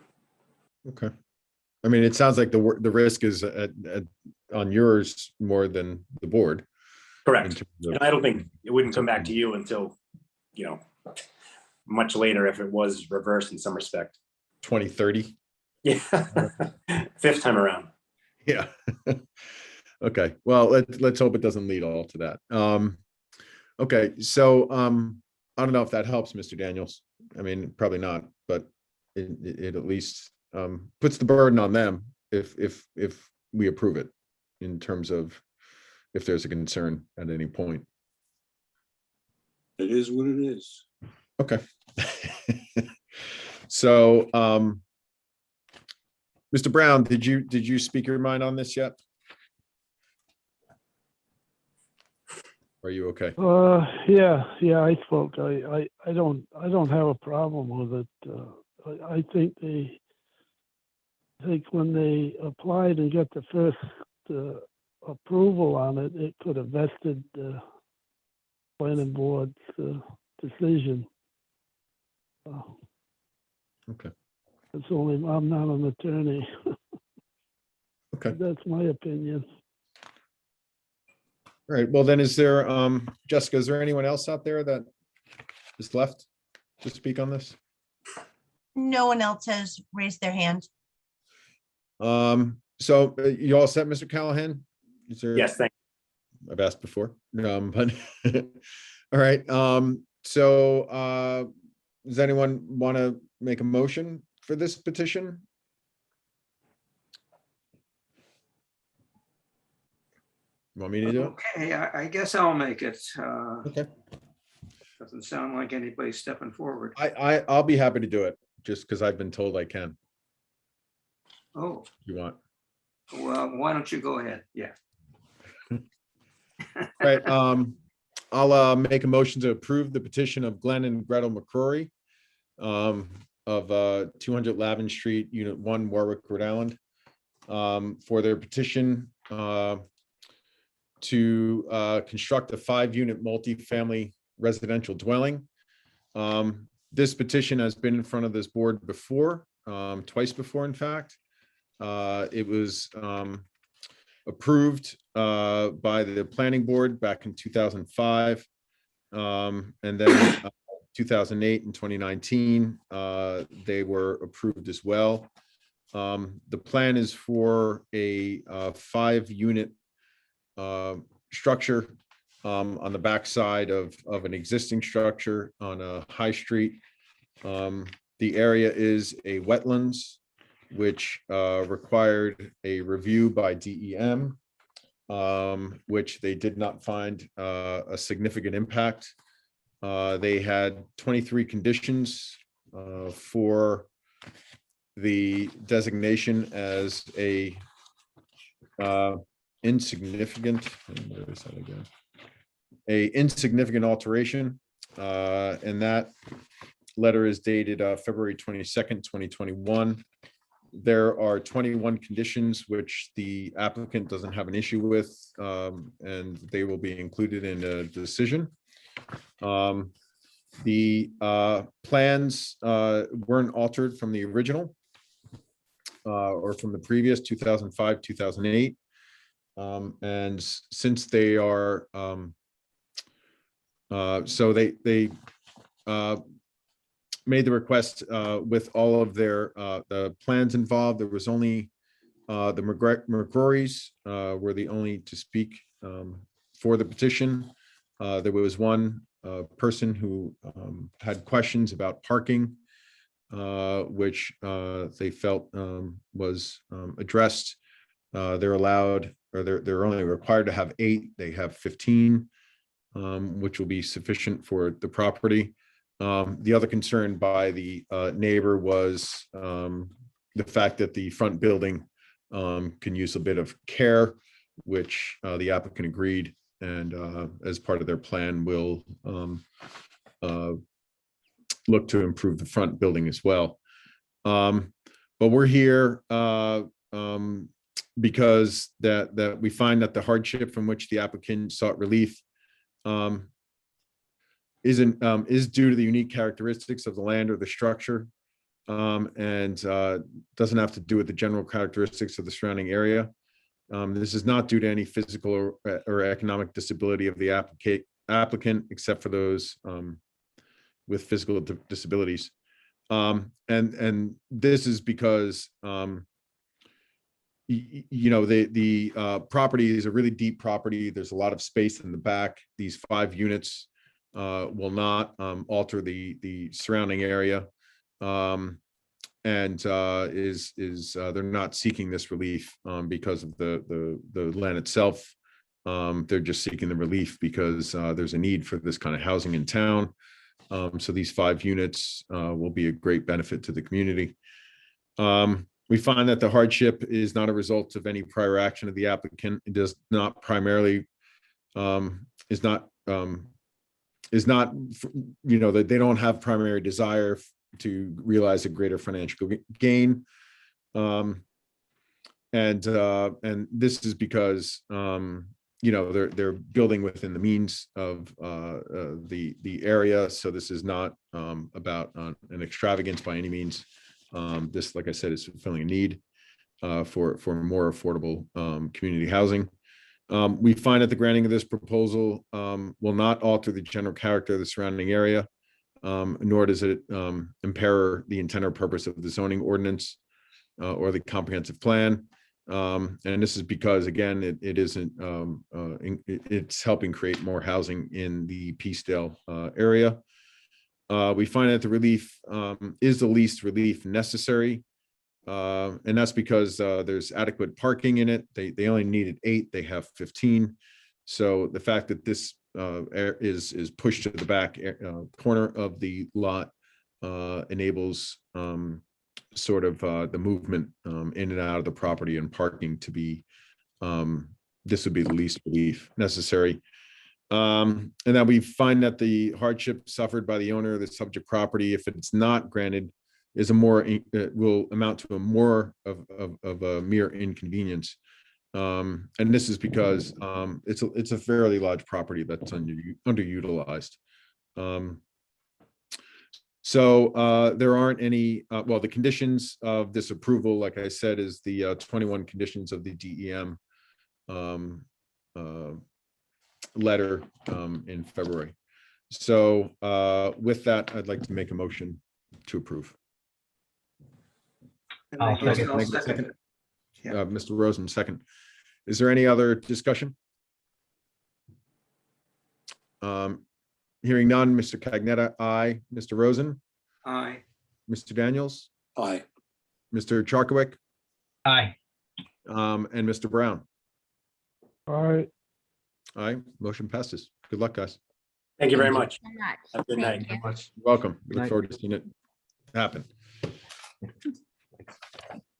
Okay. I mean, it sounds like the risk is on yours more than the board. Correct. And I don't think it wouldn't come back to you until, much later if it was reversed in some respect. 2030. Yeah. Fifth time around. Yeah. Okay. Well, let's hope it doesn't lead all to that. Okay. So I don't know if that helps, Mr. Daniels. I mean, probably not, but it at least puts the burden on them if we approve it in terms of if there's a concern at any point. It is what it is. Okay. So, Mr. Brown, did you speak your mind on this yet? Are you okay? Yeah, I spoke. I don't have a problem with it. I think when they applied and got the first approval on it, it could have vested the planning board's decision. Okay. I'm not an attorney. Okay. That's my opinion. All right. Well, then is there, Jessica, is there anyone else out there that is left to speak on this? No one else has raised their hand. So you all set, Mr. Callahan? Is there? Yes, thank you. I've asked before, but all right. So does anyone want to make a motion for this petition? Want me to do it? Okay, I guess I'll make it. Okay. Doesn't sound like anybody's stepping forward. I'll be happy to do it just because I've been told I can. Oh, If you want. well, why don't you go ahead? Yeah. All right. I'll make a motion to approve the petition of Glenn and Gretel McCrory of 200 Lavin Street, Unit 1, Warwick, Rhode Island, for their petition to construct a 5-unit multifamily residential dwelling. This petition has been in front of this board before, twice before, in fact. It was approved by the planning board back in 2005. And then 2008 and 2019, they were approved as well. The plan is for a 5-unit structure on the backside of an existing structure on a high street. The area is a wetlands. which required a review by DEM, which they did not find a significant impact. They had 23 conditions for the designation as a insignificant, where is that again? A insignificant alteration, and that letter is dated February 22nd, 2021. There are 21 conditions which the applicant doesn't have an issue with, and they will be included in a decision. The plans weren't altered from the original or from the previous 2005, 2008. And since they are, so they made the request with all of their the plans involved. There was only the McCrory's were the only to speak for the petition. There was one person who had questions about parking, which they felt was addressed. They're allowed, or they're only required to have 8. They have 15, which will be sufficient for the property. The other concern by the neighbor was the fact that the front building can use a bit of care, which the applicant agreed, and as part of their plan will look to improve the front building as well. But we're here because that we find that the hardship from which the applicant sought relief is due to the unique characteristics of the land or the structure, and doesn't have to do with the general characteristics of the surrounding area. This is not due to any physical or economic disability of the applicant, except for those with physical disabilities. And this is because you know, the property is a really deep property. There's a lot of space in the back. These 5 units will not alter the surrounding area, and they're not seeking this relief because of the land itself. They're just seeking the relief because there's a need for this kind of housing in town. So these 5 units will be a great benefit to the community. We find that the hardship is not a result of any prior action of the applicant. It does not primarily is not you know, that they don't have primary desire to realize a greater financial gain, and this is because you know, they're building within the means of the area. So this is not about an extravagance by any means. This, like I said, is fulfilling a need for more affordable community housing. We find that the granting of this proposal will not alter the general character of the surrounding area, nor does it impair the intent or purpose of the zoning ordinance or the comprehensive plan. And this is because, again, it isn't, it's helping create more housing in the Peacedale area. We find that the relief is the least relief necessary. And that's because there's adequate parking in it. They only needed 8, they have 15. So the fact that this is pushed to the back corner of the lot enables sort of the movement in and out of the property and parking to be, this would be the least relief necessary. And that we find that the hardship suffered by the owner of the subject property, if it's not granted, is a more, will amount to a more of a mere inconvenience. And this is because it's a fairly large property that's underutilized. So there aren't any, well, the conditions of this approval, like I said, is the 21 conditions of the DEM letter in February. So with that, I'd like to make a motion to approve. I'll second. Mr. Rosen, second. Is there any other discussion? Hearing none, Mr. Cagnetta, aye. Mr. Rosen? Aye. Mr. Daniels? Aye. Mr. Charkowik, Aye. and Mr. Brown. All right, All right, motion passes. Good luck, guys. Thank you very Thank much. So much. Have a good Thank night. you. Welcome. We Good look night. forward to seeing it happen.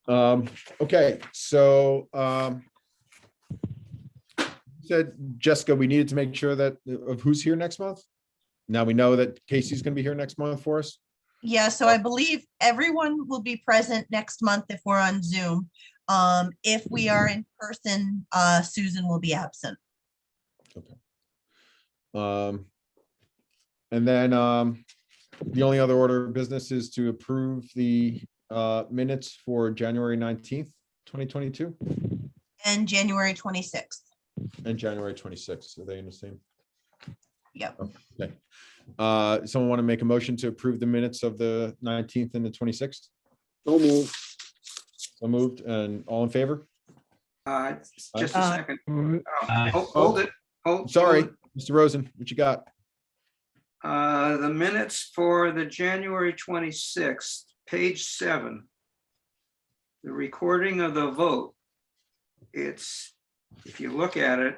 Okay, so, you said, Jessica, we needed to make sure that, of who's here next month? Now we know that Casey's gonna be here next month for us? Yeah, so I believe everyone will be present next month if we're on Zoom. If we are in person, Susan will be absent. And then, the only other order of business is to approve the, minutes for January 19th, 2022, And January 26th. and January 26th. Are they in the same? Yep. Okay. Someone want to make a motion to approve the minutes of the 19th and the 26th? So moved. So moved, and all in favor? Just a second. all right. Aye. Hold it. Hold. Sorry, hold Mr. Rosen, what you got? it. The minutes for the January 26th, page 7. The recording of the vote. It's, if you look at it,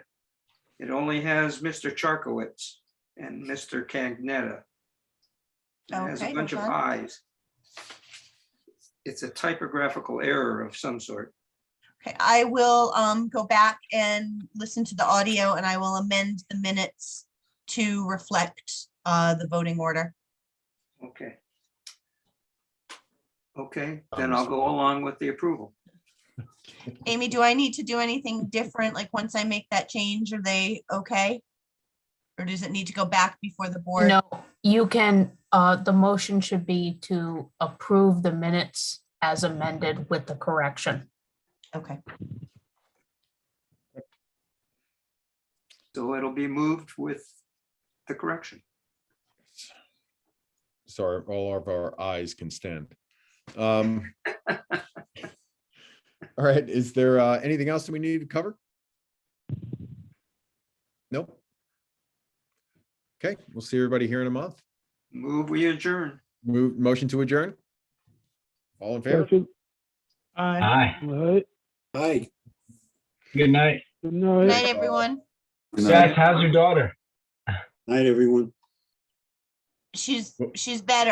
it only has Mr. Charkowitz and Mr. Cagnetta. It has a Okay, bunch of hold on. ayes. It's a typographical error of some sort. Okay, I will go back and listen to the audio and I will amend the minutes to reflect the voting order. Okay. Okay, then I'll go along with the approval. Amy, do I need to do anything different? Like once I make that change, are they okay? Or does it need to go back before the board? No, you can, the motion should be to approve the minutes as amended with the correction. Okay, So it'll be moved with the correction. Sorry, all of our eyes can stand. All right, is there anything else that we need to cover? Nope. Okay, we'll see everybody here in a month. Move, we adjourn. Motion to adjourn? All in favor? Second, Aye. all right, Aye. Good night. good good night. night, everyone. Good night. Guys, how's your daughter? Night, everyone. She's better.